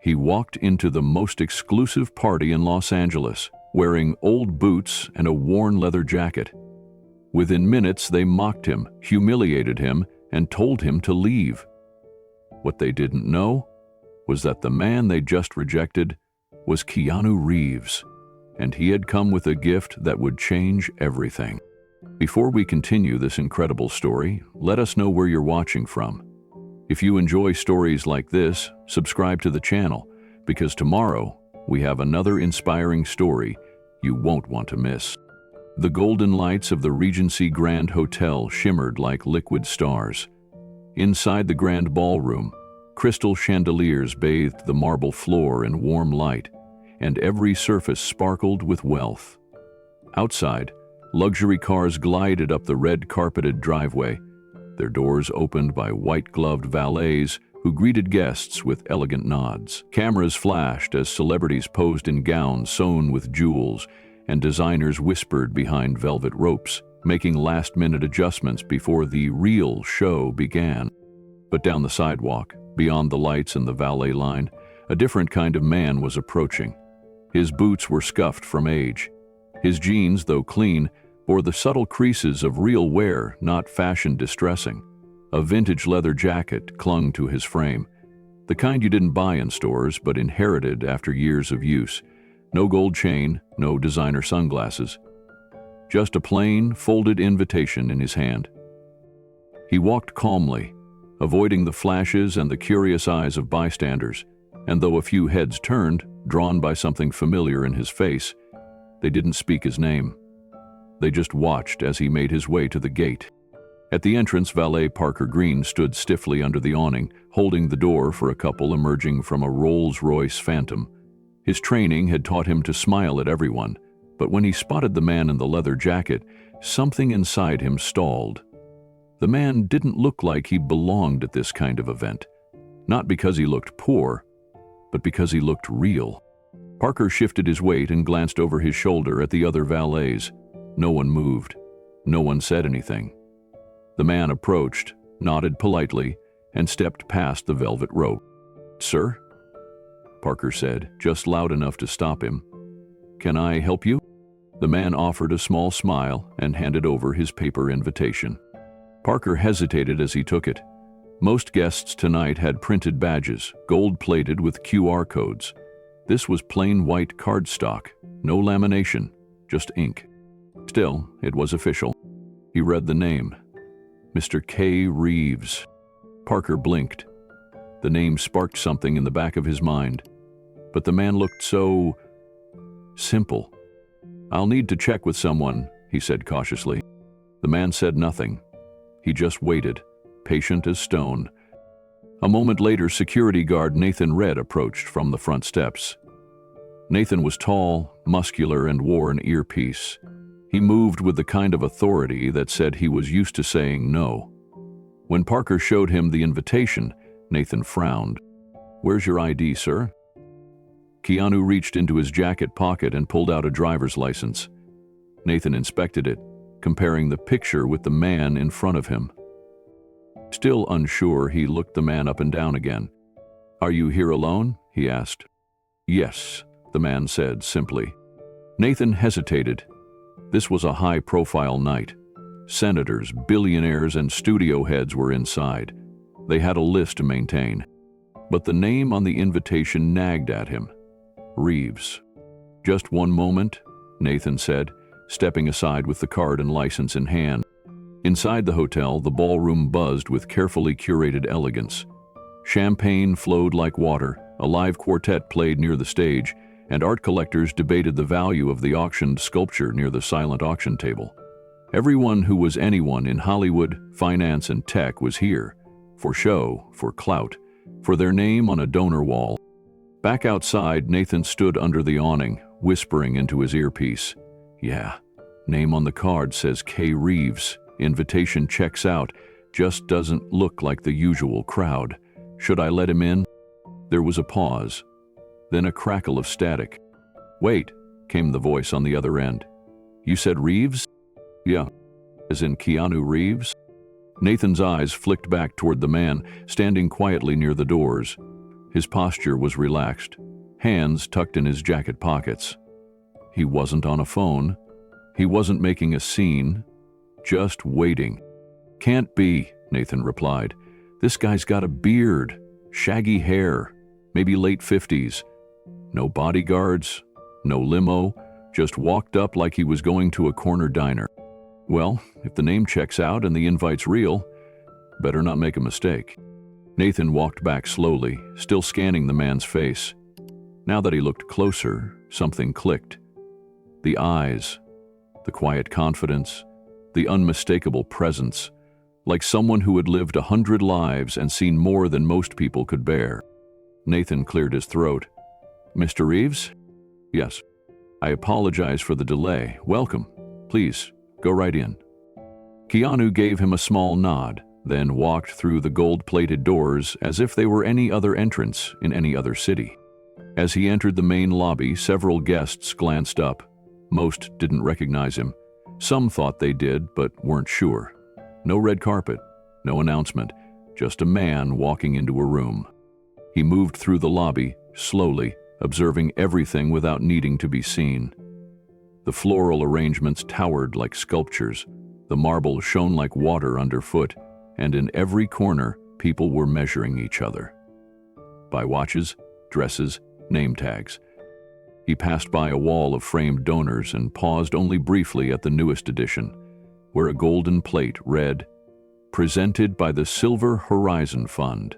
He walked into the most exclusive party in Los Angeles, wearing old boots and a worn leather jacket. Within minutes, they mocked him, humiliated him, and told him to leave. What they didn't know was that the man they just rejected was Keanu Reeves, and he had come with a gift that would change everything. Before we continue this incredible story, let us know where you're watching from. If you enjoy stories like this, subscribe to the channel, because tomorrow we have another inspiring story you won't want to miss. The golden lights of the Regency Grand Hotel shimmered like liquid stars. Inside the grand ballroom, crystal chandeliers bathed the marble floor in warm light, and every surface sparkled with wealth. Outside, luxury cars glided up the red-carpeted driveway, their doors opened by white-gloved valets who greeted guests with elegant nods. Cameras flashed as celebrities posed in gowns sewn with jewels, and designers whispered behind velvet ropes, making last-minute adjustments before the real show began. But down the sidewalk, beyond the lights and the valet line, a different kind of man was approaching. His boots were scuffed from age. His jeans, though clean, bore the subtle creases of real wear, not fashion distressing. A vintage leather jacket clung to his frame, the kind you didn't buy in stores but inherited after years of use. No gold chain, no designer sunglasses. Just a plain, folded invitation in his hand. He walked calmly, avoiding the flashes and the curious eyes of bystanders, and though a few heads turned, drawn by something familiar in his face, they didn't speak his name. They just watched as he made his way to the gate. At the entrance, valet Parker Green stood stiffly under the awning, holding the door for a couple emerging from a Rolls-Royce Phantom. His training had taught him to smile at everyone, but when he spotted the man in the leather jacket, something inside him stalled. The man didn't look like he belonged at this kind of event, not because he looked poor, but because he looked real. Parker shifted his weight and glanced over his shoulder at the other valets. No one moved. No one said anything. The man approached, nodded politely, and stepped past the velvet rope. "Sir?" Parker said, just loud enough to stop him. "Can I help you?" The man offered a small smile and handed over his paper invitation. Parker hesitated as he took it. Most guests tonight had printed badges, gold-plated with QR codes. This was plain white cardstock, no lamination, just ink. Still, it was official. He read the name. Mr. K. Reeves. Parker blinked. The name sparked something in the back of his mind. But the man looked so simple. "I'll need to check with someone," he said cautiously. The man said nothing. He just waited, patient as stone. A moment later, security guard Nathan Red approached from the front steps. Nathan was tall, muscular, and wore an earpiece. He moved with the kind of authority that said he was used to saying no. When Parker showed him the invitation, Nathan frowned. "Where's your ID, sir?" Keanu reached into his jacket pocket and pulled out a driver's license. Nathan inspected it, comparing the picture with the man in front of him. Still unsure, he looked the man up and down again. "Are you here alone?" he asked. "Yes," the man said simply. Nathan hesitated. This was a high-profile night. Senators, billionaires, and studio heads were inside. They had a list to maintain. But the name on the invitation nagged at him. Reeves. "Just one moment," Nathan said, stepping aside with the card and license in hand. Inside the hotel, the ballroom buzzed with carefully curated elegance. Champagne flowed like water, a live quartet played near the stage, and art collectors debated the value of the auctioned sculpture near the silent auction table. Everyone who was anyone in Hollywood, finance, and tech was here, for show, for clout, for their name on a donor wall. Back outside, Nathan stood under the awning, whispering into his earpiece. "Yeah, name on the card says K. Reeves. Invitation checks out, just doesn't look like the usual crowd. Should I let him in?" There was a pause, then a crackle of static. "Wait," came the voice on the other end. "You said Reeves?" "Yeah." "As in Keanu Reeves?" Nathan's eyes flicked back toward the man, standing quietly near the doors. His posture was relaxed, hands tucked in his jacket pockets. He wasn't on a phone. He wasn't making a scene, just waiting. "Can't be," Nathan replied. "This guy's got a beard, shaggy hair, maybe late 50s. No bodyguards, no limo, just walked up like he was going to a corner diner. Well, if the name checks out and the invite's real, better not make a mistake." Nathan walked back slowly, still scanning the man's face. Now that he looked closer, something clicked. The eyes, the quiet confidence, the unmistakable presence, like someone who had lived 100 lives and seen more than most people could bear. Nathan cleared his throat. "Mr. Reeves?" "Yes. I apologize for the delay. Welcome. Please, go right in." Keanu gave him a small nod, then walked through the gold-plated doors as if they were any other entrance in any other city. As he entered the main lobby, several guests glanced up. Most didn't recognize him. Some thought they did, but weren't sure. No red carpet, no announcement, just a man walking into a room. He moved through the lobby, slowly, observing everything without needing to be seen. The floral arrangements towered like sculptures. The marble shone like water underfoot, and in every corner, people were measuring each other. By watches, dresses, name tags. He passed by a wall of framed donors and paused only briefly at the newest edition, where a golden plate read, "Presented by the Silver Horizon Fund,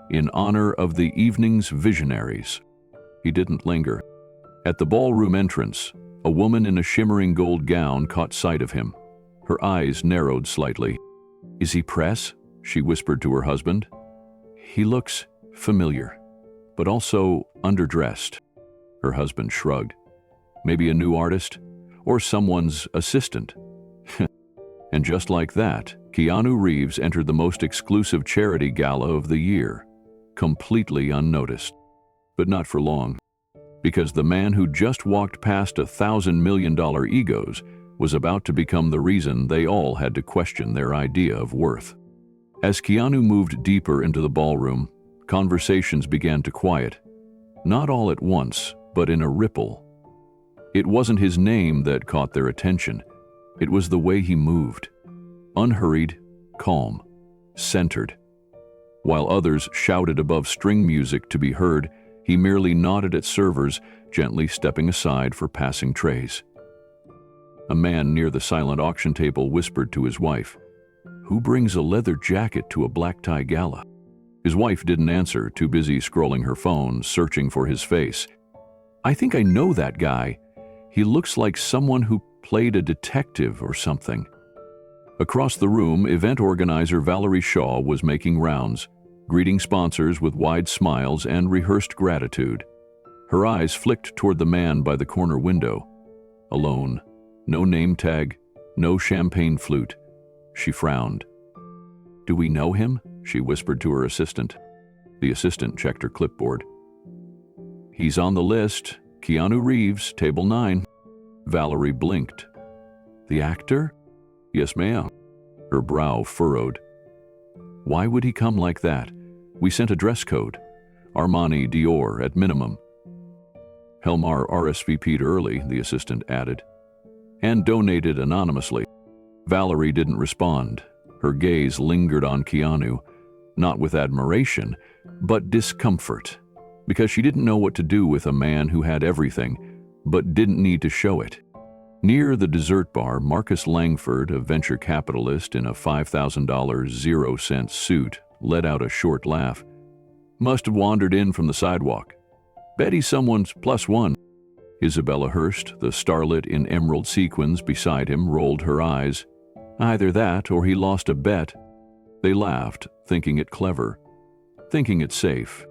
in honor of the evening's visionaries." He didn't linger. At the ballroom entrance, a woman in a shimmering gold gown caught sight of him. Her eyes narrowed slightly. "Is he press?" she whispered to her husband. "He looks familiar, but also underdressed." Her husband shrugged. "Maybe a new artist? Or someone's assistant?" And just like that, Keanu Reeves entered the most exclusive charity gala of the year, completely unnoticed. But not for long, because the man who just walked past $1,000 million egos was about to become the reason they all had to question their idea of worth. As Keanu moved deeper into the ballroom, conversations began to quiet. Not all at once, but in a ripple. It wasn't his name that caught their attention. It was the way he moved. Unhurried, calm, centered. While others shouted above string music to be heard, he merely nodded at servers, gently stepping aside for passing trays. A man near the silent auction table whispered to his wife, "Who brings a leather jacket to a black tie gala?" His wife didn't answer, too busy scrolling her phone, searching for his face. "I think I know that guy. He looks like someone who played a detective or something." Across the room, event organizer Valerie Shaw was making rounds, greeting sponsors with wide smiles and rehearsed gratitude. Her eyes flicked toward the man by the corner window. Alone, no name tag, no champagne flute. She frowned. "Do we know him?" she whispered to her assistant. The assistant checked her clipboard. "He's on the list. Keanu Reeves, table 9. Valerie blinked. "The actor?" "Yes, ma'am." Her brow furrowed. "Why would he come like that? We sent a dress code. Armani, Dior, at minimum." "Helmar RSVP'd early," the assistant added. "And donated anonymously." Valerie didn't respond. Her gaze lingered on Keanu, not with admiration, but discomfort, because she didn't know what to do with a man who had everything, but didn't need to show it. Near the dessert bar, Marcus Langford, a venture capitalist in a $5,000 zero-cent suit, let out a short laugh. "Must have wandered in from the sidewalk. Bet he's someone's +1. Isabella Hurst, the starlet in emerald sequins beside him, rolled her eyes. "Either that or he lost a bet." They laughed, thinking it clever, thinking it safe.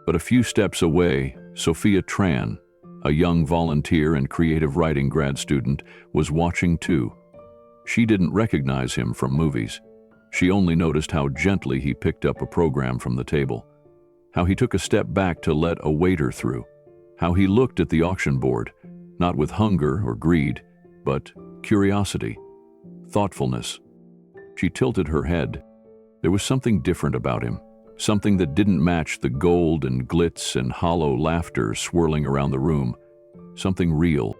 But a few steps away, Sophia Tran, a young volunteer and creative writing grad student, was watching too. She didn't recognize him from movies. She only noticed how gently he picked up a program from the table, how he took a step back to let a waiter through, how he looked at the auction board, not with hunger or greed, but curiosity, thoughtfulness. She tilted her head. There was something different about him, something that didn't match the gold and glitz and hollow laughter swirling around the room, something real.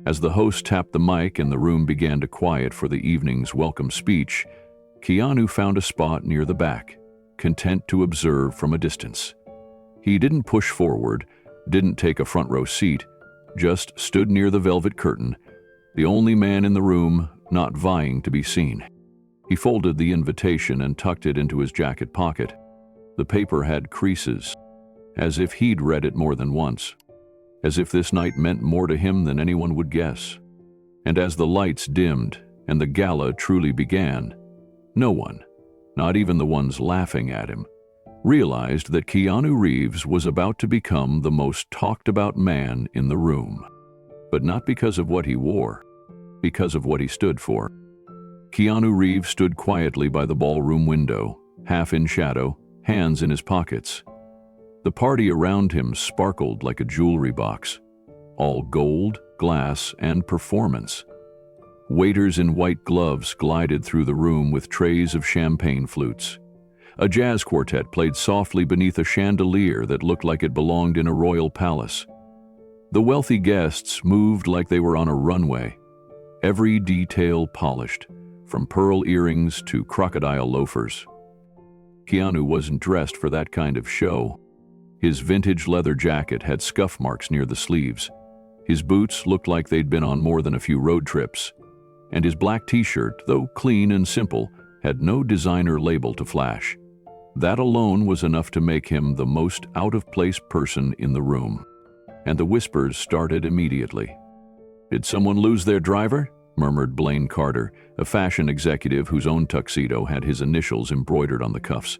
As the host tapped the mic and the room began to quiet for the evening's welcome speech, Keanu found a spot near the back, content to observe from a distance. He didn't push forward, didn't take a front row seat, just stood near the velvet curtain, the only man in the room not vying to be seen. He folded the invitation and tucked it into his jacket pocket. The paper had creases, as if he'd read it more than once, as if this night meant more to him than anyone would guess. And as the lights dimmed and the gala truly began, no one, not even the ones laughing at him, realized that Keanu Reeves was about to become the most talked about man in the room. But not because of what he wore, because of what he stood for. Keanu Reeves stood quietly by the ballroom window, half in shadow, hands in his pockets. The party around him sparkled like a jewelry box, all gold, glass, and performance. Waiters in white gloves glided through the room with trays of champagne flutes. A jazz quartet played softly beneath a chandelier that looked like it belonged in a royal palace. The wealthy guests moved like they were on a runway, every detail polished, from pearl earrings to crocodile loafers. Keanu wasn't dressed for that kind of show. His vintage leather jacket had scuff marks near the sleeves. His boots looked like they'd been on more than a few road trips. And his black t-shirt, though clean and simple, had no designer label to flash. That alone was enough to make him the most out-of-place person in the room. And the whispers started immediately. "Did someone lose their driver?" murmured Blaine Carter, a fashion executive whose own tuxedo had his initials embroidered on the cuffs.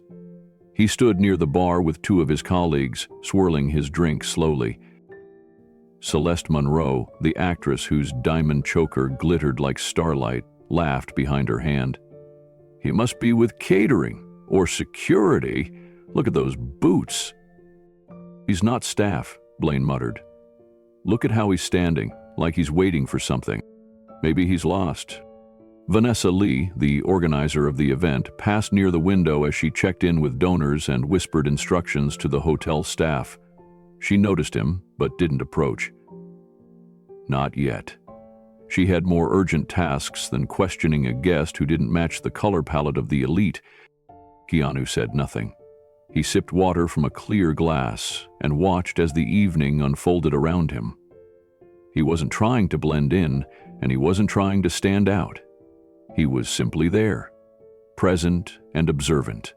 He stood near the bar with two of his colleagues, swirling his drink slowly. Celeste Monroe, the actress whose diamond choker glittered like starlight, laughed behind her hand. "He must be with catering or security. Look at those boots." "He's not staff," Blaine muttered. "Look at how he's standing, like he's waiting for something. Maybe he's lost." Vanessa Lee, the organizer of the event, passed near the window as she checked in with donors and whispered instructions to the hotel staff. She noticed him, but didn't approach. Not yet. She had more urgent tasks than questioning a guest who didn't match the color palette of the elite. Keanu said nothing. He sipped water from a clear glass and watched as the evening unfolded around him. He wasn't trying to blend in, and he wasn't trying to stand out. He was simply there, present and observant,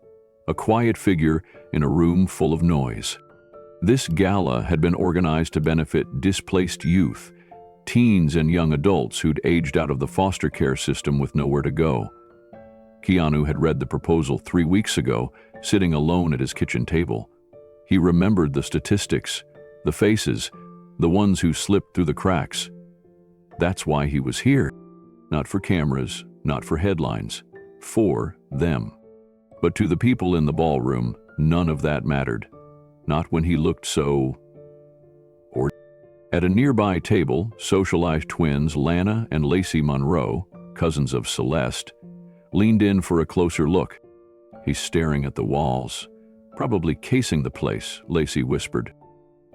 a quiet figure in a room full of noise. This gala had been organized to benefit displaced youth, teens and young adults who'd aged out of the foster care system with nowhere to go. Keanu had read the proposal 3 weeks ago, sitting alone at his kitchen table. He remembered the statistics, the faces, the ones who slipped through the cracks. That's why he was here. Not for cameras, not for headlines, for them. But to the people in the ballroom, none of that mattered. Not when he looked so... At a nearby table, socialized twins Lana and Lacey Monroe, cousins of Celeste, leaned in for a closer look. "He's staring at the walls, probably casing the place," Lacey whispered.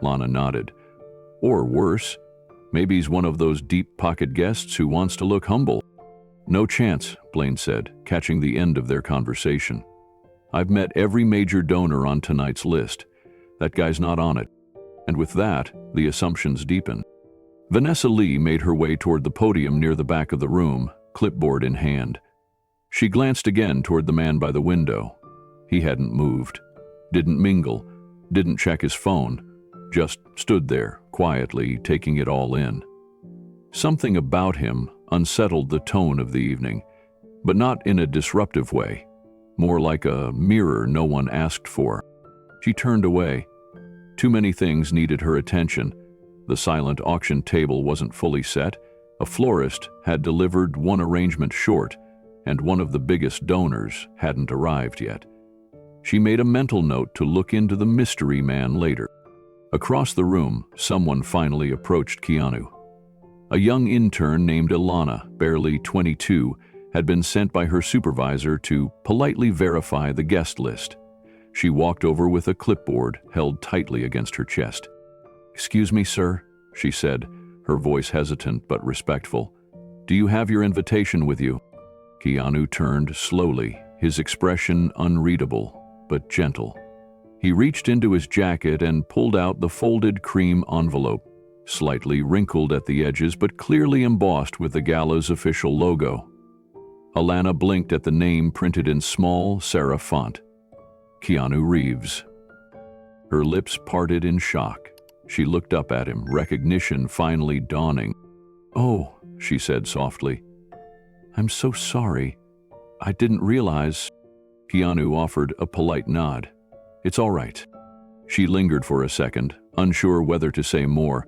Lana nodded. "Or worse, maybe he's one of those deep-pocket guests who wants to look humble." "No chance," Blaine said, catching the end of their conversation. "I've met every major donor on tonight's list. That guy's not on it." And with that, the assumptions deepened. Vanessa Lee made her way toward the podium near the back of the room, clipboard in hand. She glanced again toward the man by the window. He hadn't moved, didn't mingle, didn't check his phone, just stood there, quietly taking it all in. Something about him unsettled the tone of the evening, but not in a disruptive way, more like a mirror no one asked for. She turned away. Too many things needed her attention. The silent auction table wasn't fully set, a florist had delivered one arrangement short, and one of the biggest donors hadn't arrived yet. She made a mental note to look into the mystery man later. Across the room, someone finally approached Keanu. A young intern named Ilana, barely 22, had been sent by her supervisor to politely verify the guest list. She walked over with a clipboard held tightly against her chest. "Excuse me, sir," she said, her voice hesitant but respectful. "Do you have your invitation with you?" Keanu turned slowly, his expression unreadable but gentle. He reached into his jacket and pulled out the folded cream envelope, slightly wrinkled at the edges but clearly embossed with the gala's official logo. Alana blinked at the name printed in small serif font. Keanu Reeves. Her lips parted in shock. She looked up at him, recognition finally dawning. "Oh," she said softly. "I'm so sorry. I didn't realize." Keanu offered a polite nod. "It's all right." She lingered for a second, unsure whether to say more,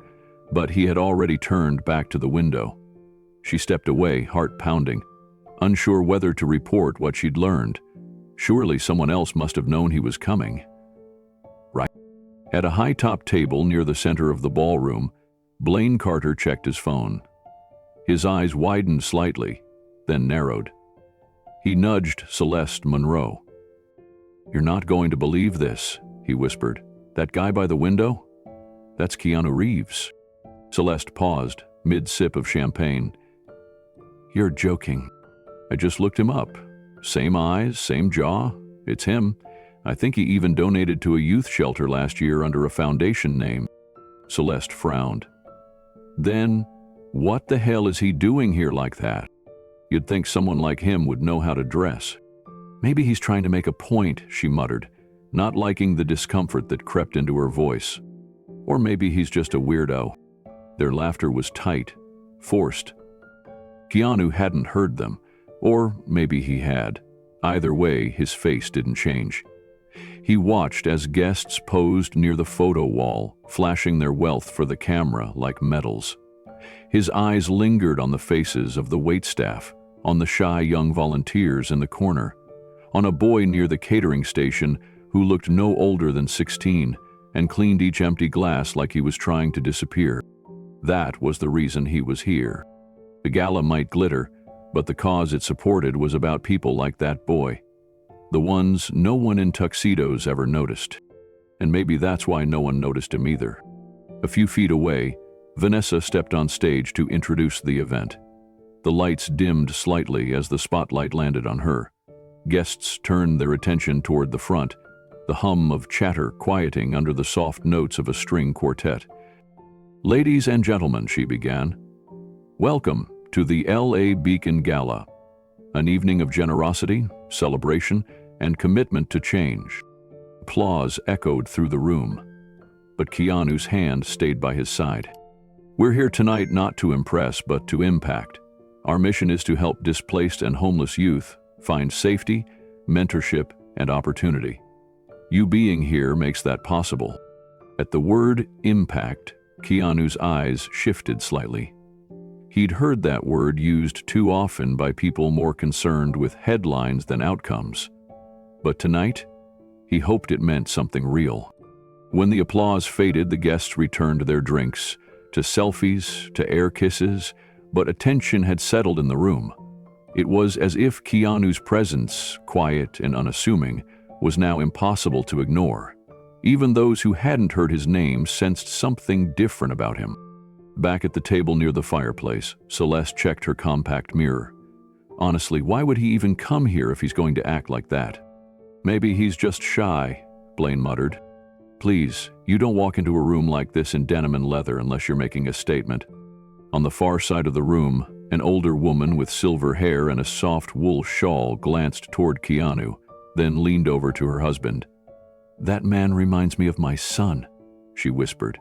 but he had already turned back to the window. She stepped away, heart pounding, unsure whether to report what she'd learned. Surely someone else must have known he was coming. Right. At a high-top table near the center of the ballroom, Blaine Carter checked his phone. His eyes widened slightly, then narrowed. He nudged Celeste Monroe. "You're not going to believe this," he whispered. "That guy by the window? That's Keanu Reeves." Celeste paused, mid-sip of champagne. "You're joking." "I just looked him up. Same eyes, same jaw. It's him. I think he even donated to a youth shelter last year under a foundation name." Celeste frowned. "Then, what the hell is he doing here like that? You'd think someone like him would know how to dress." "Maybe he's trying to make a point," she muttered, not liking the discomfort that crept into her voice. "Or maybe he's just a weirdo." Their laughter was tight, forced. Keanu hadn't heard them, or maybe he had. Either way, his face didn't change. He watched as guests posed near the photo wall, flashing their wealth for the camera like medals. His eyes lingered on the faces of the waitstaff, on the shy young volunteers in the corner, on a boy near the catering station who looked no older than 16 and cleaned each empty glass like he was trying to disappear. That was the reason he was here. The gala might glitter, but the cause it supported was about people like that boy. The ones no one in tuxedos ever noticed. And maybe that's why no one noticed him either. A few feet away, Vanessa stepped on stage to introduce the event. The lights dimmed slightly as the spotlight landed on her. Guests turned their attention toward the front, the hum of chatter quieting under the soft notes of a string quartet. "Ladies and gentlemen," she began, "welcome to the L.A. Beacon Gala, an evening of generosity, celebration, and commitment to change." Applause echoed through the room, but Keanu's hand stayed by his side. "We're here tonight not to impress, but to impact. Our mission is to help displaced and homeless youth find safety, mentorship, and opportunity. You being here makes that possible." At the word impact, Keanu's eyes shifted slightly. He'd heard that word used too often by people more concerned with headlines than outcomes. But tonight, he hoped it meant something real. When the applause faded, the guests returned to their drinks, to selfies, to air kisses, but attention had settled in the room. It was as if Keanu's presence, quiet and unassuming, was now impossible to ignore. Even those who hadn't heard his name sensed something different about him. Back at the table near the fireplace, Celeste checked her compact mirror. Honestly, why would he even come here if he's going to act like that? "Maybe he's just shy," Blaine muttered. "Please, you don't walk into a room like this in denim and leather unless you're making a statement." On the far side of the room, an older woman with silver hair and a soft wool shawl glanced toward Keanu, then leaned over to her husband. "That man reminds me of my son," she whispered.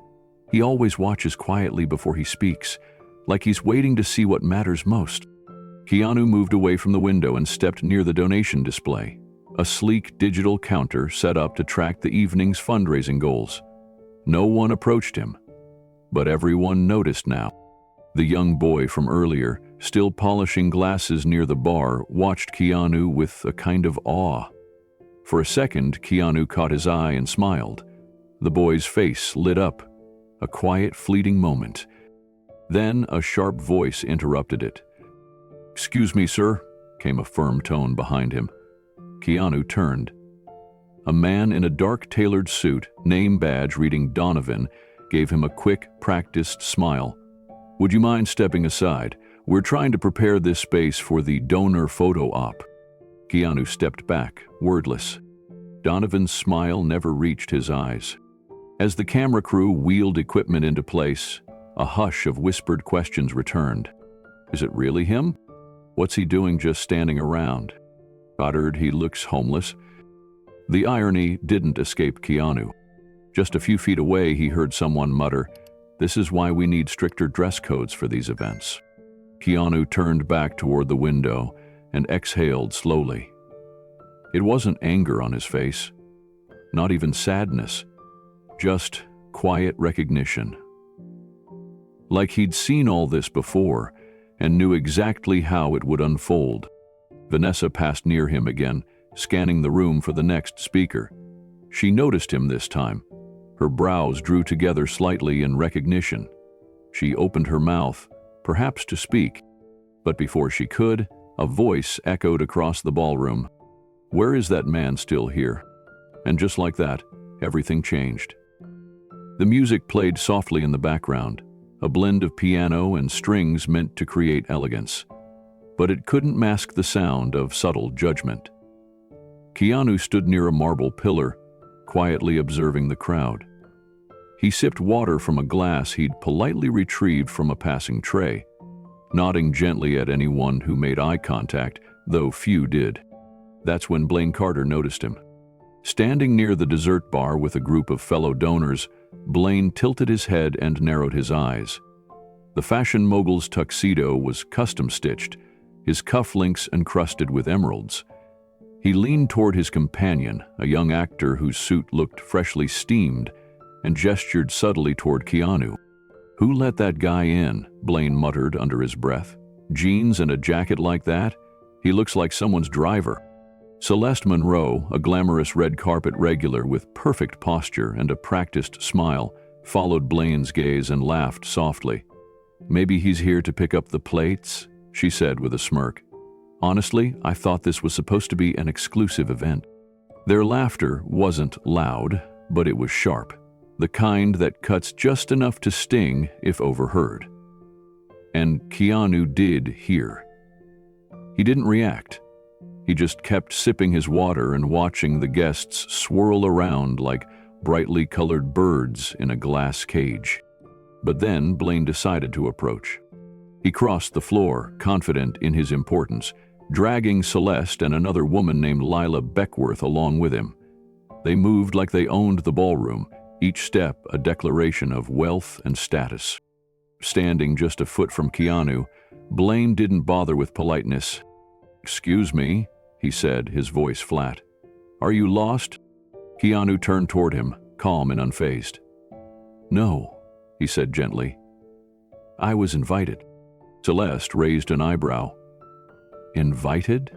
"He always watches quietly before he speaks, like he's waiting to see what matters most." Keanu moved away from the window and stepped near the donation display, a sleek digital counter set up to track the evening's fundraising goals. No one approached him, but everyone noticed now. The young boy from earlier, still polishing glasses near the bar, watched Keanu with a kind of awe. For a second, Keanu caught his eye and smiled. The boy's face lit up, a quiet, fleeting moment. Then a sharp voice interrupted it. "Excuse me, sir," came a firm tone behind him. Keanu turned. A man in a dark tailored suit, name badge reading Donovan, gave him a quick, practiced smile. "Would you mind stepping aside? We're trying to prepare this space for the donor photo op." Keanu stepped back, wordless. Donovan's smile never reached his eyes. As the camera crew wheeled equipment into place, a hush of whispered questions returned. "Is it really him? What's he doing just standing around? Uttered, he looks homeless." The irony didn't escape Keanu. Just a few feet away, he heard someone mutter, "This is why we need stricter dress codes for these events." Keanu turned back toward the window and exhaled slowly. It wasn't anger on his face, not even sadness, just quiet recognition. Like he'd seen all this before and knew exactly how it would unfold. Vanessa passed near him again, scanning the room for the next speaker. She noticed him this time. Her brows drew together slightly in recognition. She opened her mouth, perhaps to speak, but before she could, a voice echoed across the ballroom. "Where is that man still here?" And just like that, everything changed. The music played softly in the background, a blend of piano and strings meant to create elegance. But it couldn't mask the sound of subtle judgment. Keanu stood near a marble pillar, quietly observing the crowd. He sipped water from a glass he'd politely retrieved from a passing tray, nodding gently at anyone who made eye contact, though few did. That's when Blaine Carter noticed him. Standing near the dessert bar with a group of fellow donors, Blaine tilted his head and narrowed his eyes. The fashion mogul's tuxedo was custom-stitched, his cufflinks encrusted with emeralds. He leaned toward his companion, a young actor whose suit looked freshly steamed, and gestured subtly toward Keanu. "Who let that guy in?" Blaine muttered under his breath. "Jeans and a jacket like that? He looks like someone's driver." Celeste Monroe, a glamorous red carpet regular with perfect posture and a practiced smile, followed Blaine's gaze and laughed softly. "Maybe he's here to pick up the plates," she said with a smirk. "Honestly, I thought this was supposed to be an exclusive event." Their laughter wasn't loud, but it was sharp, the kind that cuts just enough to sting if overheard. And Keanu did hear. He didn't react. He just kept sipping his water and watching the guests swirl around like brightly colored birds in a glass cage. But then Blaine decided to approach. He crossed the floor, confident in his importance, dragging Celeste and another woman named Lila Beckworth along with him. They moved like they owned the ballroom, each step a declaration of wealth and status. Standing just a foot from Keanu, Blaine didn't bother with politeness. "Excuse me," he said, his voice flat. "Are you lost?" Keanu turned toward him, calm and unfazed. "No," he said gently. "I was invited." Celeste raised an eyebrow. "Invited?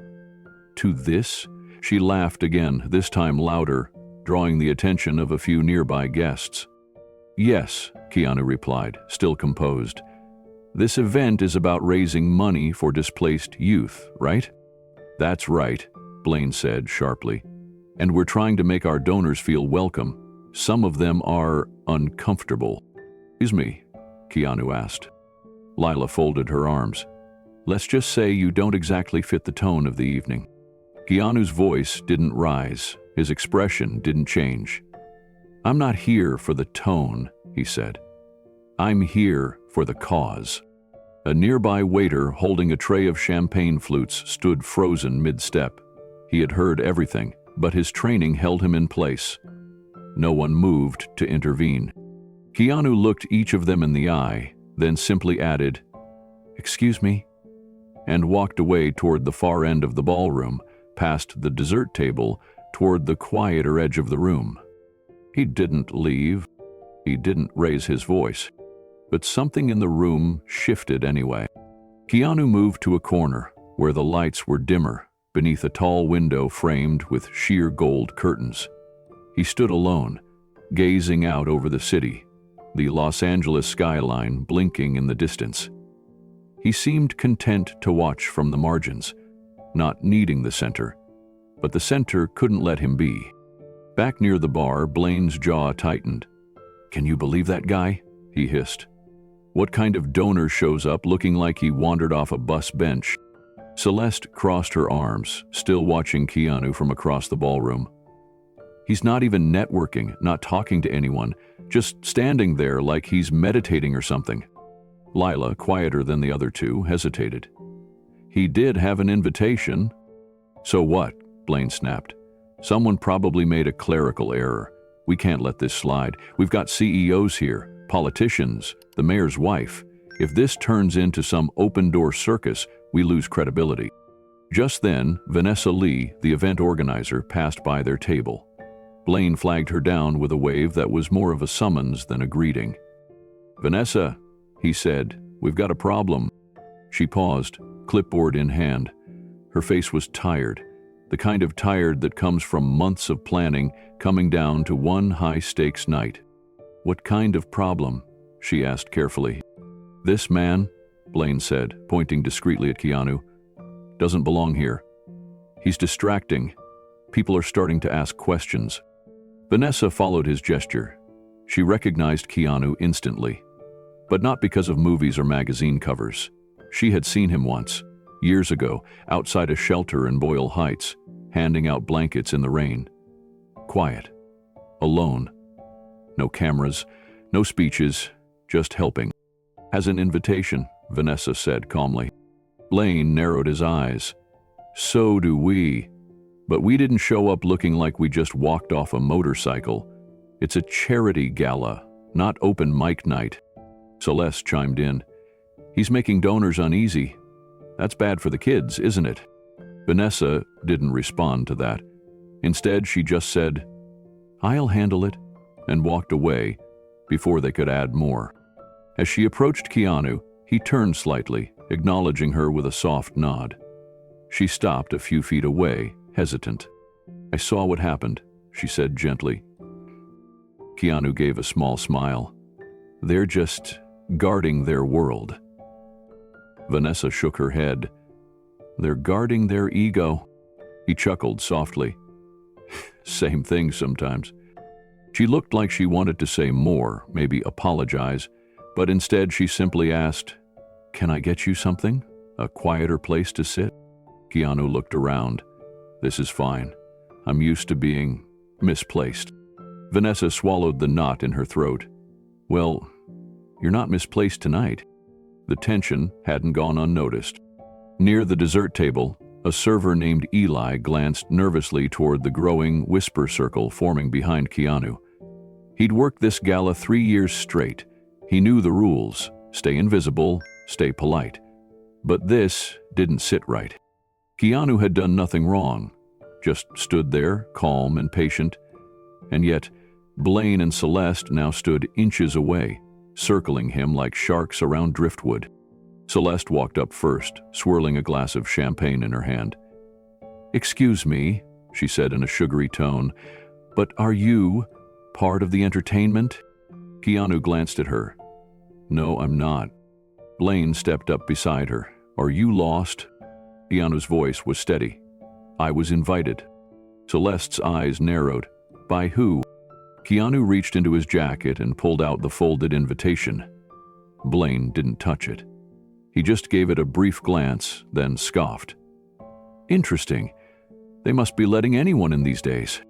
To this?" She laughed again, this time louder, drawing the attention of a few nearby guests. "Yes," Keanu replied, still composed. "This event is about raising money for displaced youth, right?" "That's right," Blaine said sharply. "And we're trying to make our donors feel welcome. Some of them are uncomfortable." "Excuse me?" Keanu asked. Lila folded her arms. "Let's just say you don't exactly fit the tone of the evening." Keanu's voice didn't rise, his expression didn't change. "I'm not here for the tone," he said. "I'm here for the cause." A nearby waiter holding a tray of champagne flutes stood frozen mid-step. He had heard everything, but his training held him in place. No one moved to intervene. Keanu looked each of them in the eye, then simply added, "Excuse me," and walked away toward the far end of the ballroom, past the dessert table, toward the quieter edge of the room. He didn't leave. He didn't raise his voice. But something in the room shifted anyway. Keanu moved to a corner where the lights were dimmer, beneath a tall window framed with sheer gold curtains. He stood alone, gazing out over the city, the Los Angeles skyline blinking in the distance. He seemed content to watch from the margins, not needing the center, but the center couldn't let him be. Back near the bar, Blaine's jaw tightened. "Can you believe that guy?" he hissed. "What kind of donor shows up looking like he wandered off a bus bench?" Celeste crossed her arms, still watching Keanu from across the ballroom. "He's not even networking, not talking to anyone, just standing there like he's meditating or something." Lila, quieter than the other two, hesitated. "He did have an invitation." "So what?" Blaine snapped. "Someone probably made a clerical error. We can't let this slide. We've got CEOs here, politicians, the mayor's wife. If this turns into some open-door circus, we lose credibility." Just then, Vanessa Lee, the event organizer, passed by their table. Blaine flagged her down with a wave that was more of a summons than a greeting. "Vanessa," he said, "we've got a problem." She paused, clipboard in hand. Her face was tired, the kind of tired that comes from months of planning coming down to one high-stakes night. "What kind of problem?" she asked carefully. "This man," Blaine said, pointing discreetly at Keanu, "doesn't belong here. He's distracting. People are starting to ask questions." Vanessa followed his gesture. She recognized Keanu instantly, but not because of movies or magazine covers. She had seen him once, years ago, outside a shelter in Boyle Heights, handing out blankets in the rain. Quiet. Alone. No cameras, no speeches, just helping. "Has an invitation," Vanessa said calmly. Blaine narrowed his eyes. "So do we. But we didn't show up looking like we just walked off a motorcycle. It's a charity gala, not open mic night." Celeste chimed in. "He's making donors uneasy. That's bad for the kids, isn't it?" Vanessa didn't respond to that. Instead, she just said, "I'll handle it," and walked away before they could add more. As she approached Keanu, he turned slightly, acknowledging her with a soft nod. She stopped a few feet away, hesitant. "I saw what happened," she said gently. Keanu gave a small smile. "They're just guarding their world." Vanessa shook her head. "They're guarding their ego." He chuckled softly. "Same thing sometimes." She looked like she wanted to say more, maybe apologize, but instead she simply asked, "Can I get you something? A quieter place to sit?" Keanu looked around. "This is fine. I'm used to being misplaced." Vanessa swallowed the knot in her throat. "Well, you're not misplaced tonight." The tension hadn't gone unnoticed. Near the dessert table, a server named Eli glanced nervously toward the growing whisper circle forming behind Keanu. He'd worked this gala 3 years straight. He knew the rules: stay invisible, stay polite. But this didn't sit right. Keanu had done nothing wrong, just stood there, calm and patient. And yet, Blaine and Celeste now stood inches away, circling him like sharks around driftwood. Celeste walked up first, swirling a glass of champagne in her hand. "Excuse me," she said in a sugary tone, "but are you part of the entertainment?" Keanu glanced at her. "No, I'm not." Blaine stepped up beside her. "Are you lost?" Keanu's voice was steady. "I was invited." Celeste's eyes narrowed. "By who?" Keanu reached into his jacket and pulled out the folded invitation. Blaine didn't touch it. He just gave it a brief glance, then scoffed. "Interesting. They must be letting anyone in these days."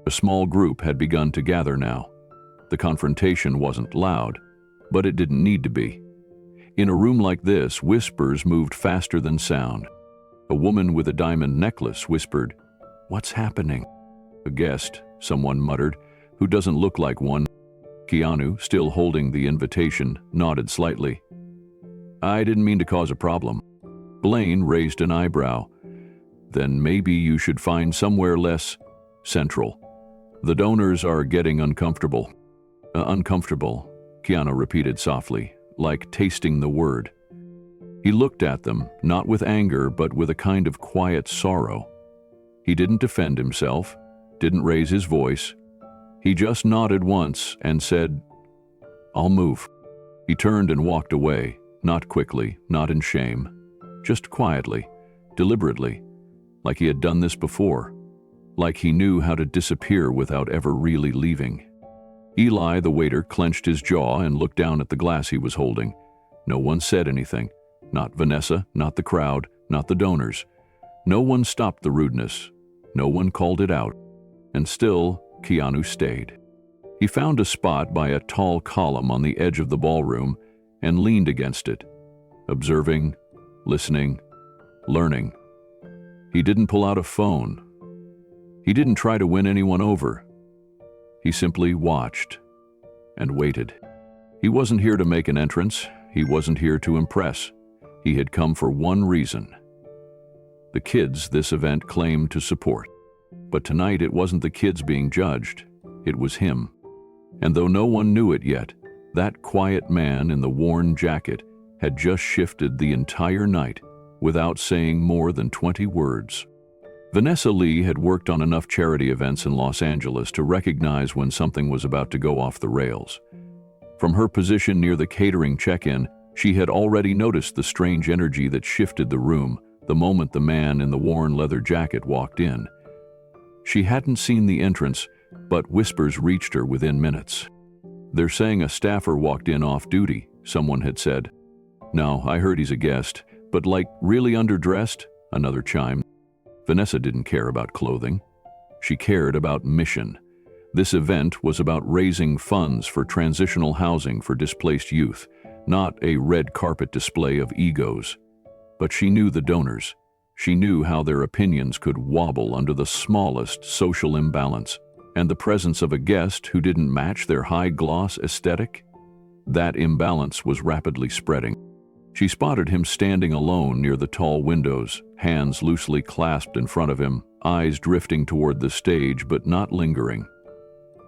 A small group had begun to gather now. The confrontation wasn't loud, but it didn't need to be. In a room like this, whispers moved faster than sound. A woman with a diamond necklace whispered, "What's happening?" "A guest," someone muttered, "who doesn't look like one." Keanu, still holding the invitation, nodded slightly. "I didn't mean to cause a problem." Blaine raised an eyebrow. "Then maybe you should find somewhere less central. The donors are getting uncomfortable." Uncomfortable," Keanu repeated softly, like tasting the word. He looked at them, not with anger, but with a kind of quiet sorrow. He didn't defend himself, didn't raise his voice. He just nodded once and said, "I'll move." He turned and walked away, not quickly, not in shame, just quietly, deliberately, like he had done this before. like he knew how to disappear without ever really leaving. Eli, the waiter, clenched his jaw and looked down at the glass he was holding. No one said anything. Not Vanessa, not the crowd, not the donors. No one stopped the rudeness. No one called it out. And still, Keanu stayed. He found a spot by a tall column on the edge of the ballroom and leaned against it, observing, listening, learning. He didn't pull out a phone. He didn't try to win anyone over. He simply watched and waited. He wasn't here to make an entrance. He wasn't here to impress. He had come for one reason. The kids this event claimed to support. But tonight it wasn't the kids being judged. It was him. And though no one knew it yet, that quiet man in the worn jacket had just shifted the entire night without saying more than 20 words. Vanessa Lee had worked on enough charity events in Los Angeles to recognize when something was about to go off the rails. From her position near the catering check-in, she had already noticed the strange energy that shifted the room the moment the man in the worn leather jacket walked in. She hadn't seen the entrance, but whispers reached her within minutes. "They're saying a staffer walked in off duty," someone had said. "No, I heard he's a guest, but like really underdressed," another chimed. Vanessa didn't care about clothing. She cared about mission. This event was about raising funds for transitional housing for displaced youth, not a red carpet display of egos. But she knew the donors. She knew how their opinions could wobble under the smallest social imbalance, and the presence of a guest who didn't match their high-gloss aesthetic. That imbalance was rapidly spreading. She spotted him standing alone near the tall windows, hands loosely clasped in front of him, eyes drifting toward the stage but not lingering.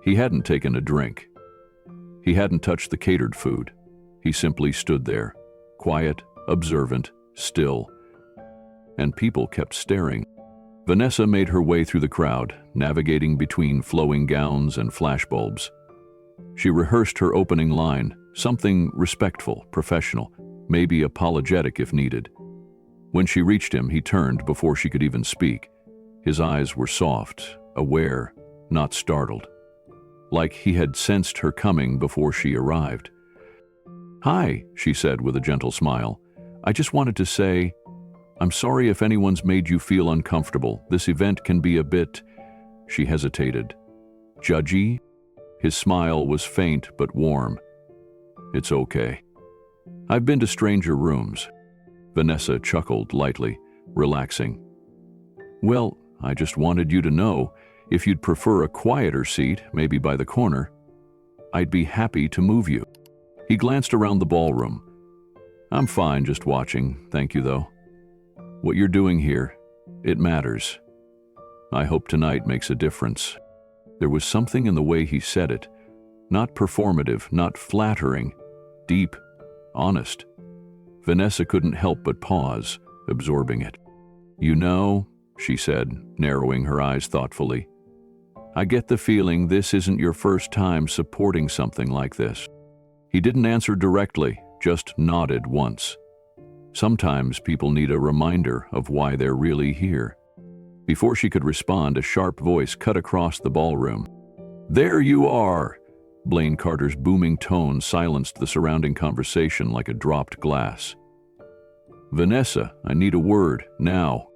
He hadn't taken a drink. He hadn't touched the catered food. He simply stood there, quiet, observant, still. And people kept staring. Vanessa made her way through the crowd, navigating between flowing gowns and flashbulbs. She rehearsed her opening line, something respectful, professional, maybe apologetic if needed. When she reached him, he turned before she could even speak. His eyes were soft, aware, not startled. Like he had sensed her coming before she arrived. "Hi," she said with a gentle smile. "I just wanted to say, I'm sorry if anyone's made you feel uncomfortable. This event can be a bit..." She hesitated. "Judgy?" His smile was faint but warm. "It's okay. I've been to stranger rooms." Vanessa chuckled lightly, relaxing. "Well, I just wanted you to know, if you'd prefer a quieter seat, maybe by the corner, I'd be happy to move you." He glanced around the ballroom. "I'm fine just watching, thank you though. What you're doing here, it matters. I hope tonight makes a difference." There was something in the way he said it, not performative, not flattering, deep, honest. Vanessa couldn't help but pause, absorbing it. "You know," she said, narrowing her eyes thoughtfully, "I get the feeling this isn't your first time supporting something like this." He didn't answer directly, just nodded once. Sometimes people need a reminder of why they're really here. Before she could respond, a sharp voice cut across the ballroom. "There you are!" Blaine Carter's booming tone silenced the surrounding conversation like a dropped glass. "Vanessa, I need a word, now."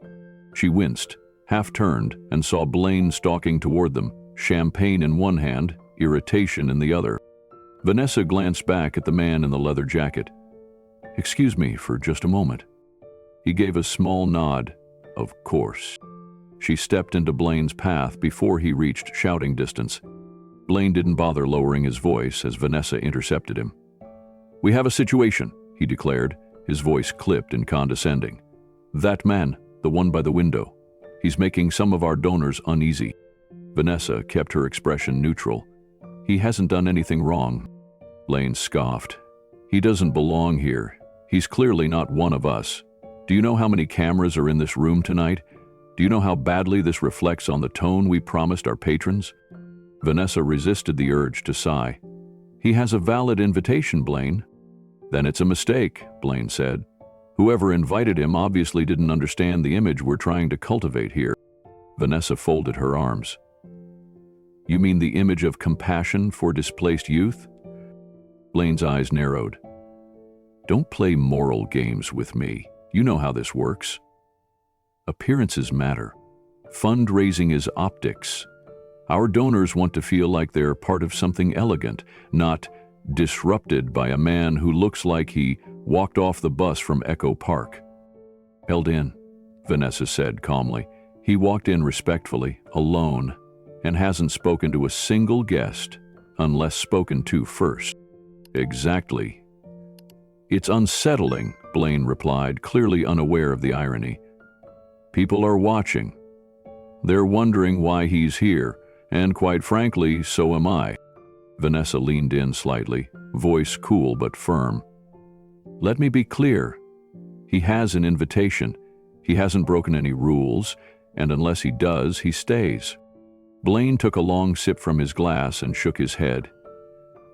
She winced, half-turned, and saw Blaine stalking toward them, champagne in one hand, irritation in the other. Vanessa glanced back at the man in the leather jacket. "Excuse me for just a moment." He gave a small nod. "Of course." She stepped into Blaine's path before he reached shouting distance. Blaine didn't bother lowering his voice as Vanessa intercepted him. "We have a situation," he declared, his voice clipped and condescending. "That man, the one by the window, he's making some of our donors uneasy." Vanessa kept her expression neutral. "He hasn't done anything wrong." Blaine scoffed. "He doesn't belong here. He's clearly not one of us. Do you know how many cameras are in this room tonight? Do you know how badly this reflects on the tone we promised our patrons?" Vanessa resisted the urge to sigh. "He has a valid invitation, Blaine." "Then it's a mistake," Blaine said. "Whoever invited him obviously didn't understand the image we're trying to cultivate here." Vanessa folded her arms. You mean the image of compassion for displaced youth? Blaine's eyes narrowed. Don't play moral games with me. You know how this works. Appearances matter. Fundraising is optics. Our donors want to feel like they're part of something elegant, not disrupted by a man who looks like he walked off the bus from Echo Park. Held in, Vanessa said calmly. He walked in respectfully, alone, and hasn't spoken to a single guest unless spoken to first. Exactly. It's unsettling, Blaine replied, clearly unaware of the irony. People are watching. They're wondering why he's here, and quite frankly, so am I. Vanessa leaned in slightly, voice cool but firm. Let me be clear. He has an invitation. He hasn't broken any rules, and unless he does, he stays. Blaine took a long sip from his glass and shook his head.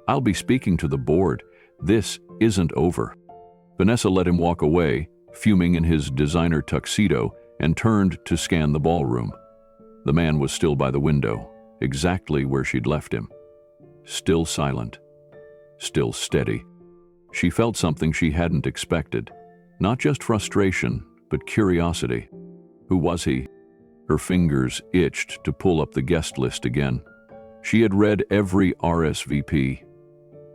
I'll be speaking to the board. This isn't over. Vanessa let him walk away, fuming in his designer tuxedo, and turned to scan the ballroom. The man was still by the window, exactly where she'd left him. Still silent. Still steady. She felt something she hadn't expected. Not just frustration, but curiosity. Who was he? Her fingers itched to pull up the guest list again. She had read every RSVP.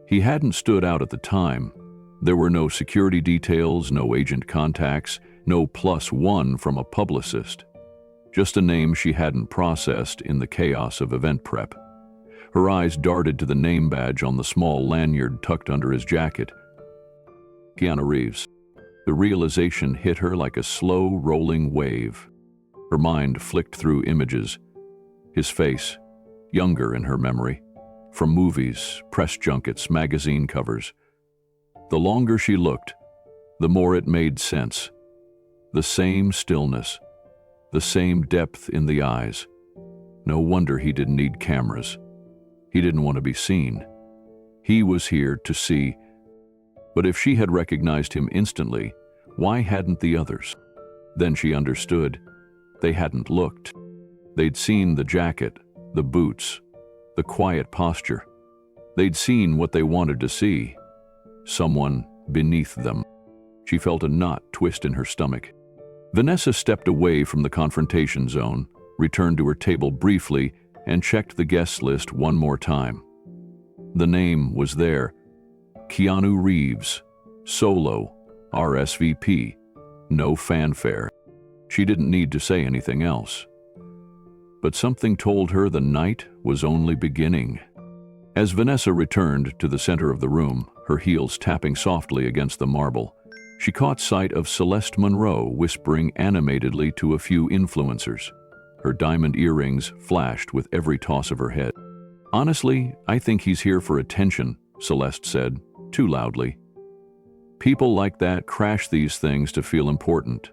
He hadn't stood out at the time. There were no security details, no agent contacts, no +1 from a publicist. Just a name she hadn't processed in the chaos of event prep. Her eyes darted to the name badge on the small lanyard tucked under his jacket. Keanu Reeves. The realization hit her like a slow, rolling wave. Her mind flicked through images. His face, younger in her memory, from movies, press junkets, magazine covers. The longer she looked, the more it made sense. The same stillness, the same depth in the eyes. No wonder he didn't need cameras. He didn't want to be seen. He was here to see. But if she had recognized him instantly, why hadn't the others? Then she understood. They hadn't looked. They'd seen the jacket, the boots, the quiet posture. They'd seen what they wanted to see. Someone beneath them. She felt a knot twist in her stomach. Vanessa stepped away from the confrontation zone, returned to her table briefly, and checked the guest list one more time. The name was there. Keanu Reeves. Solo. RSVP. No fanfare. She didn't need to say anything else. But something told her the night was only beginning. As Vanessa returned to the center of the room, her heels tapping softly against the marble, she caught sight of Celeste Monroe whispering animatedly to a few influencers. Her diamond earrings flashed with every toss of her head. Honestly, I think he's here for attention, Celeste said, too loudly. People like that crash these things to feel important.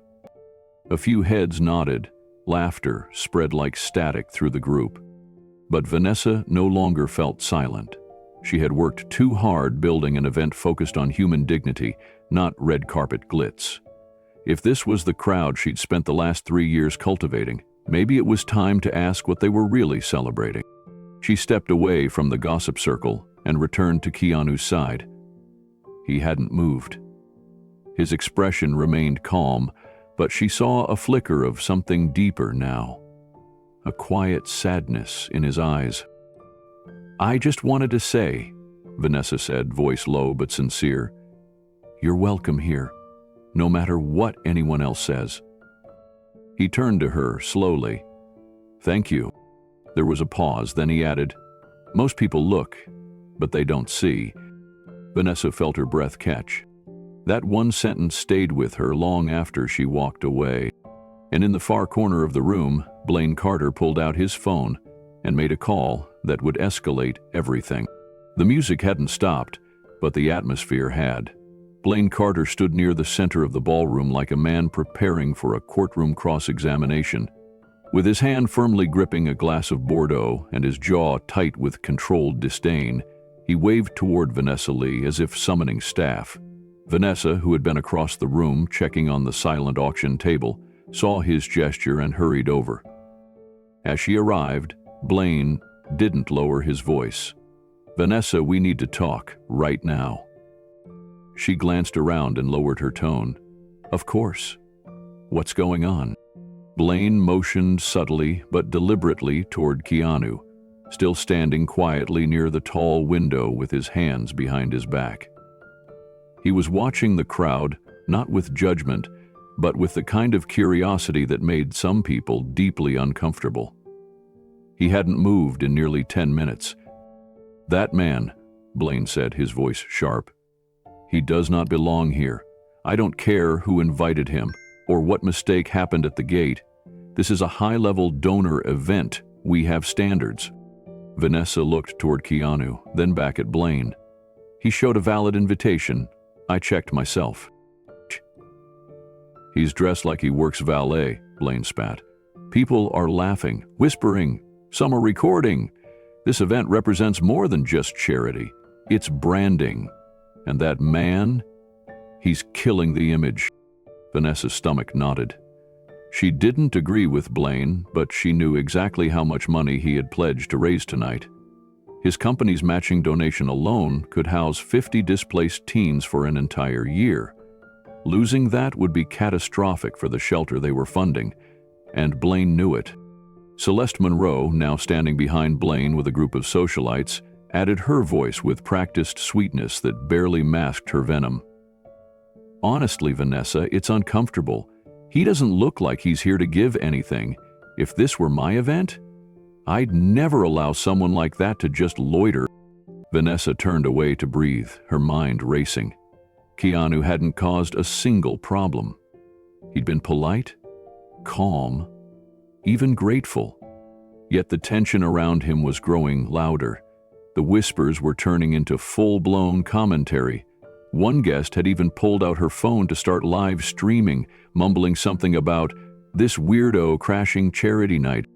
A few heads nodded. Laughter spread like static through the group. But Vanessa no longer felt silent. She had worked too hard building an event focused on human dignity, not red carpet glitz. If this was the crowd she'd spent the last 3 years cultivating, maybe it was time to ask what they were really celebrating. She stepped away from the gossip circle and returned to Keanu's side. He hadn't moved. His expression remained calm, but she saw a flicker of something deeper now. A quiet sadness in his eyes. I just wanted to say, Vanessa said, voice low but sincere, you're welcome here, no matter what anyone else says. He turned to her slowly. Thank you. There was a pause, then he added, most people look, but they don't see. Vanessa felt her breath catch. That one sentence stayed with her long after she walked away. And in the far corner of the room, Blaine Carter pulled out his phone and made a call that would escalate everything. The music hadn't stopped, but the atmosphere had. Blaine Carter stood near the center of the ballroom like a man preparing for a courtroom cross-examination. With his hand firmly gripping a glass of Bordeaux and his jaw tight with controlled disdain, he waved toward Vanessa Lee as if summoning staff. Vanessa, who had been across the room checking on the silent auction table, saw his gesture and hurried over. As she arrived, Blaine didn't lower his voice. "Vanessa, we need to talk, right now." She glanced around and lowered her tone. "Of course. What's going on?" Blaine motioned subtly but deliberately toward Keanu, still standing quietly near the tall window with his hands behind his back. He was watching the crowd, not with judgment, but with the kind of curiosity that made some people deeply uncomfortable. He hadn't moved in nearly 10 minutes. "That man," Blaine said, his voice sharp, "he does not belong here. I don't care who invited him or what mistake happened at the gate. This is a high-level donor event. We have standards." Vanessa looked toward Keanu, then back at Blaine. "He showed a valid invitation. I checked myself." "He's dressed like he works valet," Blaine spat. "People are laughing, whispering. Some are recording. This event represents more than just charity. It's branding. And that man, he's killing the image." Vanessa's stomach knotted. She didn't agree with Blaine, but she knew exactly how much money he had pledged to raise tonight. His company's matching donation alone could house 50 displaced teens for an entire year. Losing that would be catastrophic for the shelter they were funding, and Blaine knew it. Celeste Monroe, now standing behind Blaine with a group of socialites, added her voice with practiced sweetness that barely masked her venom. "Honestly, Vanessa, it's uncomfortable. He doesn't look like he's here to give anything. If this were my event, I'd never allow someone like that to just loiter." Vanessa turned away to breathe, her mind racing. Keanu hadn't caused a single problem. He'd been polite, calm, even grateful. Yet the tension around him was growing louder. The whispers were turning into full-blown commentary. One guest had even pulled out her phone to start live streaming, mumbling something about this weirdo crashing charity night.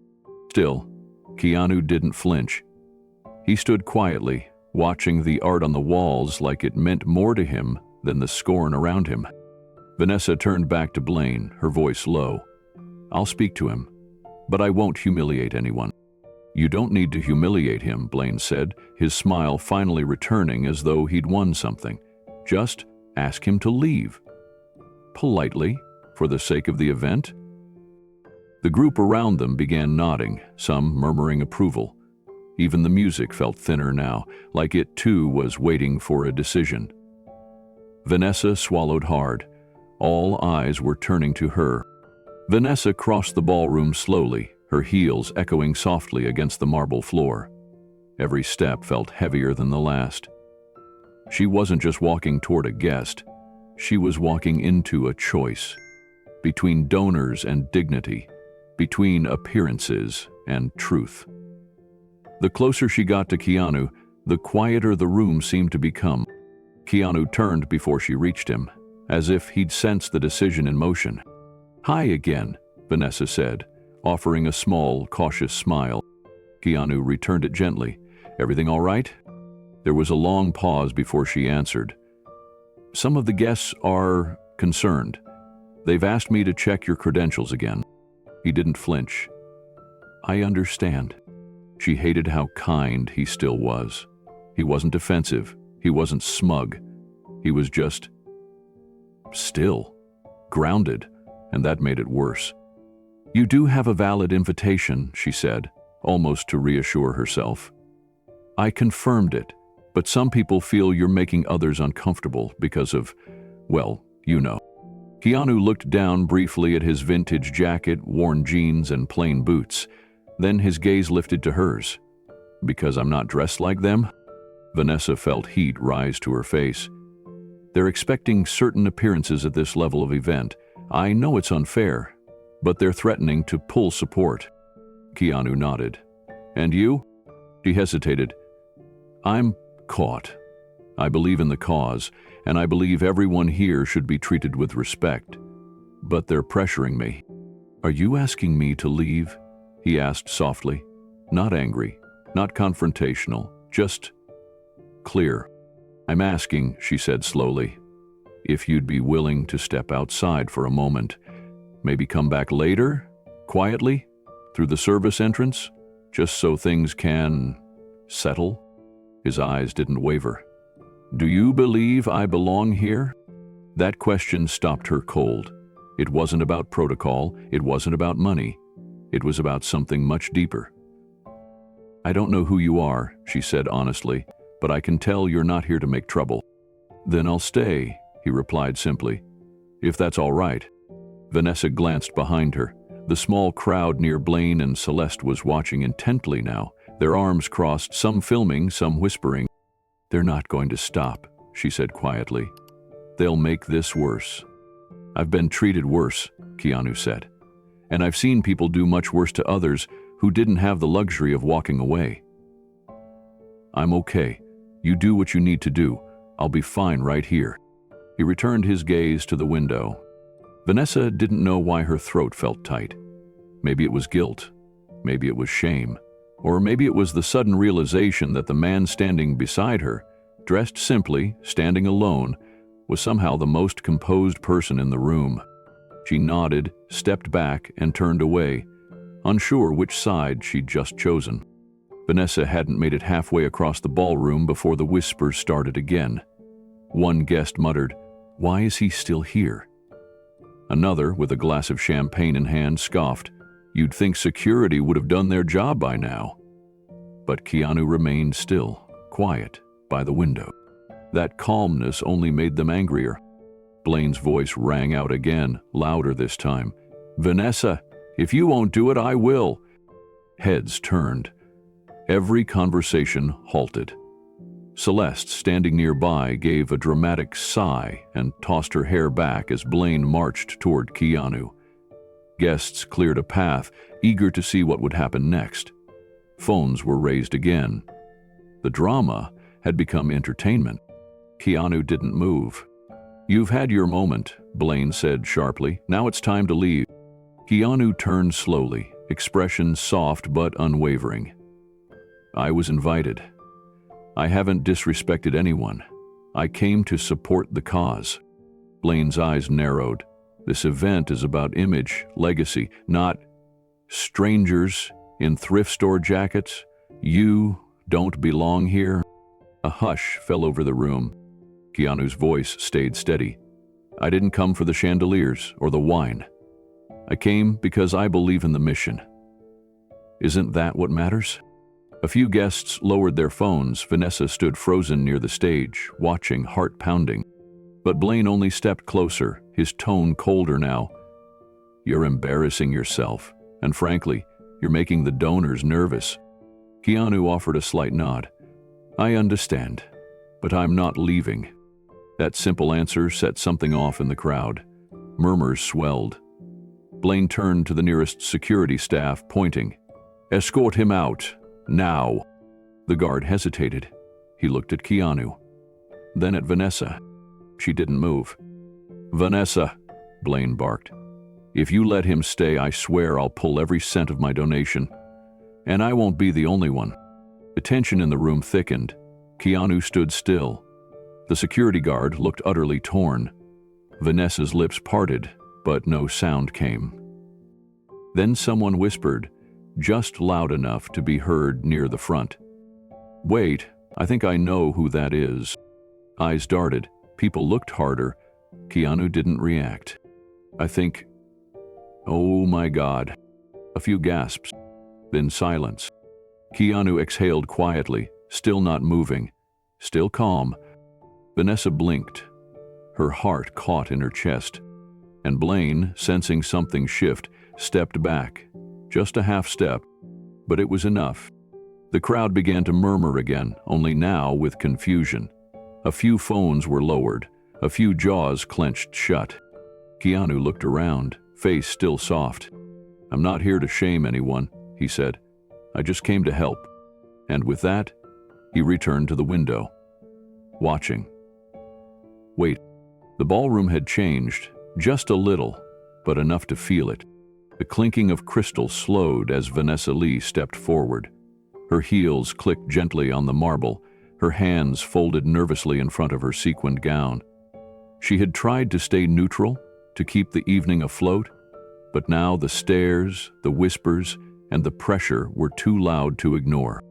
Still, Keanu didn't flinch. He stood quietly, watching the art on the walls like it meant more to him than the scorn around him. Vanessa turned back to Blaine, her voice low. "I'll speak to him, but I won't humiliate anyone." "You don't need to humiliate him," Blaine said, his smile finally returning as though he'd won something. "Just ask him to leave. Politely, for the sake of the event." The group around them began nodding, some murmuring approval. Even the music felt thinner now, like it too was waiting for a decision. Vanessa swallowed hard. All eyes were turning to her. Vanessa crossed the ballroom slowly, her heels echoing softly against the marble floor. Every step felt heavier than the last. She wasn't just walking toward a guest, she was walking into a choice. Between donors and dignity, between appearances and truth. The closer she got to Keanu, the quieter the room seemed to become. Keanu turned before she reached him, as if he'd sensed the decision in motion. "Hi again," Vanessa said, offering a small, cautious smile. Keanu returned it gently. "Everything all right?" There was a long pause before she answered. "Some of the guests are concerned. They've asked me to check your credentials again." He didn't flinch. "I understand." She hated how kind he still was. He wasn't defensive. He wasn't smug. He was just still, grounded, and that made it worse. "You do have a valid invitation," she said, almost to reassure herself. "I confirmed it, but some people feel you're making others uncomfortable because of, well, you know." Keanu looked down briefly at his vintage jacket, worn jeans, and plain boots. Then his gaze lifted to hers. "Because I'm not dressed like them?" Vanessa felt heat rise to her face. "They're expecting certain appearances at this level of event. I know it's unfair, but they're threatening to pull support." Keanu nodded. "And you?" She hesitated. "I'm caught. I believe in the cause, and I believe everyone here should be treated with respect. But they're pressuring me." "Are you asking me to leave?" he asked softly. Not angry, not confrontational, just clear. "I'm asking," she said slowly, "if you'd be willing to step outside for a moment. Maybe come back later, quietly, Through the service entrance? Just so things can settle? His eyes didn't waver. Do you believe I belong here? That question stopped her cold. It wasn't about protocol, it wasn't about money. It was about something much deeper. I don't know who you are, she said honestly, but I can tell you're not here to make trouble. Then I'll stay, he replied simply. If that's all right. Vanessa glanced behind her. The small crowd near Blaine and Celeste was watching intently now, their arms crossed, some filming, some whispering. They're not going to stop, she said quietly. They'll make this worse. I've been treated worse, Keanu said. And I've seen people do much worse to others who didn't have the luxury of walking away. I'm okay. You do what you need to do. I'll be fine right here. He returned his gaze to the window. Vanessa didn't know why her throat felt tight. Maybe it was guilt. Maybe it was shame. Or maybe it was the sudden realization that the man standing beside her, dressed simply, standing alone, was somehow the most composed person in the room. She nodded, stepped back, and turned away, unsure which side she'd just chosen. Vanessa hadn't made it halfway across the ballroom before the whispers started again. One guest muttered, "Why is he still here?" Another, with a glass of champagne in hand, scoffed, "You'd think security would have done their job by now." But Keanu remained still, quiet, by the window. That calmness only made them angrier. Blaine's voice rang out again, louder this time. "Vanessa, if you won't do it, I will." Heads turned. Every conversation halted. Celeste, standing nearby, gave a dramatic sigh and tossed her hair back as Blaine marched toward Keanu. Guests cleared a path, eager to see what would happen next. Phones were raised again. The drama had become entertainment. Keanu didn't move. "You've had your moment," Blaine said sharply. "Now it's time to leave." Keanu turned slowly, expression soft but unwavering. "I was invited. I haven't disrespected anyone. I came to support the cause." Blaine's eyes narrowed. This event is about image, legacy, not strangers in thrift store jackets. You don't belong here. A hush fell over the room. Keanu's voice stayed steady. "I didn't come for the chandeliers or the wine. I came because I believe in the mission. Isn't that what matters?" A few guests lowered their phones. Vanessa stood frozen near the stage, watching, heart pounding. But Blaine only stepped closer, his tone colder now. "You're embarrassing yourself, and frankly, you're making the donors nervous." Keanu offered a slight nod. "I understand, but I'm not leaving." That simple answer set something off in the crowd. Murmurs swelled. Blaine turned to the nearest security staff, pointing. "Escort him out, now." The guard hesitated. He looked at Keanu, then at Vanessa. She didn't move. "Vanessa," Blaine barked. "If you let him stay, I swear I'll pull every cent of my donation. And I won't be the only one." The tension in the room thickened. Keanu stood still. The security guard looked utterly torn. Vanessa's lips parted, but no sound came. Then someone whispered, just loud enough to be heard near the front. "Wait, I think I know who that is." Eyes darted. People looked harder. Keanu didn't react. "I think... Oh my God." A few gasps, then silence. Keanu exhaled quietly, still not moving, still calm. Vanessa blinked. Her heart caught in her chest. And Blaine, sensing something shift, stepped back. Just a half step, but it was enough. The crowd began to murmur again, only now with confusion. A few phones were lowered, a few jaws clenched shut. Keanu looked around, face still soft. "I'm not here to shame anyone," he said. "I just came to help." And with that, he returned to the window, watching. Wait, the ballroom had changed, just a little, but enough to feel it. The clinking of crystal slowed as Vanessa Lee stepped forward. Her heels clicked gently on the marble, her hands folded nervously in front of her sequined gown. She had tried to stay neutral, to keep the evening afloat, but now the stares, the whispers, and the pressure were too loud to ignore.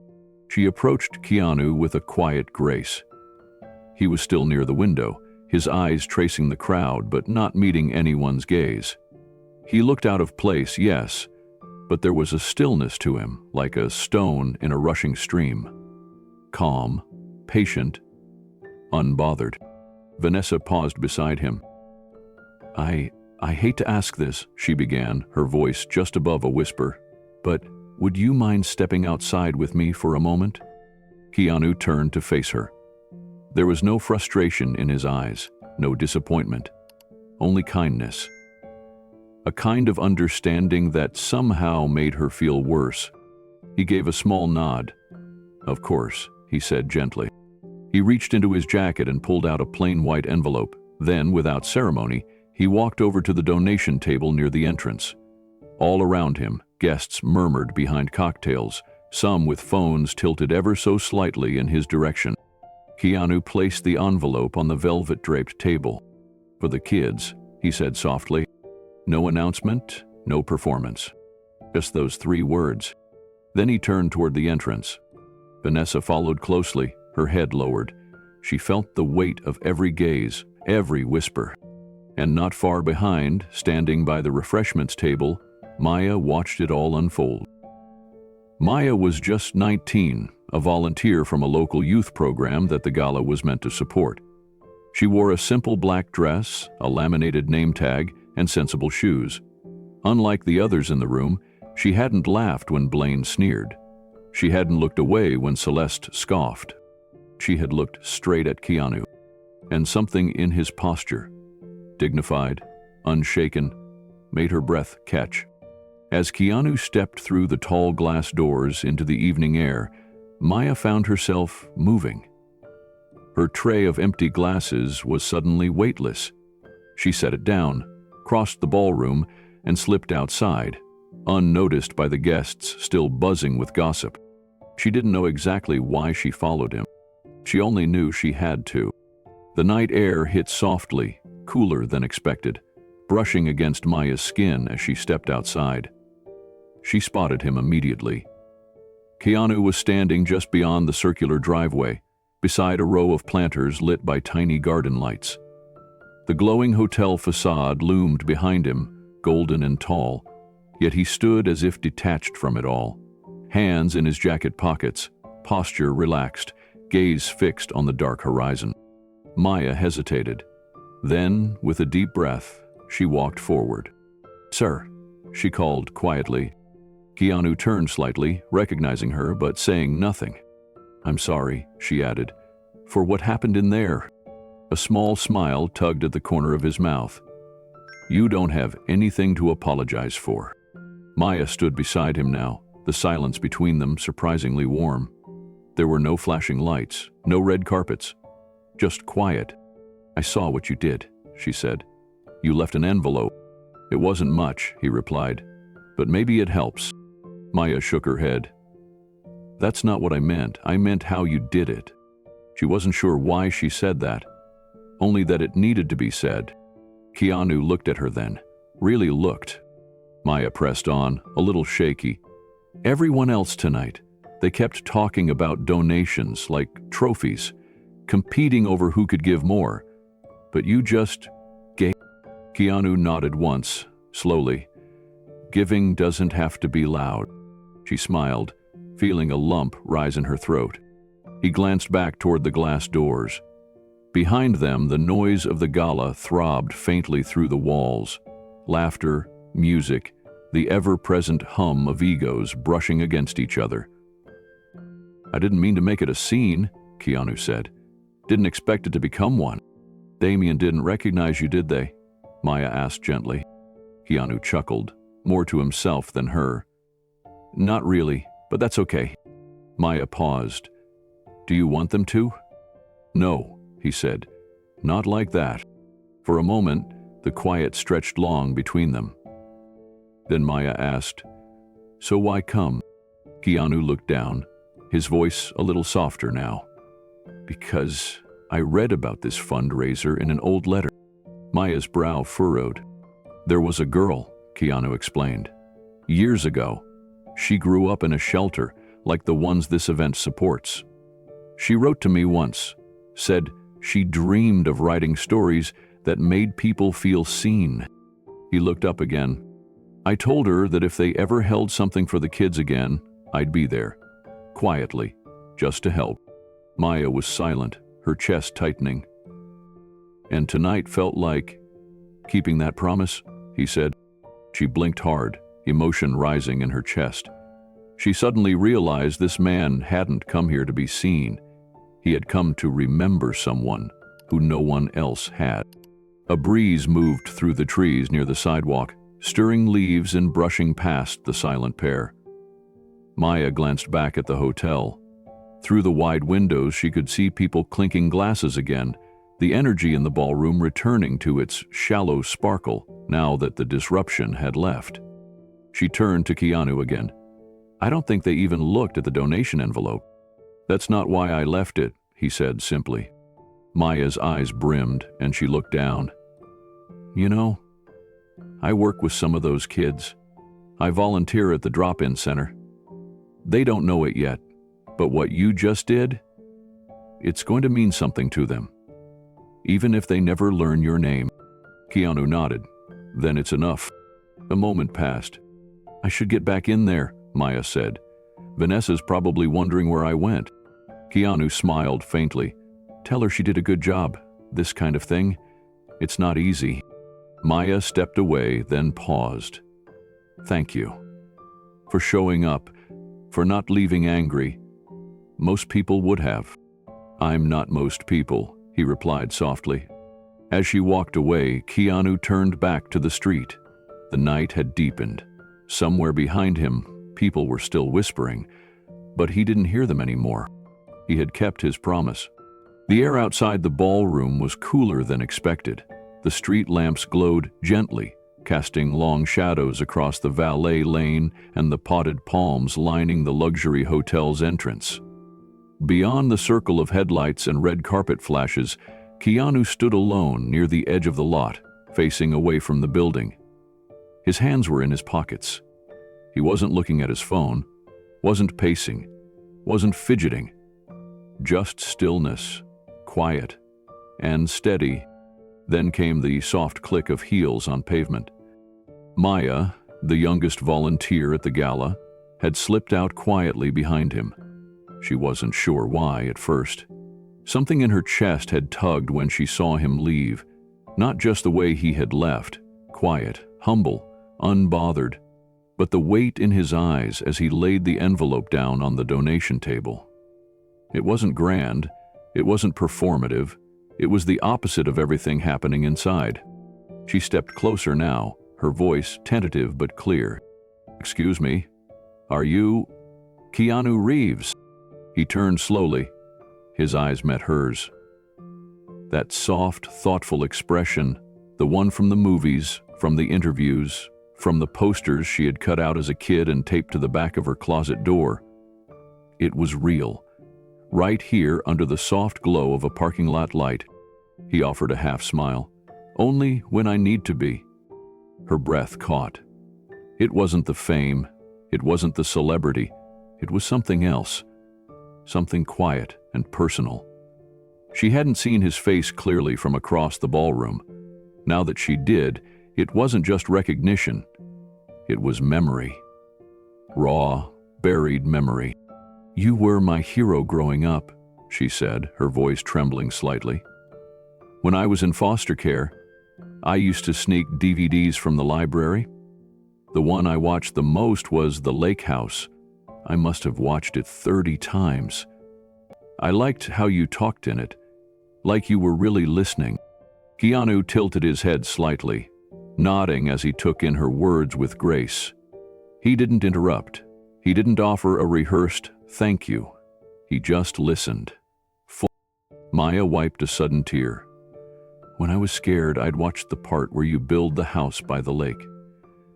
She approached Keanu with a quiet grace. He was still near the window, his eyes tracing the crowd but not meeting anyone's gaze. He looked out of place, yes, but there was a stillness to him, like a stone in a rushing stream. Calm, patient, unbothered. Vanessa paused beside him. I hate to ask this, she began, her voice just above a whisper, but would you mind stepping outside with me for a moment? Keanu turned to face her. There was no frustration in his eyes, no disappointment, only kindness. A kind of understanding that somehow made her feel worse. He gave a small nod. Of course, he said gently. He reached into his jacket and pulled out a plain white envelope. Then, without ceremony, he walked over to the donation table near the entrance. All around him, guests murmured behind cocktails, some with phones tilted ever so slightly in his direction. Keanu placed the envelope on the velvet-draped table. For the kids, he said softly. No announcement, no performance. Just those 3 words. Then he turned toward the entrance. Vanessa followed closely, her head lowered. She felt the weight of every gaze, every whisper. And not far behind, standing by the refreshments table, Maya watched it all unfold. Maya was just 19, a volunteer from a local youth program that the gala was meant to support. She wore a simple black dress, a laminated name tag, and sensible shoes. Unlike the others in the room, she hadn't laughed when Blaine sneered. She hadn't looked away when Celeste scoffed. She had looked straight at Keanu, and something in his posture, dignified, unshaken, made her breath catch. As Keanu stepped through the tall glass doors into the evening air, Maya found herself moving. Her tray of empty glasses was suddenly weightless. She set it down, crossed the ballroom, and slipped outside, unnoticed by the guests still buzzing with gossip. She didn't know exactly why she followed him. She only knew she had to. The night air hit softly, cooler than expected, brushing against Maya's skin as she stepped outside. She spotted him immediately. Keanu was standing just beyond the circular driveway, beside a row of planters lit by tiny garden lights. The glowing hotel facade loomed behind him, golden and tall, yet he stood as if detached from it all, hands in his jacket pockets, posture relaxed, gaze fixed on the dark horizon. Maya hesitated. Then, with a deep breath, she walked forward. "Sir," she called quietly. Keanu turned slightly, recognizing her, but saying nothing. "I'm sorry," she added, "for what happened in there." A small smile tugged at the corner of his mouth. "You don't have anything to apologize for." Maya stood beside him now, the silence between them surprisingly warm. There were no flashing lights, no red carpets, just quiet. "I saw what you did," she said. "You left an envelope." "It wasn't much," he replied, "but maybe it helps." Maya shook her head. "That's not what I meant. I meant how you did it." She wasn't sure why she said that, only that it needed to be said. Keanu looked at her then, really looked. Maya pressed on, a little shaky. "Everyone else tonight, they kept talking about donations, like trophies, competing over who could give more. But you just gave." Keanu nodded once, slowly. "Giving doesn't have to be loud." She smiled, feeling a lump rise in her throat. He glanced back toward the glass doors. Behind them, the noise of the gala throbbed faintly through the walls. Laughter, music, the ever-present hum of egos brushing against each other. "I didn't mean to make it a scene," Keanu said. "Didn't expect it to become one." "Damien didn't recognize you, did they?" Maya asked gently. Keanu chuckled, more to himself than her. "Not really, but that's okay." Maya paused. "Do you want them to?" "No," he said. "Not like that." For a moment, the quiet stretched long between them. Then Maya asked, "So why come?" Keanu looked down, his voice a little softer now. "Because I read about this fundraiser in an old letter." Maya's brow furrowed. "There was a girl," Keanu explained. "Years ago. She grew up in a shelter, like the ones this event supports. She wrote to me once, said she dreamed of writing stories that made people feel seen. He looked up again. I told her that if they ever held something for the kids again, I'd be there, quietly, just to help. Maya was silent, her chest tightening. And tonight felt like keeping that promise, he said. She blinked hard, emotion rising in her chest. She suddenly realized this man hadn't come here to be seen. He had come to remember someone who no one else had. A breeze moved through the trees near the sidewalk, stirring leaves and brushing past the silent pair. Maya glanced back at the hotel. Through the wide windows, she could see people clinking glasses again, the energy in the ballroom returning to its shallow sparkle now that the disruption had left. She turned to Keanu again. I don't think they even looked at the donation envelope. That's not why I left it, he said simply. Maya's eyes brimmed, and she looked down. You know, I work with some of those kids. I volunteer at the drop-in center. They don't know it yet, but what you just did, it's going to mean something to them, even if they never learn your name. Keanu nodded. Then it's enough. A moment passed. I should get back in there, Maya said. Vanessa's probably wondering where I went. Keanu smiled faintly. Tell her she did a good job. This kind of thing, it's not easy. Maya stepped away, then paused. Thank you. For showing up, for not leaving angry. Most people would have. I'm not most people, he replied softly. As she walked away, Keanu turned back to the street. The night had deepened. Somewhere behind him, people were still whispering, but he didn't hear them anymore. He had kept his promise. The air outside the ballroom was cooler than expected. The street lamps glowed gently, casting long shadows across the valet lane and the potted palms lining the luxury hotel's entrance. Beyond the circle of headlights and red carpet flashes, Keanu stood alone near the edge of the lot, facing away from the building. His hands were in his pockets. He wasn't looking at his phone, wasn't pacing, wasn't fidgeting. Just stillness, quiet, and steady. Then came the soft click of heels on pavement. Maya, the youngest volunteer at the gala, had slipped out quietly behind him. She wasn't sure why at first. Something in her chest had tugged when she saw him leave, not just the way he had left, quiet, humble, unbothered, but the weight in his eyes as he laid the envelope down on the donation table. It wasn't grand, it wasn't performative, it was the opposite of everything happening inside. She stepped closer now, her voice tentative but clear. Excuse me, are you Keanu Reeves? He turned slowly. His eyes met hers. That soft, thoughtful expression, the one from the movies, from the interviews, from the posters she had cut out as a kid and taped to the back of her closet door. It was real. Right here under the soft glow of a parking lot light. He offered a half smile. Only when I need to be. Her breath caught. It wasn't the fame. It wasn't the celebrity. It was something else. Something quiet and personal. She hadn't seen his face clearly from across the ballroom. Now that she did, it wasn't just recognition. It was memory. Raw, buried memory. You were my hero growing up, she said, her voice trembling slightly. When I was in foster care, I used to sneak DVDs from the library. The one I watched the most was The Lake House. I must have watched it 30 times. I liked how you talked in it, like you were really listening. Keanu tilted his head slightly, nodding as he took in her words with grace. He didn't interrupt. He didn't offer a rehearsed thank you. He just listened. Maya wiped a sudden tear. When I was scared, I'd watch the part where you build the house by the lake.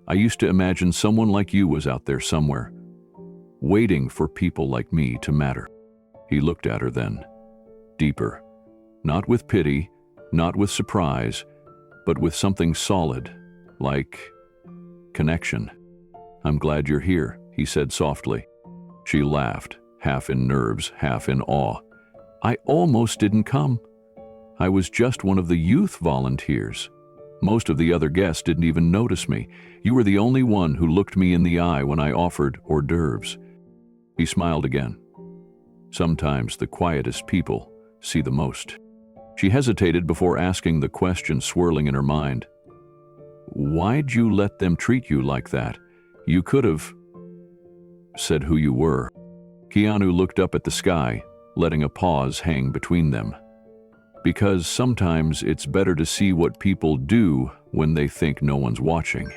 I used to imagine someone like you was out there somewhere, waiting for people like me to matter. He looked at her then, deeper, not with pity, not with surprise, but with something solid, like connection. I'm glad you're here, he said softly. She laughed, half in nerves, half in awe. I almost didn't come. I was just one of the youth volunteers. Most of the other guests didn't even notice me. You were the only one who looked me in the eye when I offered hors d'oeuvres. He smiled again. Sometimes the quietest people see the most. She hesitated before asking the question swirling in her mind. Why'd you let them treat you like that? You could have said who you were. Keanu looked up at the sky, letting a pause hang between them. Because sometimes it's better to see what people do when they think no one's watching.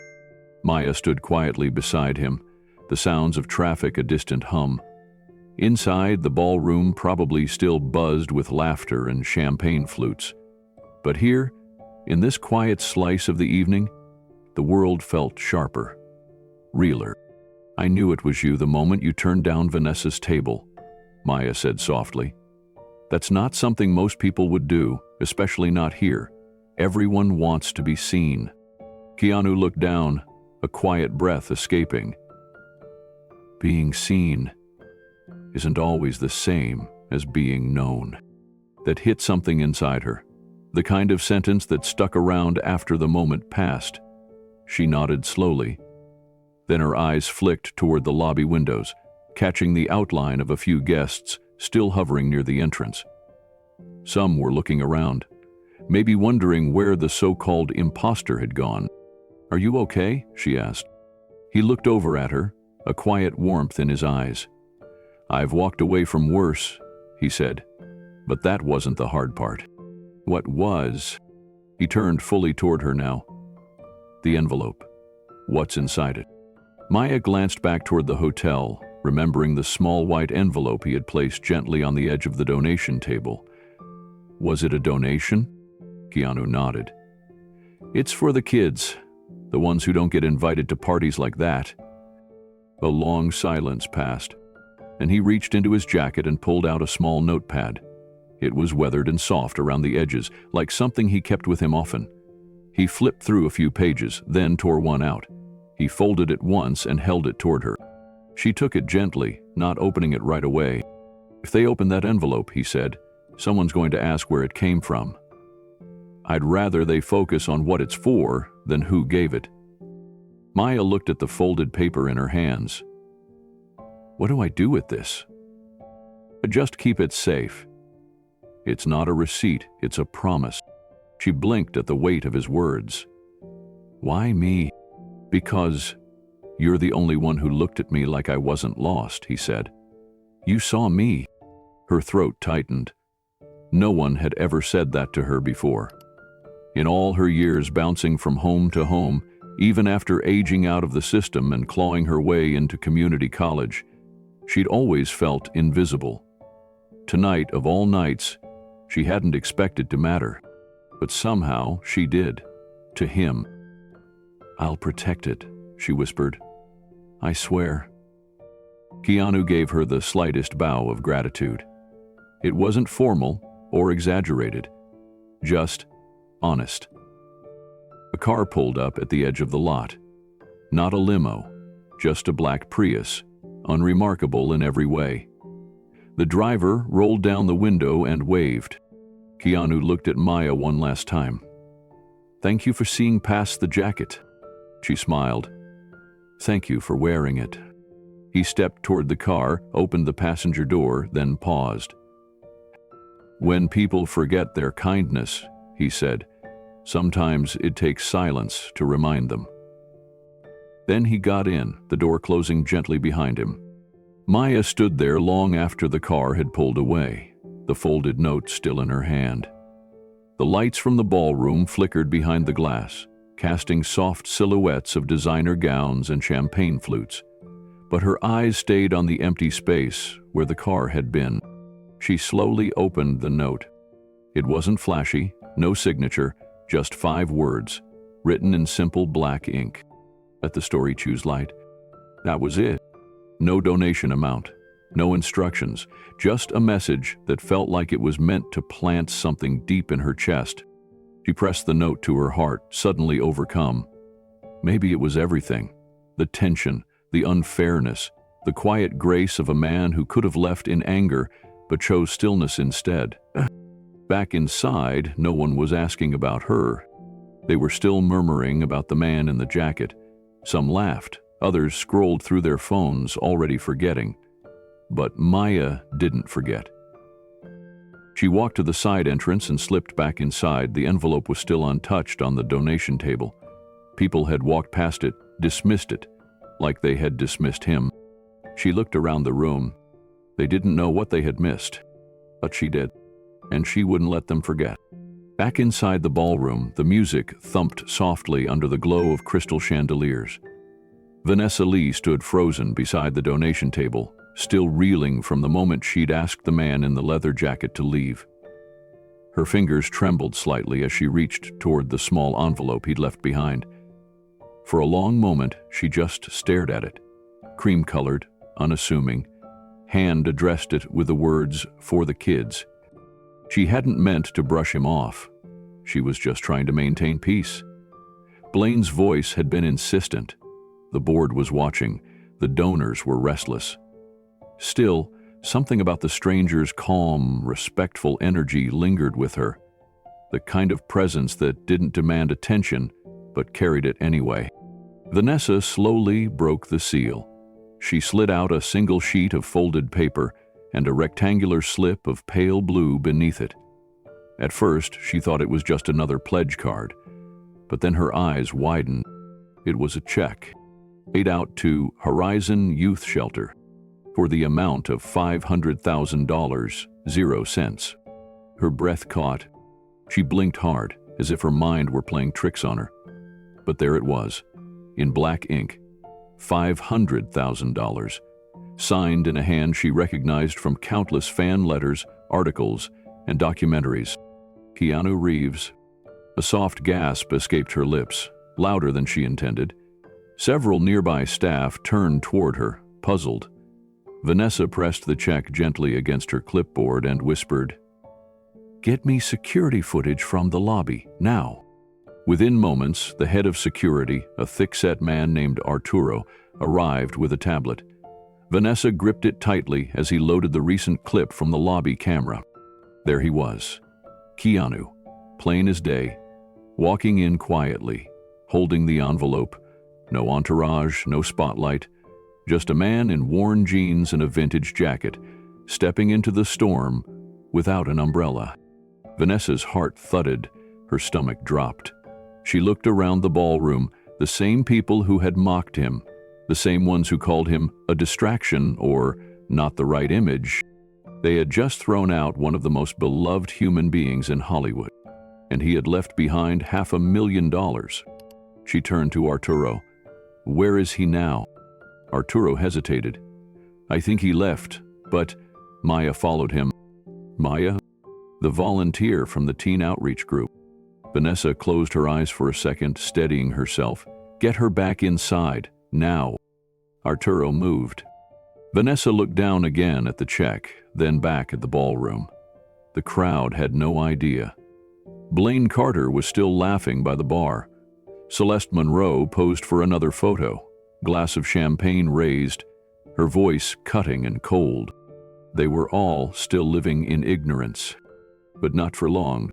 Maya stood quietly beside him, the sounds of traffic a distant hum. Inside, the ballroom probably still buzzed with laughter and champagne flutes. But here, in this quiet slice of the evening, the world felt sharper, realer. I knew it was you the moment you turned down Vanessa's table, Maya said softly. That's not something most people would do, especially not here. Everyone wants to be seen. Keanu looked down, a quiet breath escaping. Being seen isn't always the same as being known. That hit something inside her, the kind of sentence that stuck around after the moment passed. She nodded slowly. Then her eyes flicked toward the lobby windows, catching the outline of a few guests still hovering near the entrance. Some were looking around, maybe wondering where the so-called imposter had gone. Are you okay? She asked. He looked over at her, a quiet warmth in his eyes. I've walked away from worse, he said, but that wasn't the hard part. What was? He turned fully toward her now. The envelope. What's inside it? Maya glanced back toward the hotel, remembering the small white envelope he had placed gently on the edge of the donation table. Was it a donation? Keanu nodded. It's for the kids, the ones who don't get invited to parties like that. A long silence passed, and he reached into his jacket and pulled out a small notepad. It was weathered and soft around the edges, like something he kept with him often. He flipped through a few pages, then tore one out. He folded it once and held it toward her. She took it gently, not opening it right away. If they open that envelope, he said, someone's going to ask where it came from. I'd rather they focus on what it's for than who gave it. Maya looked at the folded paper in her hands. What do I do with this? Just keep it safe. It's not a receipt, it's a promise. She blinked at the weight of his words. Why me? Because you're the only one who looked at me like I wasn't lost, he said. You saw me. Her throat tightened. No one had ever said that to her before. In all her years bouncing from home to home, even after aging out of the system and clawing her way into community college, she'd always felt invisible. Tonight, of all nights, she hadn't expected to matter, but somehow she did, to him. I'll protect it, she whispered. I swear. Keanu gave her the slightest bow of gratitude. It wasn't formal or exaggerated, just honest. A car pulled up at the edge of the lot. Not a limo, just a black Prius, unremarkable in every way. The driver rolled down the window and waved. Keanu looked at Maya one last time. Thank you for seeing past the jacket. She smiled. Thank you for wearing it. He stepped toward the car, opened the passenger door, then paused. When people forget their kindness, he said, sometimes it takes silence to remind them. Then he got in, the door closing gently behind him. Maya stood there long after the car had pulled away, the folded note still in her hand. The lights from the ballroom flickered behind the glass, casting soft silhouettes of designer gowns and champagne flutes. But her eyes stayed on the empty space where the car had been. She slowly opened the note. It wasn't flashy, no signature, just 5 words, written in simple black ink. Let the story choose light. That was it. No donation amount, no instructions, just a message that felt like it was meant to plant something deep in her chest. She pressed the note to her heart, suddenly overcome. Maybe it was everything. The tension, the unfairness, the quiet grace of a man who could have left in anger but chose stillness instead. Back inside, no one was asking about her. They were still murmuring about the man in the jacket. Some laughed, others scrolled through their phones, already forgetting. But Maya didn't forget. She walked to the side entrance and slipped back inside. The envelope was still untouched on the donation table. People had walked past it, dismissed it, like they had dismissed him. She looked around the room. They didn't know what they had missed, but she did, and she wouldn't let them forget. Back inside the ballroom, the music thumped softly under the glow of crystal chandeliers. Vanessa Lee stood frozen beside the donation table, still reeling from the moment she'd asked the man in the leather jacket to leave. Her fingers trembled slightly as she reached toward the small envelope he'd left behind. For a long moment, she just stared at it, cream-colored, unassuming, hand addressed it with the words, "For the kids." She hadn't meant to brush him off. She was just trying to maintain peace. Blaine's voice had been insistent. The board was watching. The donors were restless. Still, something about the stranger's calm, respectful energy lingered with her, the kind of presence that didn't demand attention, but carried it anyway. Vanessa slowly broke the seal. She slid out a single sheet of folded paper and a rectangular slip of pale blue beneath it. At first, she thought it was just another pledge card, but then her eyes widened. It was a check, paid out to Horizon Youth Shelter, for the amount of $500,000, 0 cents. Her breath caught. She blinked hard, as if her mind were playing tricks on her. But there it was, in black ink, $500,000, signed in a hand she recognized from countless fan letters, articles, and documentaries. Keanu Reeves. A soft gasp escaped her lips, louder than she intended. Several nearby staff turned toward her, puzzled. Vanessa pressed the check gently against her clipboard and whispered, "Get me security footage from the lobby, now." Within moments, the head of security, a thick-set man named Arturo, arrived with a tablet. Vanessa gripped it tightly as he loaded the recent clip from the lobby camera. There he was, Keanu, plain as day, walking in quietly, holding the envelope. No entourage, no spotlight, just a man in worn jeans and a vintage jacket, stepping into the storm without an umbrella. Vanessa's heart thudded, her stomach dropped. She looked around the ballroom, the same people who had mocked him, the same ones who called him a distraction or not the right image. They had just thrown out one of the most beloved human beings in Hollywood, and he had left behind $500,000. She turned to Arturo. "Where is he now?" Arturo hesitated. "I think he left, but..." Maya followed him. Maya? The volunteer from the teen outreach group. Vanessa closed her eyes for a second, steadying herself. "Get her back inside, now." Arturo moved. Vanessa looked down again at the check, then back at the ballroom. The crowd had no idea. Blaine Carter was still laughing by the bar. Celeste Monroe posed for another photo, glass of champagne raised, her voice cutting and cold. They were all still living in ignorance, but not for long.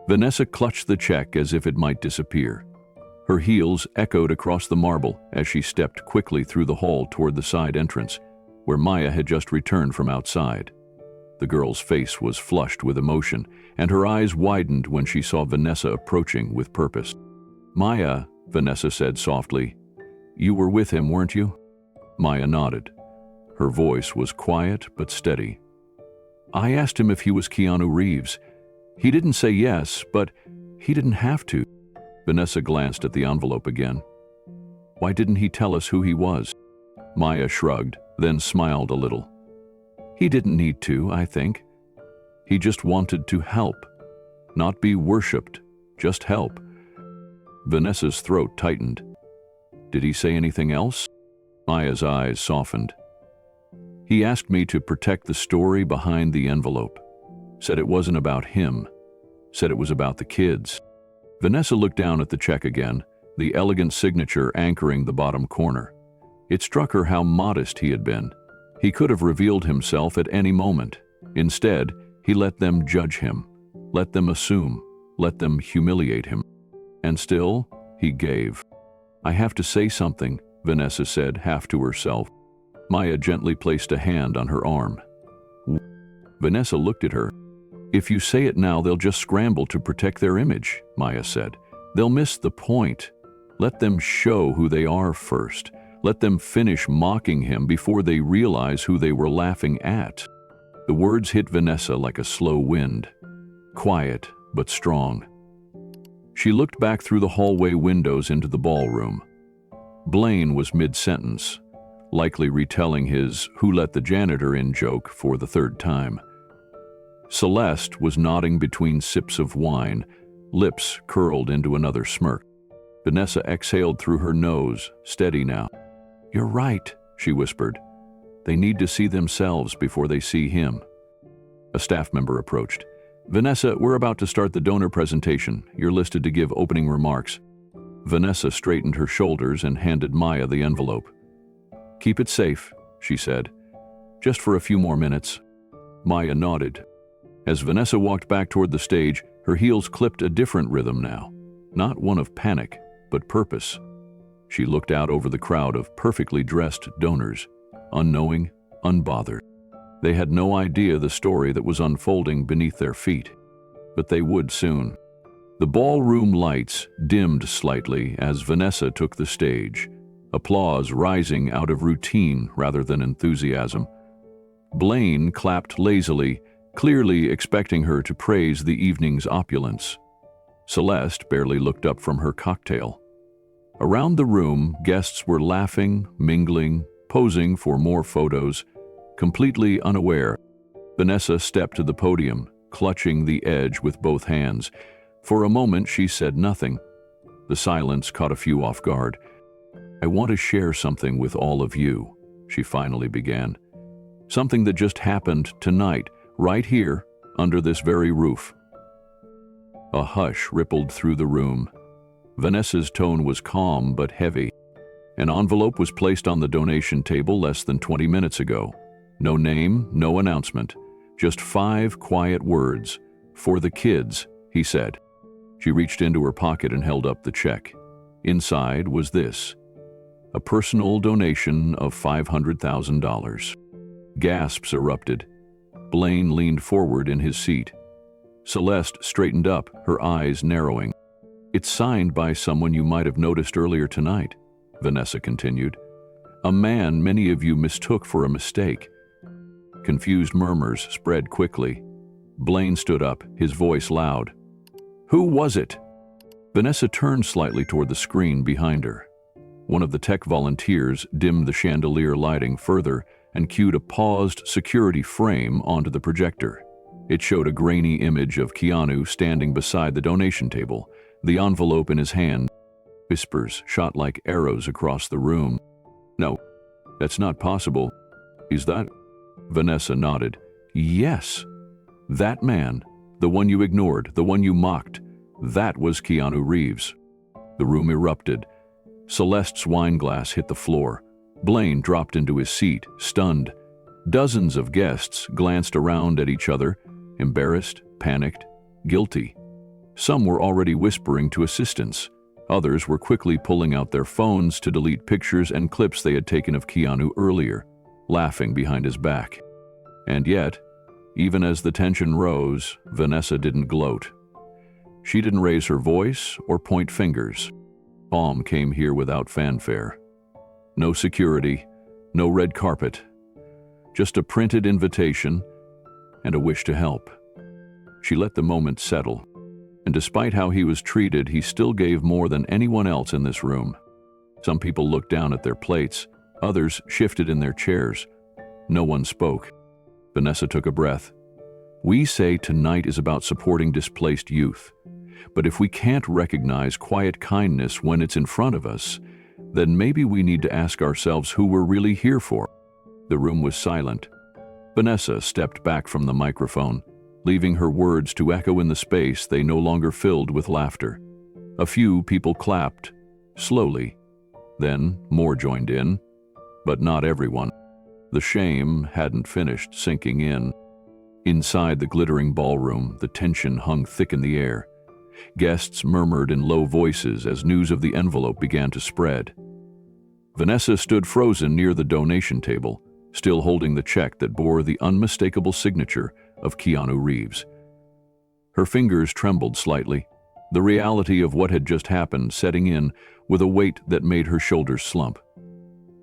Vanessa clutched the check as if it might disappear. Her heels echoed across the marble as she stepped quickly through the hall toward the side entrance, where Maya had just returned from outside. The girl's face was flushed with emotion, and her eyes widened when she saw Vanessa approaching with purpose. "Maya," Vanessa said softly, "you were with him, weren't you?" Maya nodded. Her voice was quiet but steady. "I asked him if he was Keanu Reeves. He didn't say yes, but he didn't have to." Vanessa glanced at the envelope again. "Why didn't he tell us who he was?" Maya shrugged, then smiled a little. "He didn't need to, I think. He just wanted to help. Not be worshipped, just help." Vanessa's throat tightened. "Did he say anything else?" Maya's eyes softened. "He asked me to protect the story behind the envelope. Said it wasn't about him. Said it was about the kids." Vanessa looked down at the check again, the elegant signature anchoring the bottom corner. It struck her how modest he had been. He could have revealed himself at any moment. Instead, he let them judge him, let them assume, let them humiliate him. And still, he gave. "I have to say something," Vanessa said, half to herself. Maya gently placed a hand on her arm. Vanessa looked at her. "If you say it now, they'll just scramble to protect their image," Maya said. "They'll miss the point. Let them show who they are first. Let them finish mocking him before they realize who they were laughing at." The words hit Vanessa like a slow wind, quiet but strong. She looked back through the hallway windows into the ballroom. Blaine was mid-sentence, likely retelling his "who let the janitor in" joke for the third time. Celeste was nodding between sips of wine, lips curled into another smirk. Vanessa exhaled through her nose, steady now. "You're right," she whispered. "They need to see themselves before they see him." A staff member approached. "Vanessa, we're about to start the donor presentation. You're listed to give opening remarks." Vanessa straightened her shoulders and handed Maya the envelope. "Keep it safe," she said. "Just for a few more minutes." Maya nodded. As Vanessa walked back toward the stage, her heels clipped a different rhythm now, not one of panic, but purpose. She looked out over the crowd of perfectly dressed donors, unknowing, unbothered. They had no idea the story that was unfolding beneath their feet, but they would soon. The ballroom lights dimmed slightly as Vanessa took the stage, applause rising out of routine rather than enthusiasm. Blaine clapped lazily, clearly expecting her to praise the evening's opulence. Celeste barely looked up from her cocktail. Around the room, guests were laughing, mingling, posing for more photos, completely unaware. Vanessa stepped to the podium, clutching the edge with both hands. For a moment, she said nothing. The silence caught a few off guard. "I want to share something with all of you," she finally began. "Something that just happened tonight, right here, under this very roof." A hush rippled through the room. Vanessa's tone was calm but heavy. An envelope was placed on the donation table less than 20 minutes ago. No name, no announcement, just 5 quiet words. "For the kids," he said. She reached into her pocket and held up the check. Inside was this: a personal donation of $500,000. Gasps erupted. Blaine leaned forward in his seat. Celeste straightened up, her eyes narrowing. "It's signed by someone you might have noticed earlier tonight," Vanessa continued. "A man many of you mistook for a mistake." Confused murmurs spread quickly. Blaine stood up, his voice loud. "Who was it?" Vanessa turned slightly toward the screen behind her. One of the tech volunteers dimmed the chandelier lighting further and cued a paused security frame onto the projector. It showed a grainy image of Keanu standing beside the donation table, the envelope in his hand. Whispers shot like arrows across the room. "No, that's not possible. Is that?" Vanessa nodded. "Yes. That man, the one you ignored, the one you mocked, that was Keanu Reeves." The room erupted. Celeste's wineglass hit the floor. Blaine dropped into his seat, stunned. Dozens of guests glanced around at each other, embarrassed, panicked, guilty. Some were already whispering to assistants. Others were quickly pulling out their phones to delete pictures and clips they had taken of Keanu earlier, laughing behind his back. And yet, even as the tension rose, Vanessa didn't gloat. She didn't raise her voice or point fingers. Calm came here without fanfare. No security, no red carpet. Just a printed invitation and a wish to help. She let the moment settle. And despite how he was treated, he still gave more than anyone else in this room. Some people looked down at their plates. Others shifted in their chairs. No one spoke. Vanessa took a breath. "We say tonight is about supporting displaced youth. But if we can't recognize quiet kindness when it's in front of us, then maybe we need to ask ourselves who we're really here for." The room was silent. Vanessa stepped back from the microphone, leaving her words to echo in the space they no longer filled with laughter. A few people clapped, slowly. Then more joined in, But not everyone. The shame hadn't finished sinking in. Inside the glittering ballroom, the tension hung thick in the air. Guests murmured in low voices as news of the envelope began to spread. Vanessa stood frozen near the donation table, still holding the check that bore the unmistakable signature of Keanu Reeves. Her fingers trembled slightly, the reality of what had just happened setting in with a weight that made her shoulders slump.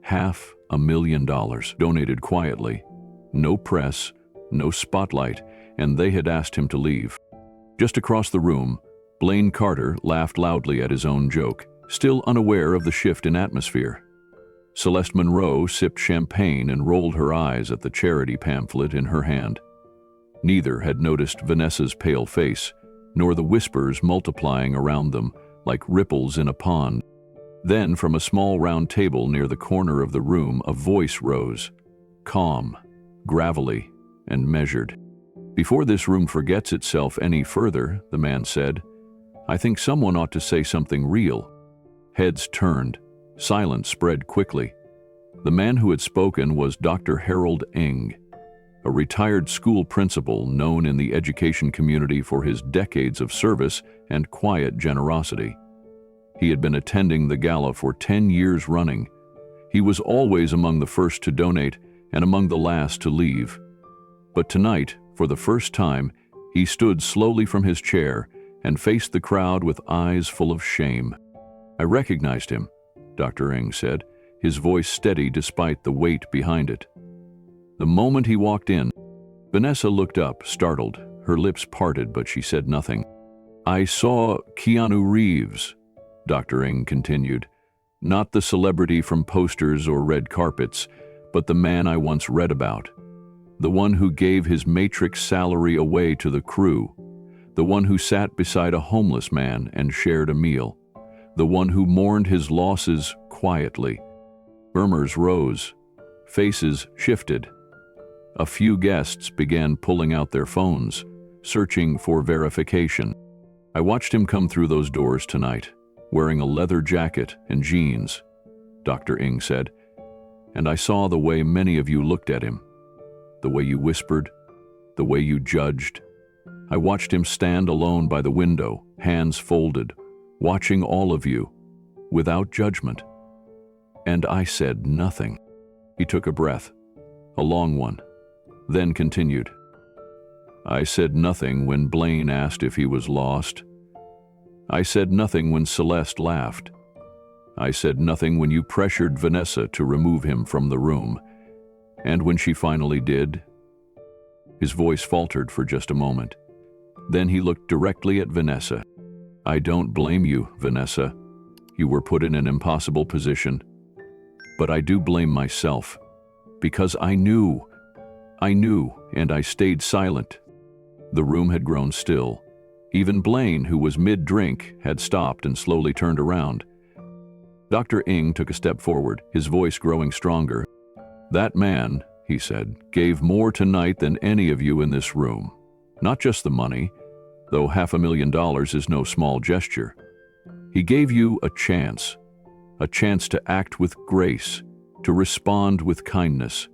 $500,000 donated quietly. No press, no spotlight, and they had asked him to leave. Just across the room, Blaine Carter laughed loudly at his own joke, still unaware of the shift in atmosphere. Celeste Monroe sipped champagne and rolled her eyes at the charity pamphlet in her hand. Neither had noticed Vanessa's pale face, nor the whispers multiplying around them like ripples in a pond. Then, from a small round table near the corner of the room, a voice rose, calm, gravelly, and measured. "Before this room forgets itself any further," the man said, "I think someone ought to say something real." Heads turned. Silence spread quickly. The man who had spoken was Dr. Harold Ng, a retired school principal known in the education community for his decades of service and quiet generosity. He had been attending the gala for 10 years running. He was always among the first to donate and among the last to leave. But tonight, for the first time, he stood slowly from his chair and faced the crowd with eyes full of shame. "I recognized him," Dr. Ng said, his voice steady despite the weight behind it. The moment he walked in, Vanessa looked up, startled. Her lips parted, but she said nothing. "I saw Keanu Reeves," Dr. Ng continued. "Not the celebrity from posters or red carpets, but the man I once read about. The one who gave his matrix salary away to the crew. The one who sat beside a homeless man and shared a meal. The one who mourned his losses quietly." Murmurs rose. Faces shifted. A few guests began pulling out their phones, searching for verification. "I watched him come through those doors tonight, wearing a leather jacket and jeans," Dr. Ng said, "and I saw the way many of you looked at him, the way you whispered, the way you judged. I watched him stand alone by the window, hands folded, watching all of you, without judgment. And I said nothing." He took a breath, a long one, then continued. "I said nothing when Blaine asked if he was lost. I said nothing when Celeste laughed. I said nothing when you pressured Vanessa to remove him from the room. And when she finally did..." His voice faltered for just a moment. Then he looked directly at Vanessa. "I don't blame you, Vanessa. You were put in an impossible position. But I do blame myself, because I knew, and I stayed silent." The room had grown still. Even Blaine, who was mid-drink, had stopped and slowly turned around. Dr. Ng took a step forward, his voice growing stronger. "That man," he said, "gave more tonight than any of you in this room. Not just the money, though $500,000 is no small gesture. He gave you a chance to act with grace, to respond with kindness,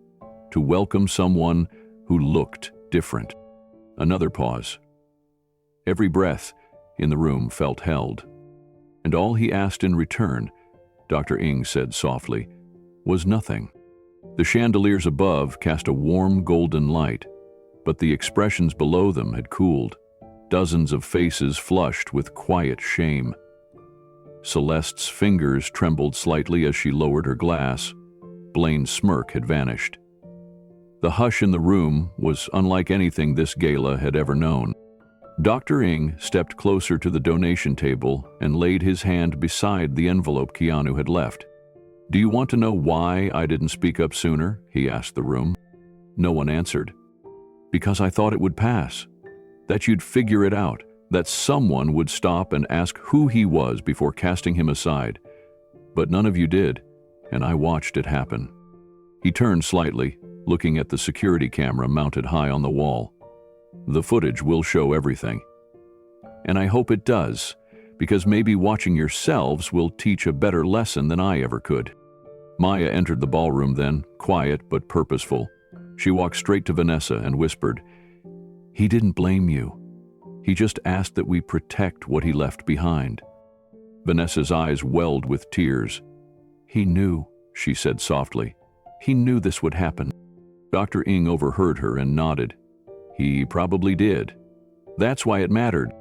to welcome someone who looked different." Another pause. Every breath in the room felt held. "And all he asked in return," Dr. Ng said softly, "was nothing." The chandeliers above cast a warm golden light, but the expressions below them had cooled. Dozens of faces flushed with quiet shame. Celeste's fingers trembled slightly as she lowered her glass. Blaine's smirk had vanished. The hush in the room was unlike anything this gala had ever known. Dr. Ng stepped closer to the donation table and laid his hand beside the envelope Keanu had left. "Do you want to know why I didn't speak up sooner?" he asked the room. No one answered. "Because I thought it would pass. That you'd figure it out, that someone would stop and ask who he was before casting him aside. But none of you did, and I watched it happen." He turned slightly, looking at the security camera mounted high on the wall. "The footage will show everything. And I hope it does, because maybe watching yourselves will teach a better lesson than I ever could." Maya entered the ballroom then, quiet but purposeful. She walked straight to Vanessa and whispered, "He didn't blame you. He just asked that we protect what he left behind." Vanessa's eyes welled with tears. "He knew," she said softly. "He knew this would happen." Dr. Ng overheard her and nodded. "He probably did. That's why it mattered."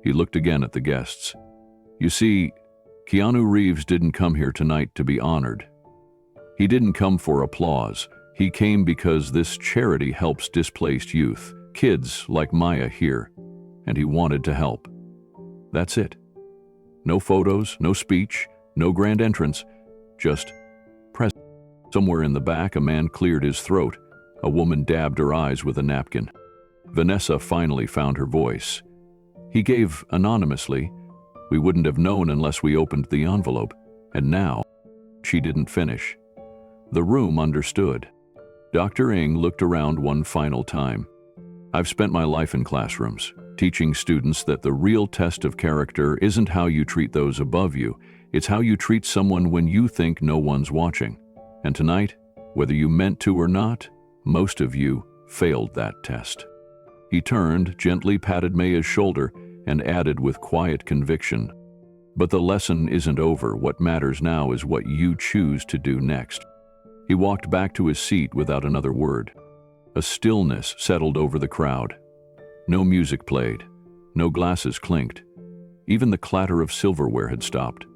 He looked again at the guests. "You see, Keanu Reeves didn't come here tonight to be honored. He didn't come for applause. He came because this charity helps displaced youth, kids like Maya here, and he wanted to help. That's it. No photos, no speech, no grand entrance, just present." Somewhere in the back, a man cleared his throat. A woman dabbed her eyes with a napkin. Vanessa finally found her voice. "He gave anonymously. We wouldn't have known unless we opened the envelope. And now..." She didn't finish. The room understood. Dr. Ng looked around one final time. "I've spent my life in classrooms, teaching students that the real test of character isn't how you treat those above you, it's how you treat someone when you think no one's watching. And tonight, whether you meant to or not, most of you failed that test." He turned, gently patted Maya's shoulder, and added with quiet conviction, "But the lesson isn't over. What matters now is what you choose to do next." He walked back to his seat without another word. A stillness settled over the crowd. No music played. No glasses clinked. Even the clatter of silverware had stopped.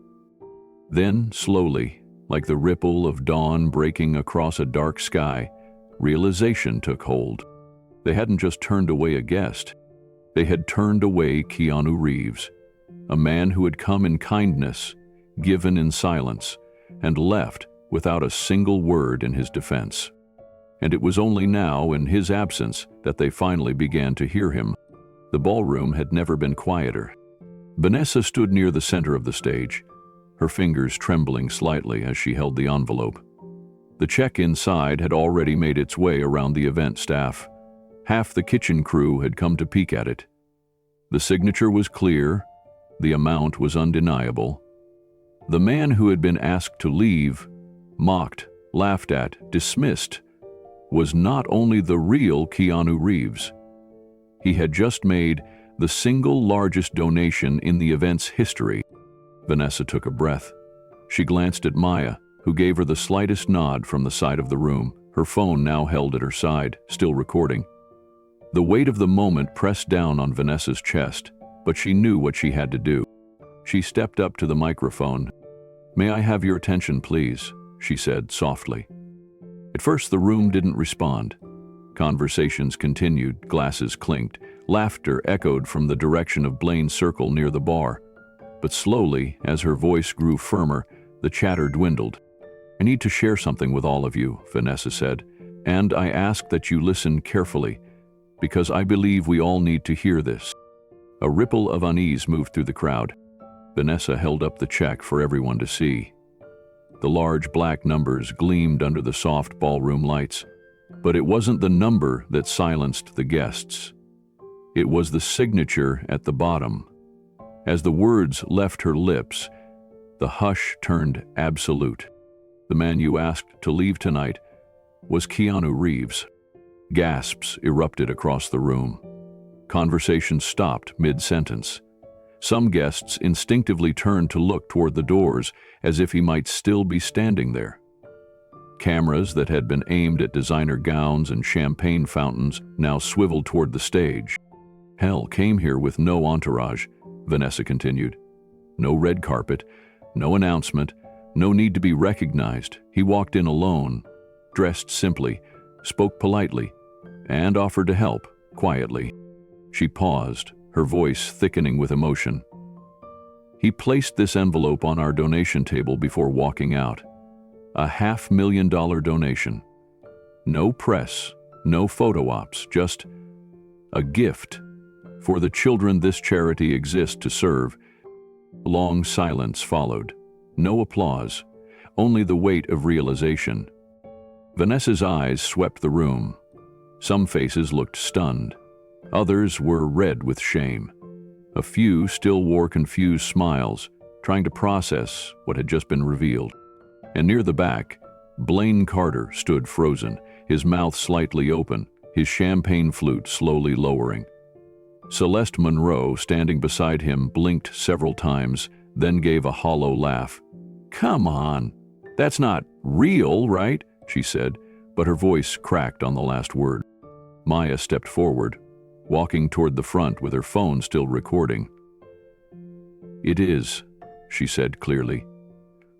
Then, slowly, like the ripple of dawn breaking across a dark sky, realization took hold. They hadn't just turned away a guest. They had turned away Keanu Reeves, a man who had come in kindness, given in silence, and left without a single word in his defense. And it was only now, in his absence, that they finally began to hear him. The ballroom had never been quieter. Vanessa stood near the center of the stage, her fingers trembling slightly as she held the envelope. The check inside had already made its way around the event staff. Half the kitchen crew had come to peek at it. The signature was clear. The amount was undeniable. The man who had been asked to leave, mocked, laughed at, dismissed, was not only the real Keanu Reeves. He had just made the single largest donation in the event's history. Vanessa took a breath. She glanced at Maya, who gave her the slightest nod from the side of the room, her phone now held at her side, still recording. The weight of the moment pressed down on Vanessa's chest, but she knew what she had to do. She stepped up to the microphone. "May I have your attention, please?" she said softly. At first, the room didn't respond. Conversations continued, glasses clinked, laughter echoed from the direction of Blaine's circle near the bar. But slowly, as her voice grew firmer, the chatter dwindled. "I need to share something with all of you," Vanessa said, "and I ask that you listen carefully, because I believe we all need to hear this." A ripple of unease moved through the crowd. Vanessa held up the check for everyone to see. The large black numbers gleamed under the soft ballroom lights, but it wasn't the number that silenced the guests. It was the signature at the bottom. As the words left her lips, the hush turned absolute. The man you asked to leave tonight was Keanu Reeves. Gasps erupted across the room. Conversation stopped mid-sentence. Some guests instinctively turned to look toward the doors as if he might still be standing there. Cameras that had been aimed at designer gowns and champagne fountains now swiveled toward the stage. "Hell came here with no entourage," Vanessa continued. "No red carpet, no announcement, no need to be recognized. He walked in alone, dressed simply, spoke politely, and offered to help, quietly." She paused, her voice thickening with emotion. "He placed this envelope on our donation table before walking out. A $500,000 donation. No press, no photo ops, just a gift for the children this charity exists to serve." Long silence followed. No applause, only the weight of realization. Vanessa's eyes swept the room. Some faces looked stunned. Others were red with shame. A few still wore confused smiles, trying to process what had just been revealed. And near the back, Blaine Carter stood frozen, his mouth slightly open, his champagne flute slowly lowering. Celeste Monroe, standing beside him, blinked several times, then gave a hollow laugh. "Come on, that's not real, right?" she said, but her voice cracked on the last word. Maya stepped forward, walking toward the front with her phone still recording. "It is," she said clearly.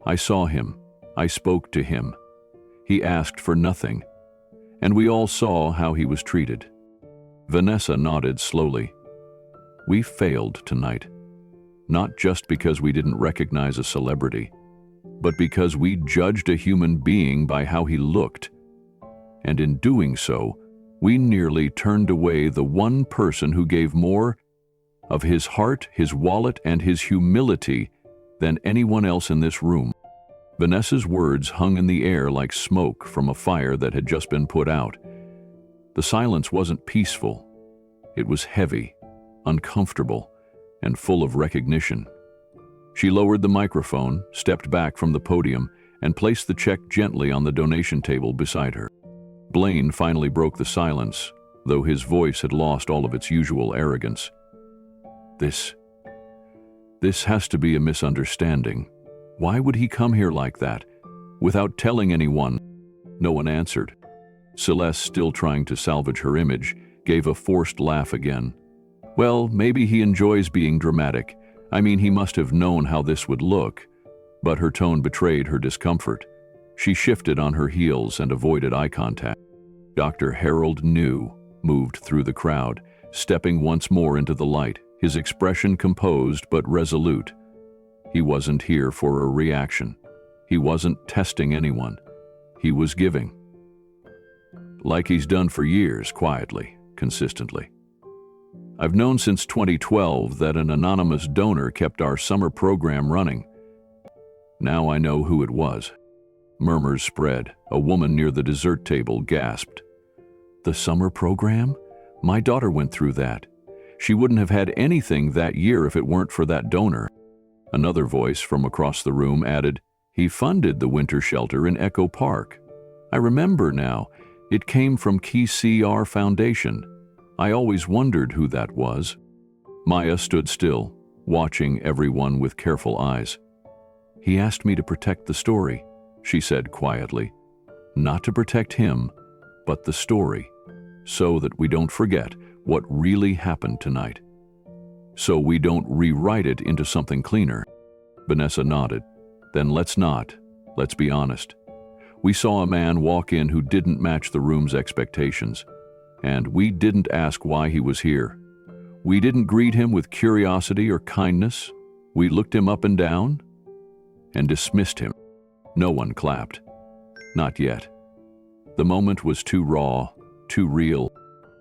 "I saw him. I spoke to him. He asked for nothing. And we all saw how he was treated." Vanessa nodded slowly. "We failed tonight. Not just because we didn't recognize a celebrity, but because we judged a human being by how he looked. And in doing so, we nearly turned away the one person who gave more of his heart, his wallet, and his humility than anyone else in this room." Vanessa's words hung in the air like smoke from a fire that had just been put out. The silence wasn't peaceful. It was heavy, uncomfortable, and full of recognition. She lowered the microphone, stepped back from the podium, and placed the check gently on the donation table beside her. Blaine finally broke the silence, though his voice had lost all of its usual arrogance. This has to be a misunderstanding. Why would he come here like that, without telling anyone?" No one answered. Celeste, still trying to salvage her image, gave a forced laugh again. "Well, maybe he enjoys being dramatic. I mean, he must have known how this would look." But her tone betrayed her discomfort. She shifted on her heels and avoided eye contact. Dr. Harold New moved through the crowd, stepping once more into the light, his expression composed but resolute. He wasn't here for a reaction. He wasn't testing anyone. He was giving. Like he's done for years, quietly, consistently. "I've known since 2012 that an anonymous donor kept our summer program running. Now I know who it was." Murmurs spread. A woman near the dessert table gasped. "The summer program? My daughter went through that. She wouldn't have had anything that year if it weren't for that donor." Another voice from across the room added, "He funded the winter shelter in Echo Park. I remember now. It came from Key CR Foundation. I always wondered who that was." Maya stood still, watching everyone with careful eyes. "He asked me to protect the story," she said quietly. "Not to protect him, but the story, so that we don't forget what really happened tonight. So we don't rewrite it into something cleaner." Vanessa nodded. "Then let's not. Let's be honest. We saw a man walk in who didn't match the room's expectations, and we didn't ask why he was here. We didn't greet him with curiosity or kindness. We looked him up and down and dismissed him." No one clapped. Not yet. The moment was too raw, too real.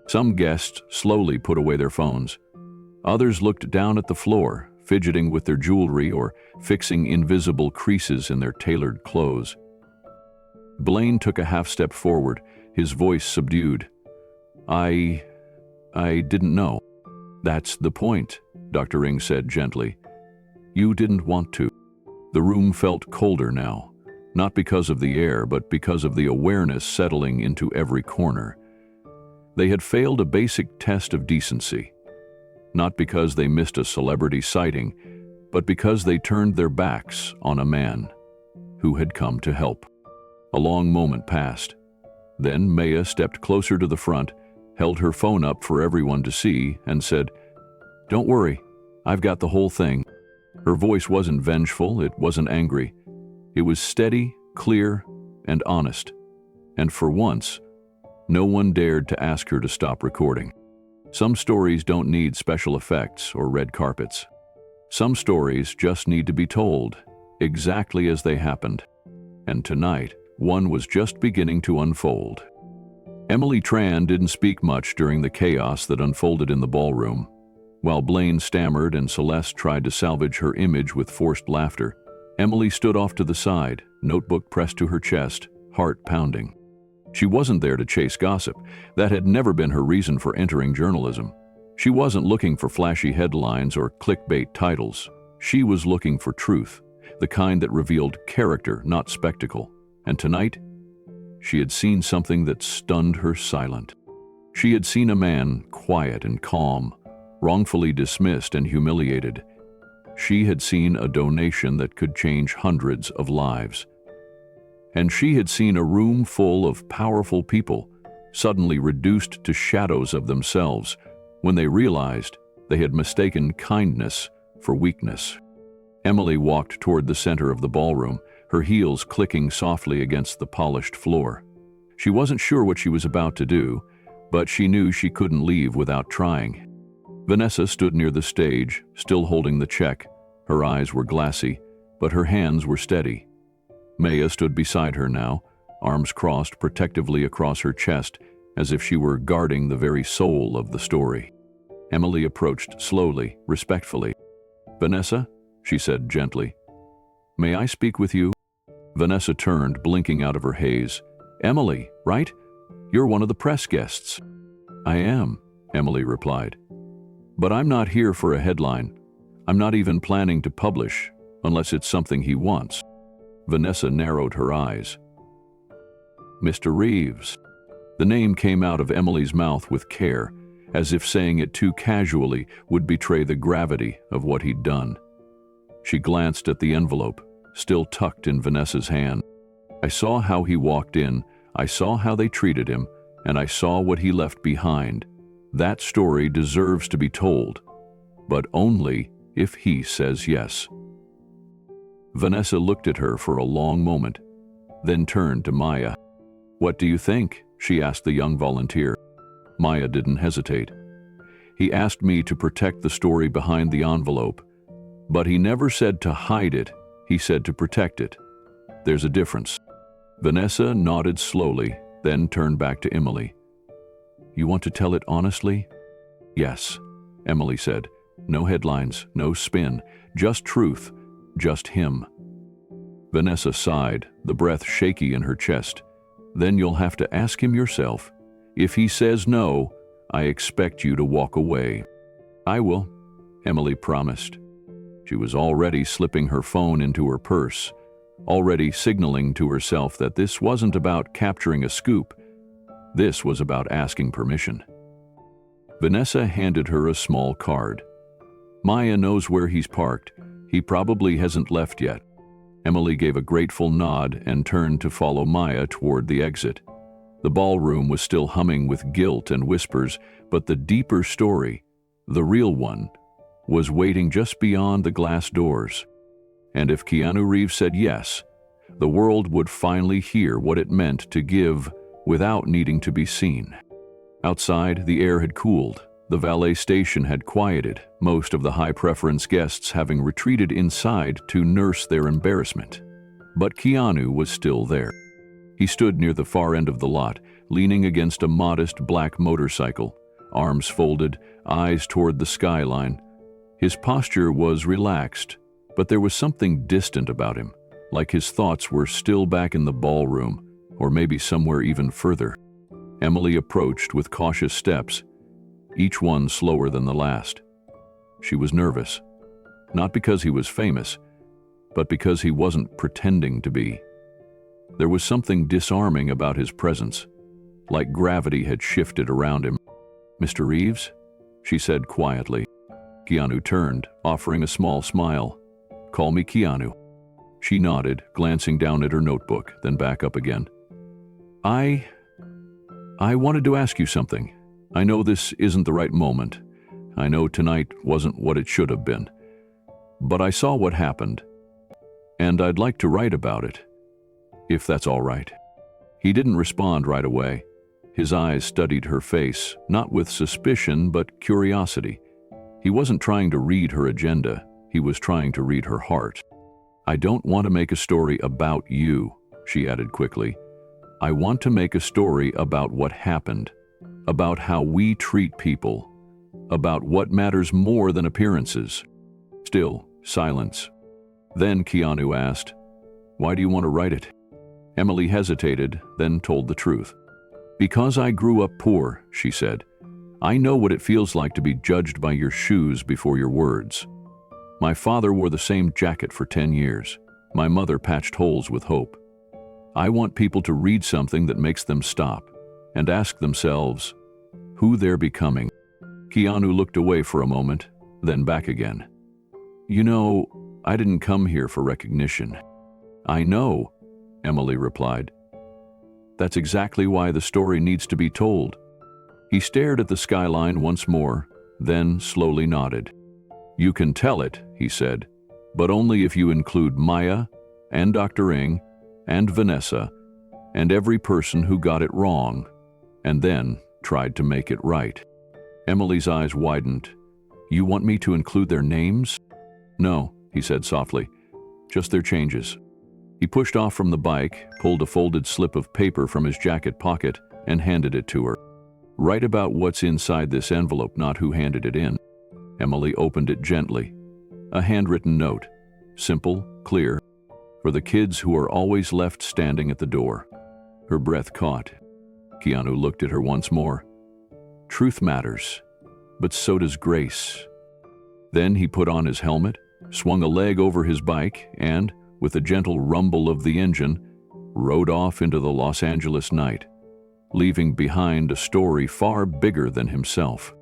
Some guests slowly put away their phones. Others looked down at the floor, fidgeting with their jewelry or fixing invisible creases in their tailored clothes. Blaine took a half step forward, his voice subdued. I didn't know." "That's the point," Dr. Ing said gently. "You didn't want to." The room felt colder now, not because of the air, but because of the awareness settling into every corner. They had failed a basic test of decency. Not because they missed a celebrity sighting, but because they turned their backs on a man who had come to help. A long moment passed. Then Maya stepped closer to the front, held her phone up for everyone to see, and said, "Don't worry, I've got the whole thing." Her voice wasn't vengeful, it wasn't angry. It was steady, clear, and honest. And for once, no one dared to ask her to stop recording. Some stories don't need special effects or red carpets. Some stories just need to be told, exactly as they happened. And tonight, one was just beginning to unfold. Emily Tran didn't speak much during the chaos that unfolded in the ballroom. While Blaine stammered and Celeste tried to salvage her image with forced laughter, Emily stood off to the side, notebook pressed to her chest, heart pounding. She wasn't there to chase gossip. That had never been her reason for entering journalism. She wasn't looking for flashy headlines or clickbait titles. She was looking for truth. the kind that revealed character, not spectacle. And tonight, she had seen something that stunned her silent. She had seen a man quiet and calm, wrongfully dismissed and humiliated. She had seen a donation that could change hundreds of lives. And she had seen a room full of powerful people suddenly reduced to shadows of themselves when they realized they had mistaken kindness for weakness. Emily walked toward the center of the ballroom, her heels clicking softly against the polished floor. She wasn't sure what she was about to do, but she knew she couldn't leave without trying. Vanessa stood near the stage, still holding the check. Her eyes were glassy, but her hands were steady. Maya stood beside her now, arms crossed protectively across her chest, as if she were guarding the very soul of the story. Emily approached slowly, respectfully. "Vanessa," she said gently, "may I speak with you?" Vanessa turned, blinking out of her haze. "Emily, right? You're one of the press guests." "I am," Emily replied. "But I'm not here for a headline. I'm not even planning to publish, unless it's something he wants." Vanessa narrowed her eyes. "Mr. Reeves." The name came out of Emily's mouth with care, as if saying it too casually would betray the gravity of what he'd done. She glanced at the envelope, still tucked in Vanessa's hand. "I saw how he walked in, I saw how they treated him, and I saw what he left behind. That story deserves to be told, but only if he says yes." Vanessa looked at her for a long moment, then turned to Maya. "What do you think?" she asked the young volunteer. Maya didn't hesitate. "He asked me to protect the story behind the envelope, but he never said to hide it, he said to protect it. There's a difference." Vanessa nodded slowly, then turned back to Emily. "You want to tell it honestly?" "Yes," Emily said. "No headlines, no spin, just truth, just him." Vanessa sighed, the breath shaky in her chest. "Then you'll have to ask him yourself. If he says no, I expect you to walk away." "I will," Emily promised. She was already slipping her phone into her purse, already signaling to herself that this wasn't about capturing a scoop. This was about asking permission. Vanessa handed her a small card. "Maya knows where he's parked. He probably hasn't left yet." Emily gave a grateful nod and turned to follow Maya toward the exit. The ballroom was still humming with guilt and whispers, but the deeper story, the real one, was waiting just beyond the glass doors. And if Keanu Reeves said yes, the world would finally hear what it meant to give without needing to be seen. Outside, the air had cooled. The valet station had quieted, most of the high-preference guests having retreated inside to nurse their embarrassment. But Keanu was still there. He stood near the far end of the lot, leaning against a modest black motorcycle, arms folded, eyes toward the skyline. His posture was relaxed, but there was something distant about him, like his thoughts were still back in the ballroom, or maybe somewhere even further. Emily approached with cautious steps, each one slower than the last. She was nervous, not because he was famous, but because he wasn't pretending to be. There was something disarming about his presence, like gravity had shifted around him. "Mr. Reeves?" she said quietly. Keanu turned, offering a small smile. "Call me Keanu." She nodded, glancing down at her notebook, then back up again. I wanted to ask you something. I know this isn't the right moment. I know tonight wasn't what it should have been. But I saw what happened, and I'd like to write about it, if that's all right." He didn't respond right away. His eyes studied her face, not with suspicion but curiosity. He wasn't trying to read her agenda, he was trying to read her heart. "I don't want to make a story about you," she added quickly. "I want to make a story about what happened, about how we treat people, about what matters more than appearances." Still, silence. Then Keanu asked, "Why do you want to write it?" Emily hesitated, then told the truth. "Because I grew up poor," she said. "I know what it feels like to be judged by your shoes before your words." My father wore the same jacket for 10 years. My mother patched holes with hope. I want people to read something that makes them stop and ask themselves who they're becoming. Keanu looked away for a moment, then back again. You know, I didn't come here for recognition. I know, Emily replied. That's exactly why the story needs to be told. He stared at the skyline once more, then slowly nodded. You can tell it, he said, but only if you include Maya and Dr. Ng and Vanessa and every person who got it wrong and then tried to make it right. Emily's eyes widened. You want me to include their names? No, he said softly, just their changes. He pushed off from the bike, pulled a folded slip of paper from his jacket pocket, and handed it to her. Write about what's inside this envelope, not who handed it in. Emily opened it gently. A handwritten note, simple, clear, for the kids who are always left standing at the door. Her breath caught. Keanu looked at her once more. Truth matters, but so does grace. Then he put on his helmet, swung a leg over his bike, and, with a gentle rumble of the engine, rode off into the Los Angeles night, leaving behind a story far bigger than himself.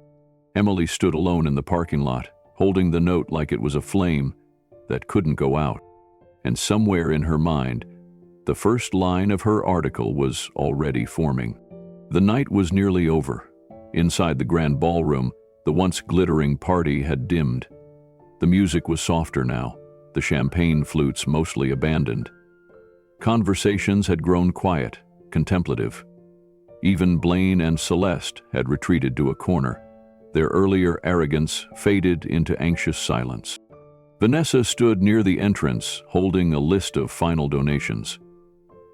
Emily stood alone in the parking lot, holding the note like it was a flame that couldn't go out. And somewhere in her mind, the first line of her article was already forming. The night was nearly over. Inside the grand ballroom, the once glittering party had dimmed. The music was softer now, the champagne flutes mostly abandoned. Conversations had grown quiet, contemplative. Even Blaine and Celeste had retreated to a corner. Their earlier arrogance faded into anxious silence. Vanessa stood near the entrance, holding a list of final donations.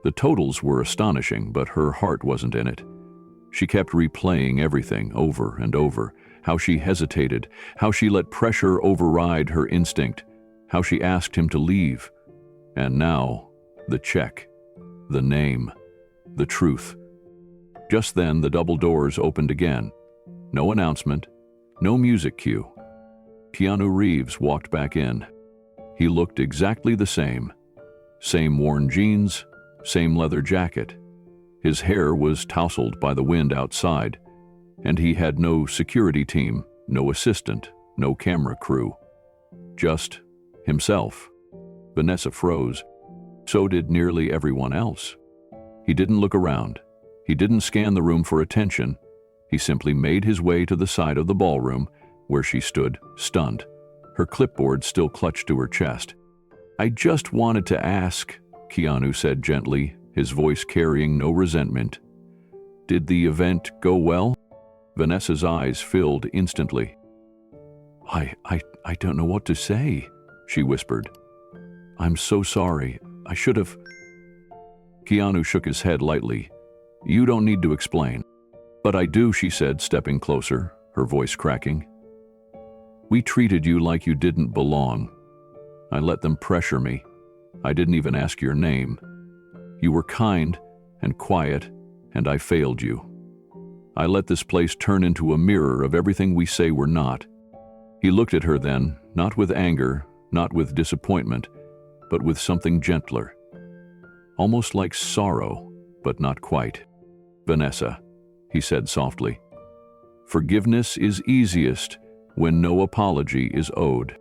The totals were astonishing, but her heart wasn't in it. She kept replaying everything over and over, how she hesitated, how she let pressure override her instinct, how she asked him to leave. And now, the check, the name, the truth. Just then, the double doors opened again. No announcement, no music cue. Keanu Reeves walked back in. He looked exactly the same. Same worn jeans, same leather jacket. His hair was tousled by the wind outside, and he had no security team, no assistant, no camera crew. Just himself. Vanessa froze. So did nearly everyone else. He didn't look around. He didn't scan the room for attention. He simply made his way to the side of the ballroom, where she stood, stunned, her clipboard still clutched to her chest. I just wanted to ask, Keanu said gently, his voice carrying no resentment. Did the event go well? Vanessa's eyes filled instantly. I don't know what to say, she whispered. I'm so sorry. I should have... Keanu shook his head lightly. You don't need to explain. But I do, she said, stepping closer, her voice cracking. We treated you like you didn't belong. I let them pressure me. I didn't even ask your name. You were kind and quiet, and I failed you. I let this place turn into a mirror of everything we say we're not. He looked at her then, not with anger, not with disappointment, but with something gentler. Almost like sorrow, but not quite. Vanessa, he said softly. Forgiveness is easiest when no apology is owed.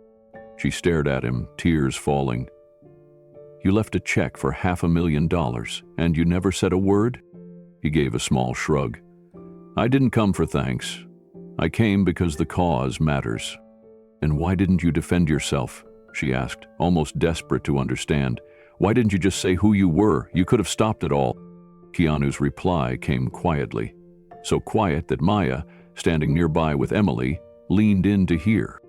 She stared at him, tears falling. You left a check for $500,000, and you never said a word? He gave a small shrug. I didn't come for thanks. I came because the cause matters. And why didn't you defend yourself? She asked, almost desperate to understand. Why didn't you just say who you were? You could have stopped it all. Keanu's reply came quietly. So quiet that Maya, standing nearby with Emily, leaned in to hear.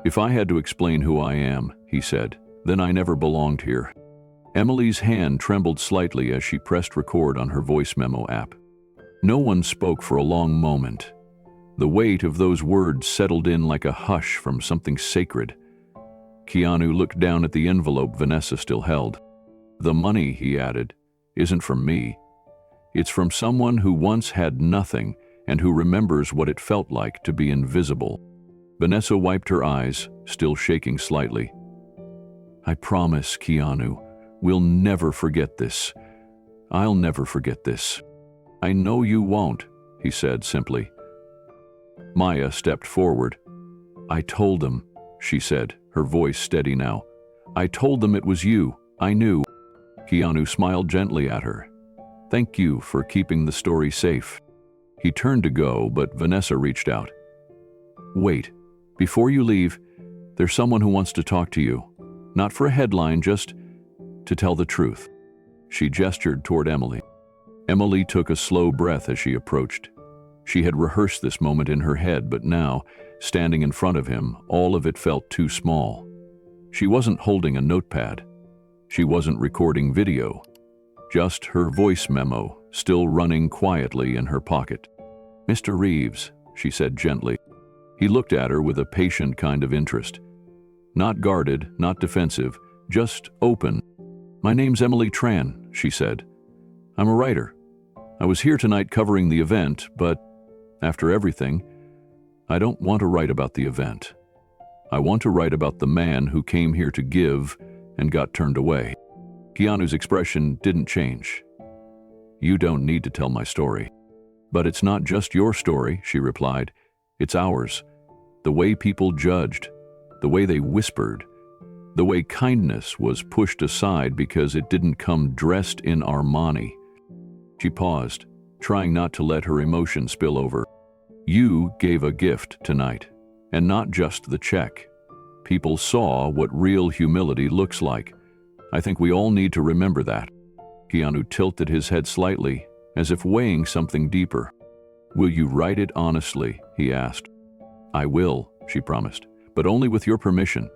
If I had to explain who I am, he said, then I never belonged here. Emily's hand trembled slightly as she pressed record on her voice memo app. No one spoke for a long moment. The weight of those words settled in like a hush from something sacred. Keanu looked down at the envelope Vanessa still held. The money, he added, isn't from me. It's from someone who once had nothing and who remembers what it felt like to be invisible. Vanessa wiped her eyes, still shaking slightly. I promise, Keanu, we'll never forget this. I'll never forget this. I know you won't, he said simply. Maya stepped forward. I told them, she said, her voice steady now. I told them it was you. I knew. Keanu smiled gently at her. Thank you for keeping the story safe. He turned to go, but Vanessa reached out. Wait, before you leave, there's someone who wants to talk to you. Not for a headline, just to tell the truth. She gestured toward Emily. Emily took a slow breath as she approached. She had rehearsed this moment in her head, but now, standing in front of him, all of it felt too small. She wasn't holding a notepad. She wasn't recording video. Just her voice memo, still running quietly in her pocket. Mr. Reeves, she said gently. He looked at her with a patient kind of interest. Not guarded, not defensive, just open. My name's Emily Tran, she said. I'm a writer. I was here tonight covering the event, but after everything, I don't want to write about the event. I want to write about the man who came here to give and got turned away. Keanu's expression didn't change. You don't need to tell my story. But it's not just your story, she replied. It's ours. The way people judged, the way they whispered, the way kindness was pushed aside because it didn't come dressed in Armani. She paused, trying not to let her emotion spill over. You gave a gift tonight, and not just the check. People saw what real humility looks like. I think we all need to remember that. Keanu tilted his head slightly, as if weighing something deeper. Will you write it honestly? He asked. I will, she promised, but only with your permission,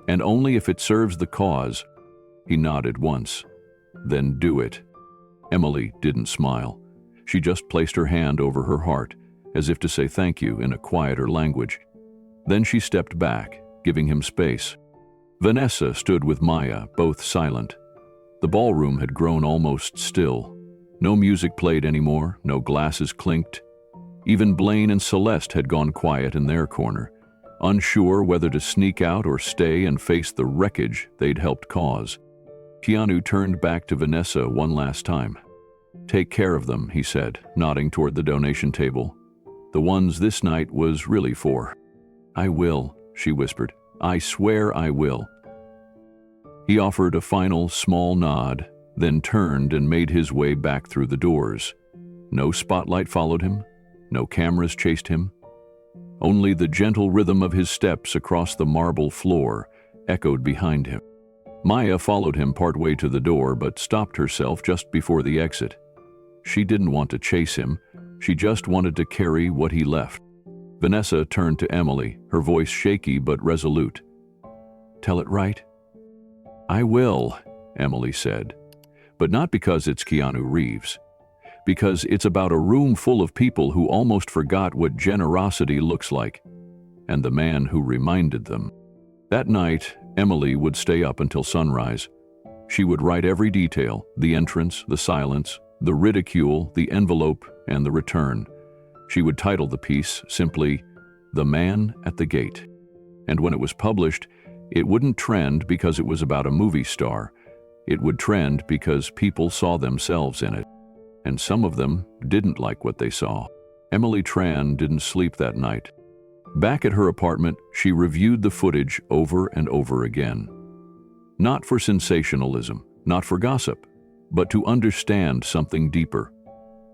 and only if it serves the cause. He nodded once. Then do it. Emily didn't smile. She just placed her hand over her heart, as if to say thank you in a quieter language. Then she stepped back, giving him space. Vanessa stood with Maya, both silent. The ballroom had grown almost still. No music played anymore, no glasses clinked. Even Blaine and Celeste had gone quiet in their corner, unsure whether to sneak out or stay and face the wreckage they'd helped cause. Keanu turned back to Vanessa one last time. Take care of them, he said, nodding toward the donation table. The ones this night was really for. I will, she whispered. I swear I will. He offered a final small nod, then turned and made his way back through the doors. No spotlight followed him. No cameras chased him. Only the gentle rhythm of his steps across the marble floor echoed behind him. Maya followed him partway to the door, but stopped herself just before the exit. She didn't want to chase him. She just wanted to carry what he left. Vanessa turned to Emily, her voice shaky but resolute. Tell it right? I will, Emily said. But not because it's Keanu Reeves. Because it's about a room full of people who almost forgot what generosity looks like, and the man who reminded them. That night, Emily would stay up until sunrise. She would write every detail, the entrance, the silence, the ridicule, the envelope, and the return. She would title the piece simply, The Man at the Gate. And when it was published, it wouldn't trend because it was about a movie star. It would trend because people saw themselves in it. And some of them didn't like what they saw. Emily Tran didn't sleep that night. Back at her apartment, she reviewed the footage over and over again. Not for sensationalism, not for gossip, but to understand something deeper.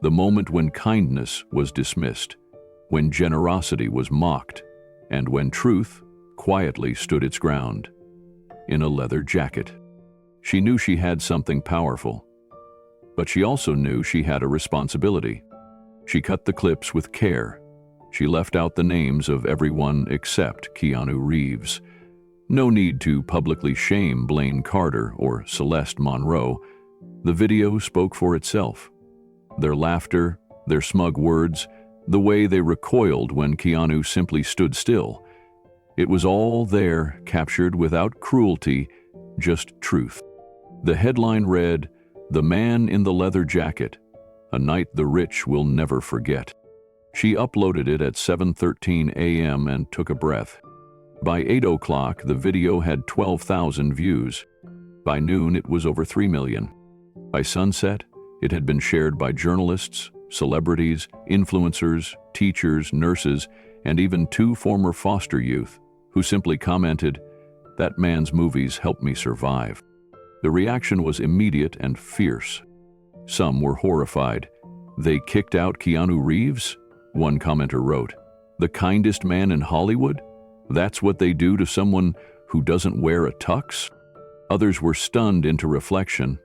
The moment when kindness was dismissed, when generosity was mocked, and when truth quietly stood its ground. In a leather jacket. She knew she had something powerful. But she also knew she had a responsibility. She cut the clips with care. She left out the names of everyone except Keanu Reeves. No need to publicly shame Blaine Carter or Celeste Monroe. The video spoke for itself. Their laughter, their smug words, the way they recoiled when Keanu simply stood still. It was all there, captured without cruelty, just truth. The headline read, The Man in the Leather Jacket, a night the rich will never forget. She uploaded it at 7:13 a.m. and took a breath. By 8 o'clock, the video had 12,000 views. By noon, it was over 3 million. By sunset, it had been shared by journalists, celebrities, influencers, teachers, nurses, and even 2 former foster youth, who simply commented, "That man's movies helped me survive." The reaction was immediate and fierce. Some were horrified. "They kicked out Keanu Reeves?" One commenter wrote. "The kindest man in Hollywood? That's what they do to someone who doesn't wear a tux?" Others were stunned into reflection.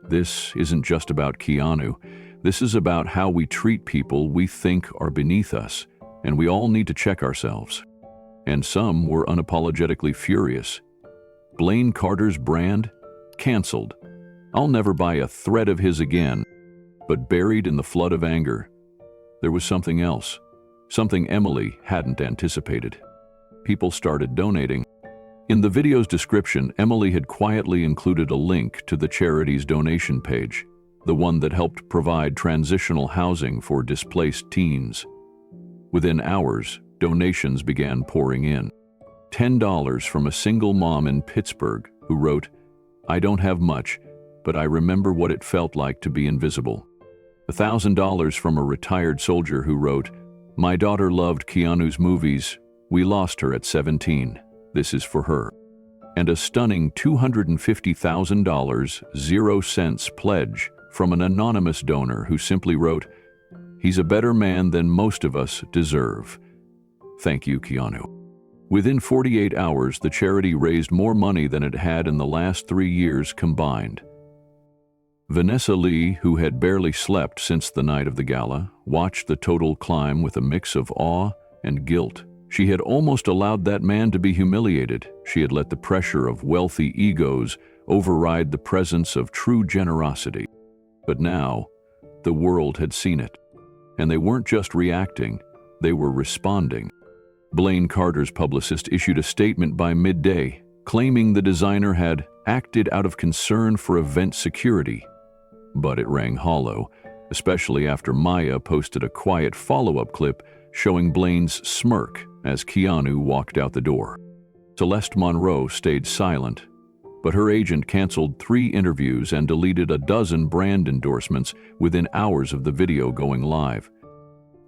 This isn't just about Keanu. This is about how we treat people we think are beneath us, and we all need to check ourselves. And some were unapologetically furious. Blaine Carter's brand? Canceled. I'll never buy a thread of his again. But buried in the flood of anger, there was something else, something Emily hadn't anticipated. People started donating. In the video's description, Emily had quietly included a link to the charity's donation page, the one that helped provide transitional housing for displaced teens. Within hours, donations began pouring in. $10 from a single mom in Pittsburgh who wrote, "I don't have much, but I remember what it felt like to be invisible." $1,000 from a retired soldier who wrote, "My daughter loved Keanu's movies. We lost her at 17. This is for her." And a stunning $250,000 0 cents pledge from an anonymous donor who simply wrote, "He's a better man than most of us deserve. Thank you, Keanu." Within 48 hours, the charity raised more money than it had in the last 3 years combined. Vanessa Lee, who had barely slept since the night of the gala, watched the total climb with a mix of awe and guilt. She had almost allowed that man to be humiliated. She had let the pressure of wealthy egos override the presence of true generosity. But now, the world had seen it. And they weren't just reacting, they were responding. Blaine Carter's publicist issued a statement by midday, claiming the designer had acted out of concern for event security. But it rang hollow, especially after Maya posted a quiet follow-up clip showing Blaine's smirk as Keanu walked out the door. Celeste Monroe stayed silent, but her agent canceled 3 interviews and deleted a dozen brand endorsements within hours of the video going live.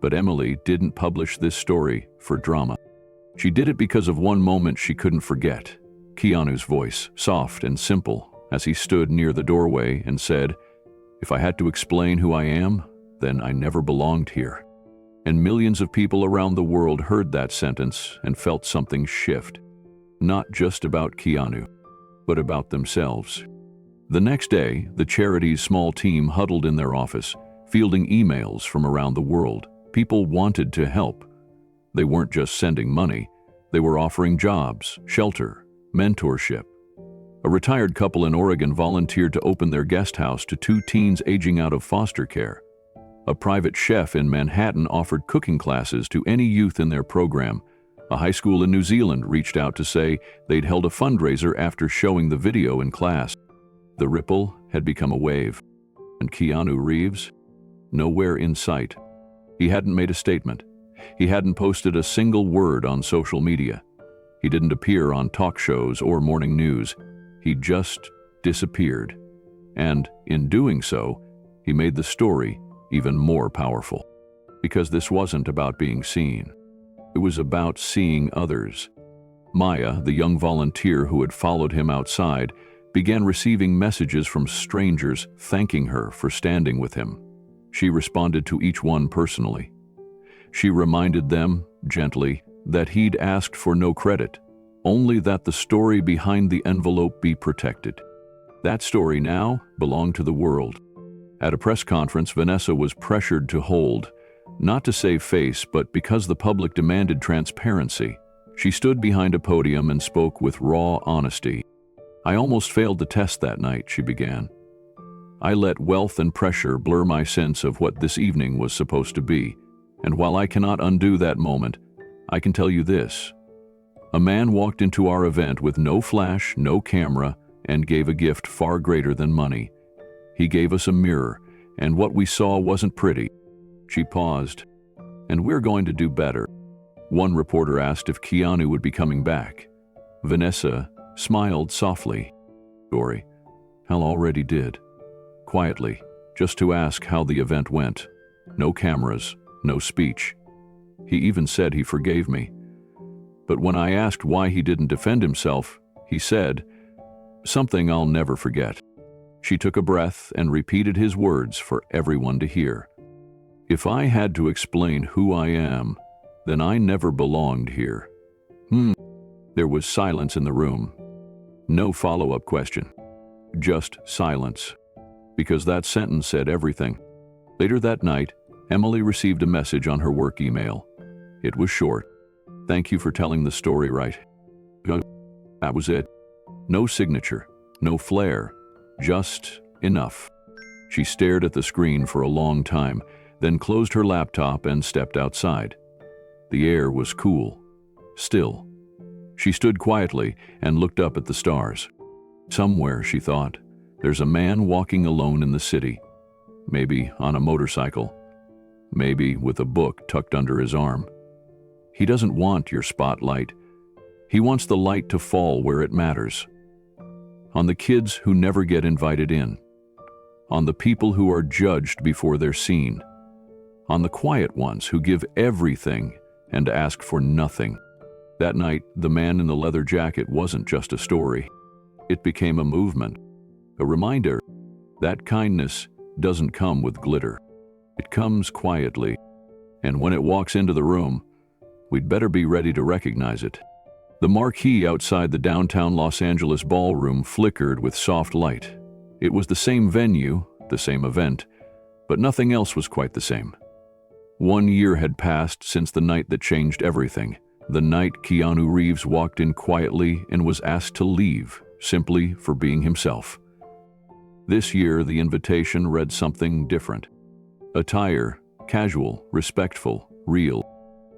But Emily didn't publish this story for drama. She did it because of one moment she couldn't forget. Keanu's voice, soft and simple, as he stood near the doorway and said, "If I had to explain who I am, then I never belonged here." And millions of people around the world heard that sentence and felt something shift. Not just about Keanu, but about themselves. The next day, the charity's small team huddled in their office, fielding emails from around the world. People wanted to help. They weren't just sending money, they were offering jobs, shelter, mentorship. A retired couple in Oregon volunteered to open their guest house to 2 teens aging out of foster care. A private chef in Manhattan offered cooking classes to any youth in their program. A high school in New Zealand reached out to say they'd held a fundraiser after showing the video in class. The ripple had become a wave. And Keanu Reeves? Nowhere in sight. He hadn't made a statement. He hadn't posted a single word on social media. He didn't appear on talk shows or morning news. He just disappeared. And in doing so, he made the story even more powerful. Because this wasn't about being seen. It was about seeing others. Maya, the young volunteer who had followed him outside, began receiving messages from strangers thanking her for standing with him. She responded to each one personally. She reminded them, gently, that he'd asked for no credit, only that the story behind the envelope be protected. That story now belonged to the world. At a press conference, Vanessa was pressured to hold, not to save face, but because the public demanded transparency. She stood behind a podium and spoke with raw honesty. "I almost failed the test that night," she began. "I let wealth and pressure blur my sense of what this evening was supposed to be, and while I cannot undo that moment, I can tell you this. A man walked into our event with no flash, no camera, and gave a gift far greater than money. He gave us a mirror, and what we saw wasn't pretty." She paused. And we're going to do better. One reporter asked if Keanu would be coming back. Vanessa smiled softly. Story. Hal already did. Quietly, just to ask how the event went. No cameras, no speech. He even said he forgave me. But when I asked why he didn't defend himself, he said, something I'll never forget. She took a breath and repeated his words for everyone to hear. If I had to explain who I am, then I never belonged here. There was silence in the room. No follow-up question. Just silence. Because that sentence said everything. Later that night, Emily received a message on her work email. It was short. Thank you for telling the story right. That was it. No signature, no flair, just enough. She stared at the screen for a long time, then closed her laptop and stepped outside. The air was cool, still. She stood quietly and looked up at the stars. Somewhere, she thought, there's a man walking alone in the city. Maybe on a motorcycle. Maybe with a book tucked under his arm. He doesn't want your spotlight. He wants the light to fall where it matters. On the kids who never get invited in. On the people who are judged before they're seen. On the quiet ones who give everything and ask for nothing. That night, the man in the leather jacket wasn't just a story. It became a movement. A reminder that kindness doesn't come with glitter. It comes quietly. And when it walks into the room, we'd better be ready to recognize it. The marquee outside the downtown Los Angeles ballroom flickered with soft light. It was the same venue, the same event, but nothing else was quite the same. 1 year had passed since the night that changed everything. The night Keanu Reeves walked in quietly and was asked to leave, simply for being himself. This year, the invitation read something different. Attire, casual, respectful, real.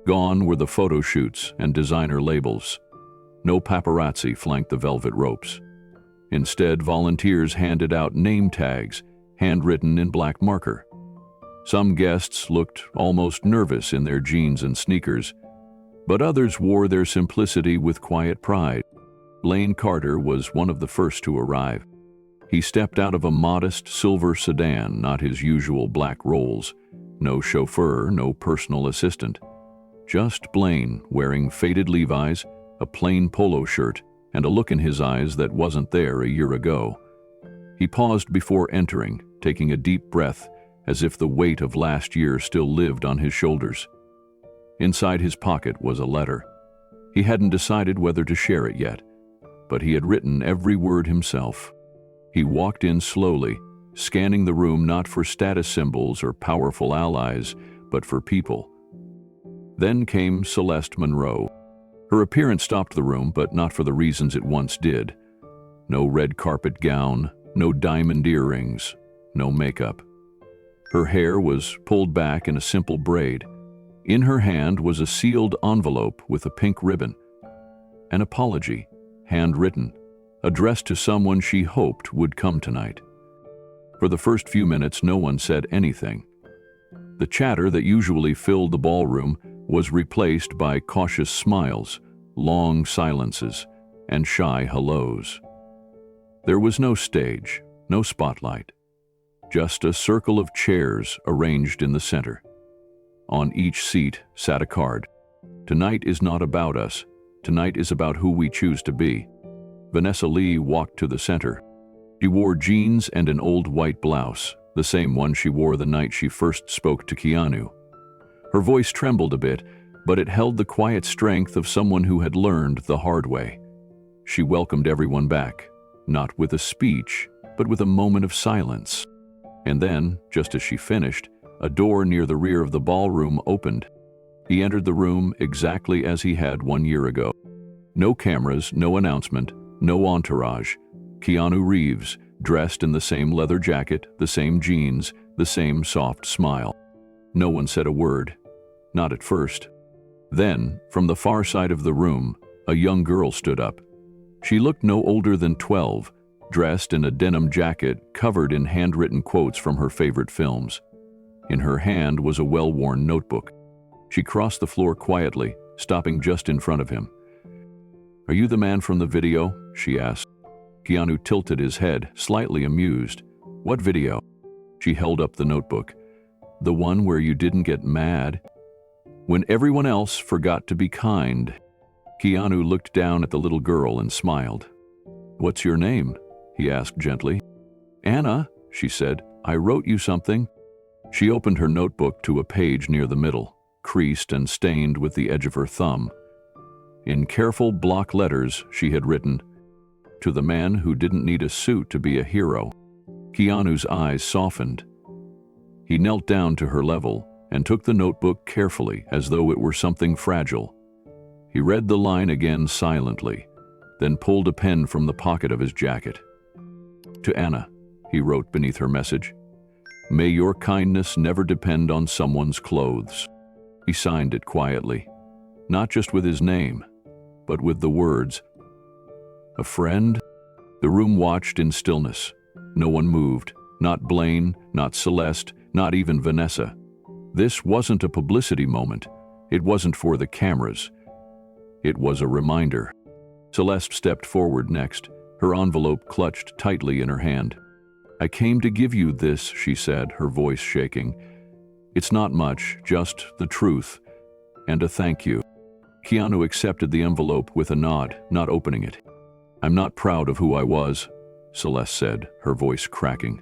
Gone were the photo shoots and designer labels. No paparazzi flanked the velvet ropes. Instead, volunteers handed out name tags, handwritten in black marker. Some guests looked almost nervous in their jeans and sneakers, but others wore their simplicity with quiet pride. Blaine Carter was one of the first to arrive. He stepped out of a modest silver sedan, not his usual black Rolls. No chauffeur, no personal assistant. Just Blaine, wearing faded Levi's, a plain polo shirt, and a look in his eyes that wasn't there a year ago. He paused before entering, taking a deep breath, as if the weight of last year still lived on his shoulders. Inside his pocket was a letter. He hadn't decided whether to share it yet, but he had written every word himself. He walked in slowly, scanning the room not for status symbols or powerful allies, but for people. Then came Celeste Monroe. Her appearance stopped the room, but not for the reasons it once did. No red carpet gown, no diamond earrings, no makeup. Her hair was pulled back in a simple braid. In her hand was a sealed envelope with a pink ribbon. An apology, handwritten, addressed to someone she hoped would come tonight. For the first few minutes, no one said anything. The chatter that usually filled the ballroom was replaced by cautious smiles, long silences, and shy hellos. There was no stage, no spotlight, just a circle of chairs arranged in the center. On each seat sat a card. Tonight is not about us. Tonight is about who we choose to be. Vanessa Lee walked to the center. She wore jeans and an old white blouse, the same one she wore the night she first spoke to Keanu. Her voice trembled a bit, but it held the quiet strength of someone who had learned the hard way. She welcomed everyone back, not with a speech, but with a moment of silence. And then, just as she finished, a door near the rear of the ballroom opened. He entered the room exactly as he had 1 year ago. No cameras, no announcement, no entourage. Keanu Reeves, dressed in the same leather jacket, the same jeans, the same soft smile. No one said a word, not at first. Then, from the far side of the room, a young girl stood up. She looked no older than 12, dressed in a denim jacket covered in handwritten quotes from her favorite films. In her hand was a well-worn notebook. She crossed the floor quietly, stopping just in front of him. "Are you the man from the video?" she asked. Keanu tilted his head, slightly amused. "What video?" She held up the notebook. "The one where you didn't get mad? When everyone else forgot to be kind." Keanu looked down at the little girl and smiled. "What's your name?" he asked gently. "Anna," she said. "I wrote you something." She opened her notebook to a page near the middle, creased and stained with the edge of her thumb. In careful block letters, she had written, "To the man who didn't need a suit to be a hero." Keanu's eyes softened. He knelt down to her level and took the notebook carefully, as though it were something fragile. He read the line again silently, then pulled a pen from the pocket of his jacket. "To Anna," he wrote beneath her message, "may your kindness never depend on someone's clothes." He signed it quietly, not just with his name, but with the words, "A friend." The room watched in stillness. No one moved, not Blaine, not Celeste, not even Vanessa. This wasn't a publicity moment. It wasn't for the cameras. It was a reminder. Celeste stepped forward next, her envelope clutched tightly in her hand. "I came to give you this," she said, her voice shaking. "It's not much, just the truth, and a thank you." Keanu accepted the envelope with a nod, not opening it. "I'm not proud of who I was," Celeste said, her voice cracking.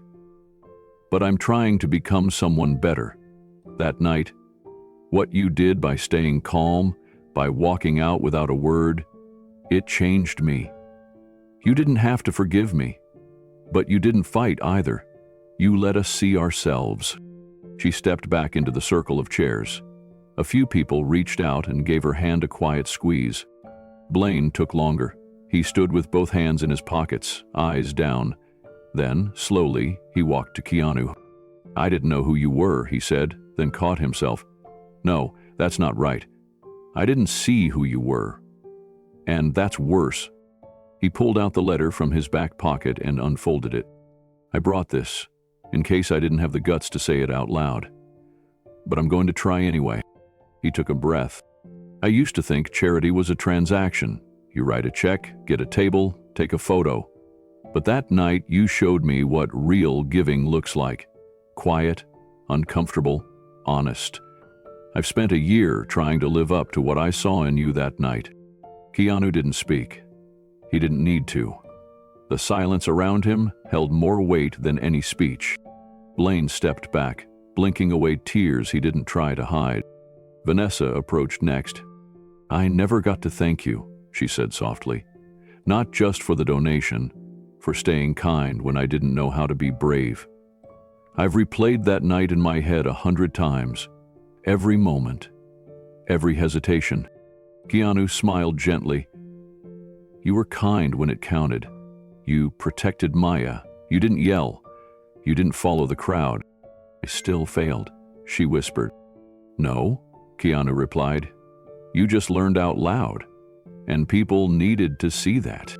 "But I'm trying to become someone better. That night, what you did by staying calm, by walking out without a word, it changed me. You didn't have to forgive me, but you didn't fight either. You let us see ourselves." She stepped back into the circle of chairs. A few people reached out and gave her hand a quiet squeeze. Blaine took longer. He stood with both hands in his pockets, eyes down. Then, slowly, he walked to Keanu. "I didn't know who you were," he said, then caught himself. "No, that's not right. I didn't see who you were. And that's worse." He pulled out the letter from his back pocket and unfolded it. "I brought this, in case I didn't have the guts to say it out loud. But I'm going to try anyway." He took a breath. "I used to think charity was a transaction. You write a check, get a table, take a photo. But that night you showed me what real giving looks like. Quiet, uncomfortable, honest. I've spent a year trying to live up to what I saw in you that night." Keanu didn't speak. He didn't need to. The silence around him held more weight than any speech. Blaine stepped back, blinking away tears he didn't try to hide. Vanessa approached next. "I never got to thank you," she said softly. "Not just for the donation, for staying kind when I didn't know how to be brave. I've replayed that night in my head 100 times. Every moment, every hesitation." Keanu smiled gently. "You were kind when it counted. You protected Maya. You didn't yell. You didn't follow the crowd." "I still failed," she whispered. "No," Keanu replied. "You just learned out loud, and people needed to see that."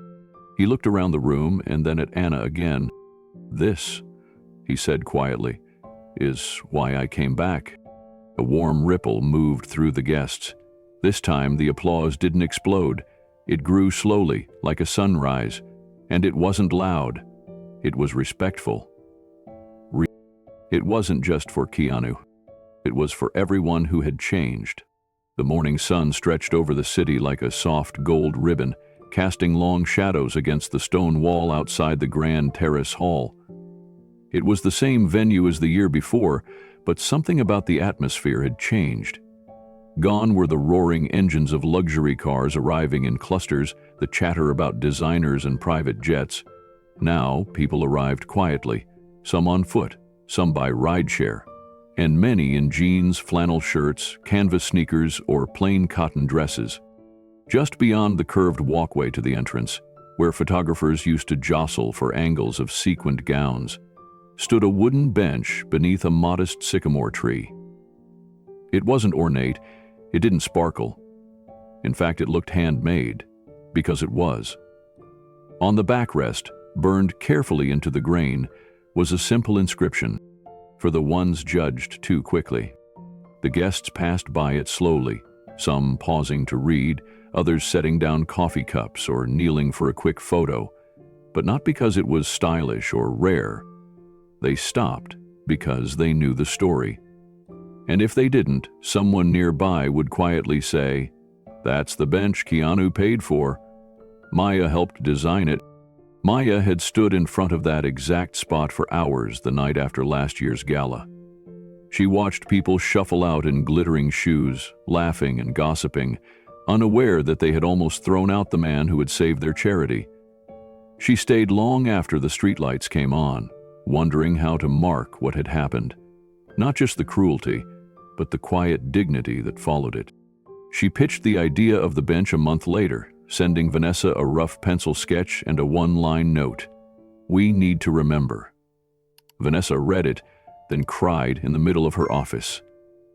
He looked around the room and then at Anna again. "This," he said quietly, "is why I came back." A warm ripple moved through the guests. This time the applause didn't explode. It grew slowly, like a sunrise, and it wasn't loud. It was respectful. It wasn't just for Keanu. It was for everyone who had changed. The morning sun stretched over the city like a soft gold ribbon, casting long shadows against the stone wall outside the Grand Terrace Hall. It was the same venue as the year before, but something about the atmosphere had changed. Gone were the roaring engines of luxury cars arriving in clusters, the chatter about designers and private jets. Now, people arrived quietly, some on foot, some by rideshare, and many in jeans, flannel shirts, canvas sneakers, or plain cotton dresses. Just beyond the curved walkway to the entrance, where photographers used to jostle for angles of sequined gowns, stood a wooden bench beneath a modest sycamore tree. It wasn't ornate, it didn't sparkle. In fact, it looked handmade, because it was. On the backrest, burned carefully into the grain, was a simple inscription, "For the ones judged too quickly." The guests passed by it slowly, some pausing to read, others setting down coffee cups or kneeling for a quick photo, but not because it was stylish or rare. They stopped because they knew the story. And if they didn't, someone nearby would quietly say, "That's the bench Keanu paid for. Maya helped design it." Maya had stood in front of that exact spot for hours the night after last year's gala. She watched people shuffle out in glittering shoes, laughing and gossiping, unaware that they had almost thrown out the man who had saved their charity. She stayed long after the streetlights came on, wondering how to mark what had happened. Not just the cruelty, but the quiet dignity that followed it. She pitched the idea of the bench a month later, sending Vanessa a rough pencil sketch and a one-line note. "We need to remember." Vanessa read it, then cried in the middle of her office.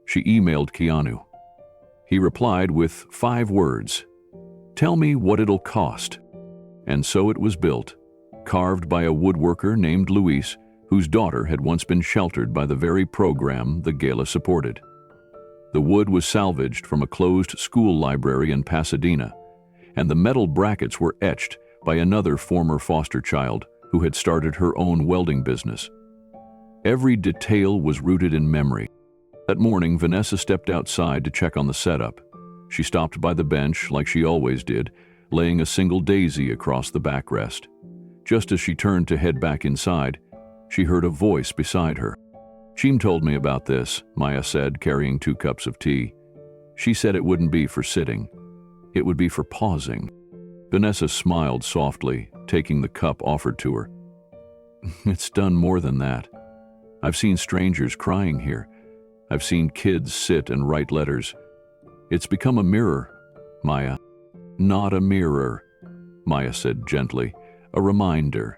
She emailed Keanu. He replied with 5 words, "Tell me what it'll cost." And so it was built, carved by a woodworker named Luis, whose daughter had once been sheltered by the very program the gala supported. The wood was salvaged from a closed school library in Pasadena, and the metal brackets were etched by another former foster child who had started her own welding business. Every detail was rooted in memory. That morning, Vanessa stepped outside to check on the setup. She stopped by the bench like she always did, laying a single daisy across the backrest. Just as she turned to head back inside, she heard a voice beside her. "Sheem told me about this," Maya said, carrying 2 cups of tea. "She said it wouldn't be for sitting. It would be for pausing." Vanessa smiled softly, taking the cup offered to her. "It's done more than that. I've seen strangers crying here. I've seen kids sit and write letters. It's become a mirror, Maya." "Not a mirror," Maya said gently. "A reminder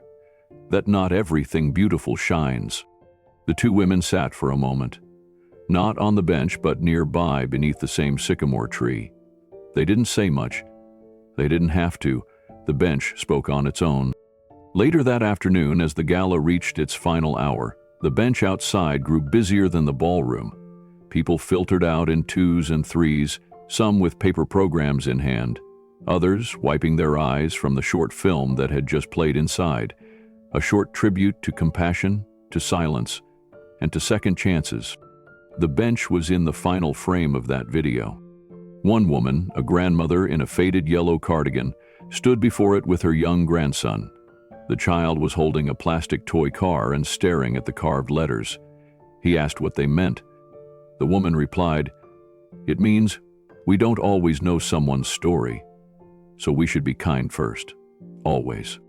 that not everything beautiful shines." The 2 women sat for a moment, not on the bench but nearby beneath the same sycamore tree. They didn't say much. They didn't have to. The bench spoke on its own. Later that afternoon, as the gala reached its final hour, the bench outside grew busier than the ballroom. People filtered out in 2s and 3s, some with paper programs in hand, others wiping their eyes from the short film that had just played inside, a short tribute to compassion, to silence, and to second chances. The bench was in the final frame of that video. One woman, a grandmother in a faded yellow cardigan, stood before it with her young grandson. The child was holding a plastic toy car and staring at the carved letters. He asked what they meant. The woman replied, "It means we don't always know someone's story, so we should be kind first, always."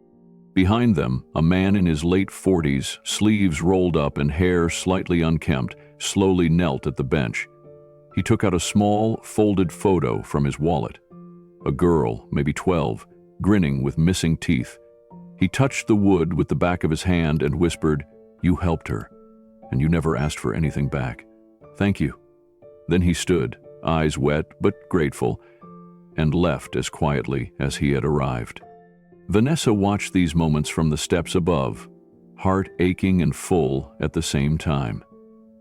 Behind them, a man in his late 40s, sleeves rolled up and hair slightly unkempt, slowly knelt at the bench. He took out a small, folded photo from his wallet. A girl, maybe 12, grinning with missing teeth. He touched the wood with the back of his hand and whispered, "You helped her, and you never asked for anything back. Thank you." Then he stood, eyes wet but grateful, and left as quietly as he had arrived. Vanessa watched these moments from the steps above, heart aching and full at the same time.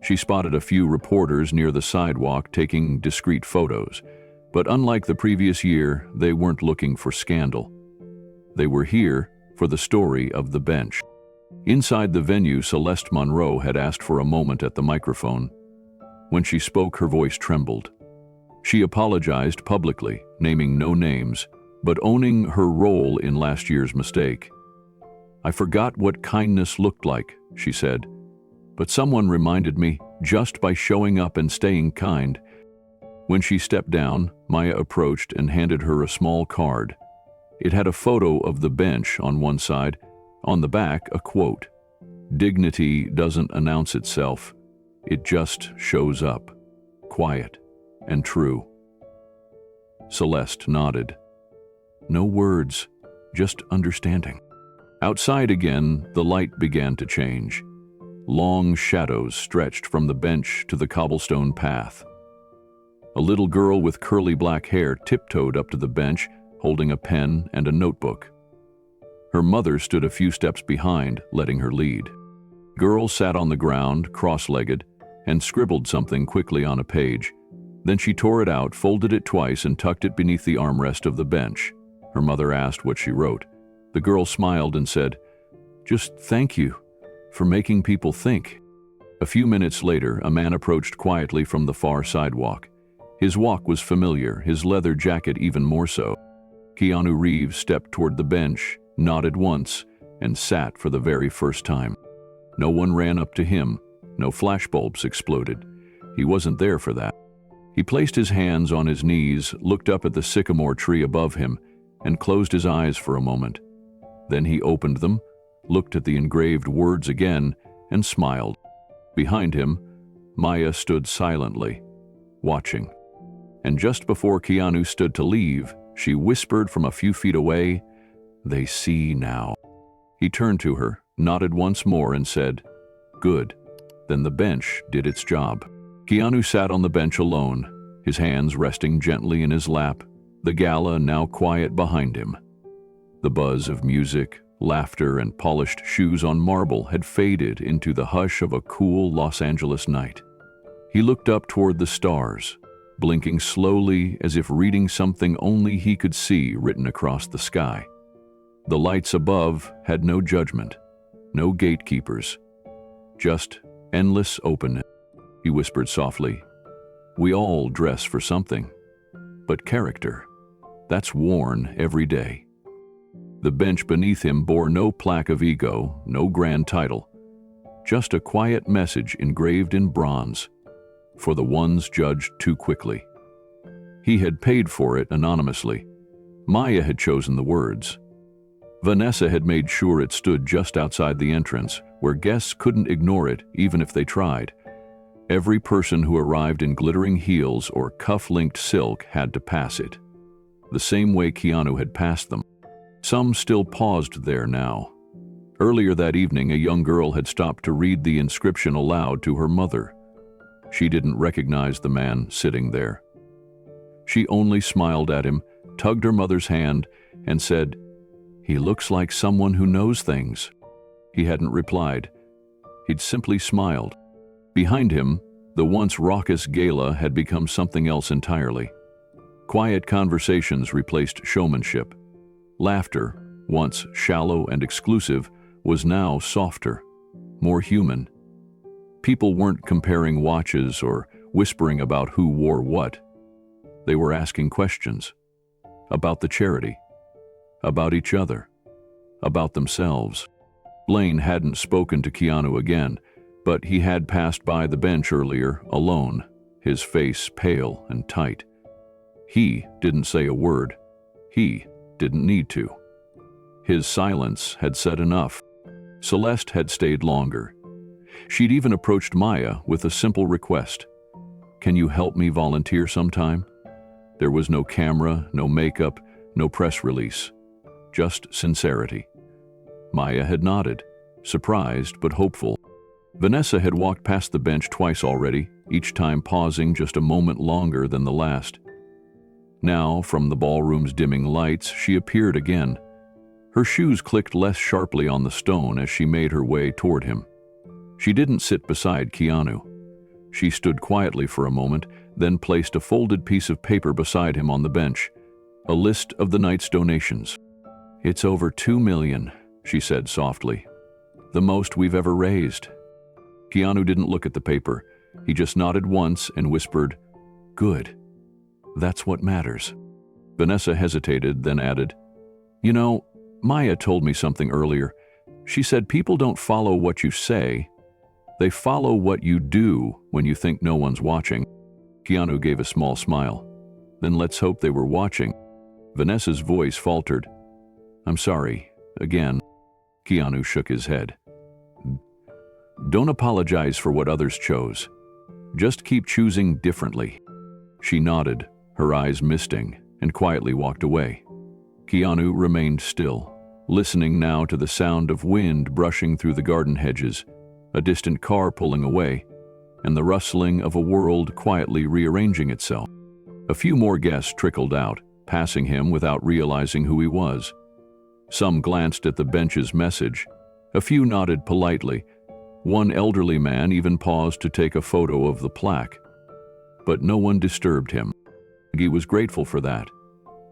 She spotted a few reporters near the sidewalk taking discreet photos, but unlike the previous year, they weren't looking for scandal. They were here for the story of the bench. Inside the venue, Celeste Monroe had asked for a moment at the microphone. When she spoke, her voice trembled. She apologized publicly, naming no names, but owning her role in last year's mistake. "I forgot what kindness looked like," she said, "but someone reminded me just by showing up and staying kind." When she stepped down, Maya approached and handed her a small card. It had a photo of the bench on one side, on the back a quote, "Dignity doesn't announce itself, it just shows up, quiet and true." Celeste nodded. No words, just understanding. Outside again, the light began to change. Long shadows stretched from the bench to the cobblestone path. A little girl with curly black hair tiptoed up to the bench, holding a pen and a notebook. Her mother stood a few steps behind, letting her lead. Girl sat on the ground, cross-legged, and scribbled something quickly on a page. Then she tore it out, folded it twice, and tucked it beneath the armrest of the bench. Her mother asked what she wrote. The girl smiled and said, "Just thank you for making people think." A few minutes later, a man approached quietly from the far sidewalk. His walk was familiar, his leather jacket even more so. Keanu Reeves stepped toward the bench, nodded once, and sat for the very first time. No one ran up to him, no flashbulbs exploded. He wasn't there for that. He placed his hands on his knees, looked up at the sycamore tree above him, and closed his eyes for a moment. Then he opened them, looked at the engraved words again, and smiled. Behind him, Maya stood silently, watching. And just before Keanu stood to leave, she whispered from a few feet away, "They see now." He turned to her, nodded once more, and said, "Good." Then the bench did its job. Keanu sat on the bench alone, his hands resting gently in his lap, the gala now quiet behind him. The buzz of music, laughter, and polished shoes on marble had faded into the hush of a cool Los Angeles night. He looked up toward the stars, blinking slowly as if reading something only he could see written across the sky. The lights above had no judgment, no gatekeepers, just endless openness. He whispered softly, "We all dress for something, but character, that's worn every day." The bench beneath him bore no plaque of ego, no grand title, just a quiet message engraved in bronze, for the ones judged too quickly. He had paid for it anonymously. Maya had chosen the words. Vanessa had made sure it stood just outside the entrance, where guests couldn't ignore it even if they tried. Every person who arrived in glittering heels or cuff-linked silk had to pass it, the same way Keanu had passed them. Some still paused there now. Earlier that evening, a young girl had stopped to read the inscription aloud to her mother. She didn't recognize the man sitting there. She only smiled at him, tugged her mother's hand, and said, "He looks like someone who knows things." He hadn't replied. He'd simply smiled. Behind him, the once raucous gala had become something else entirely. Quiet conversations replaced showmanship. Laughter, once shallow and exclusive, was now softer, more human. People weren't comparing watches or whispering about who wore what. They were asking questions about the charity, about each other, about themselves. Blaine hadn't spoken to Keanu again, but he had passed by the bench earlier, alone, his face pale and tight. He didn't say a word. He didn't need to. His silence had said enough. Celeste had stayed longer. She'd even approached Maya with a simple request. "Can you help me volunteer sometime?" There was no camera, no makeup, no press release. Just sincerity. Maya had nodded, surprised but hopeful. Vanessa had walked past the bench twice already, each time pausing just a moment longer than the last. Now, from the ballroom's dimming lights, she appeared again. Her shoes clicked less sharply on the stone as she made her way toward him. She didn't sit beside Keanu. She stood quietly for a moment, then placed a folded piece of paper beside him on the bench, a list of the night's donations. "It's over $2 million, she said softly. "The most we've ever raised." Keanu didn't look at the paper. He just nodded once and whispered, "Good. That's what matters." Vanessa hesitated, then added, "You know, Maya told me something earlier. She said people don't follow what you say. They follow what you do when you think no one's watching." Keanu gave a small smile. "Then let's hope they were watching." Vanessa's voice faltered. "I'm sorry, again." Keanu shook his head. "Don't apologize for what others chose. Just keep choosing differently." She nodded, her eyes misting, and quietly walked away. Keanu remained still, listening now to the sound of wind brushing through the garden hedges, a distant car pulling away, and the rustling of a world quietly rearranging itself. A few more guests trickled out, passing him without realizing who he was. Some glanced at the bench's message. A few nodded politely, One elderly man even paused to take a photo of the plaque. But no one disturbed him. He was grateful for that,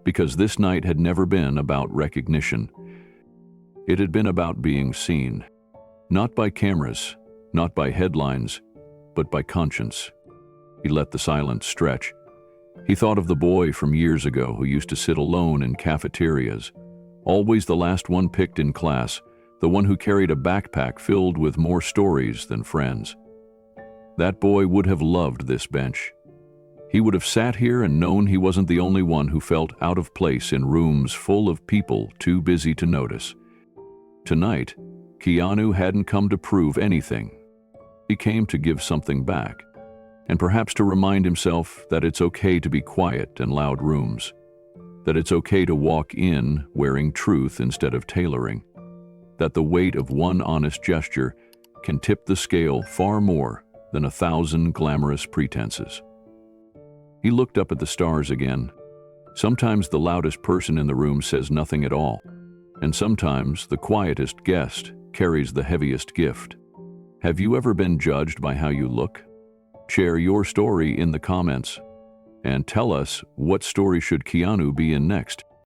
because this night had never been about recognition. It had been about being seen, not by cameras, not by headlines, but by conscience. He let the silence stretch. He thought of the boy from years ago who used to sit alone in cafeterias, always the last one picked in class, the one who carried a backpack filled with more stories than friends. That boy would have loved this bench. He would have sat here and known he wasn't the only one who felt out of place in rooms full of people too busy to notice. Tonight, Keanu hadn't come to prove anything. He came to give something back, and perhaps to remind himself that it's okay to be quiet in loud rooms, that it's okay to walk in wearing truth instead of tailoring, that the weight of one honest gesture can tip the scale far more than 1,000 glamorous pretenses. He looked up at the stars again. Sometimes the loudest person in the room says nothing at all, and sometimes the quietest guest carries the heaviest gift. Have you ever been judged by how you look? Share your story in the comments, and tell us, what story should Keanu be in next?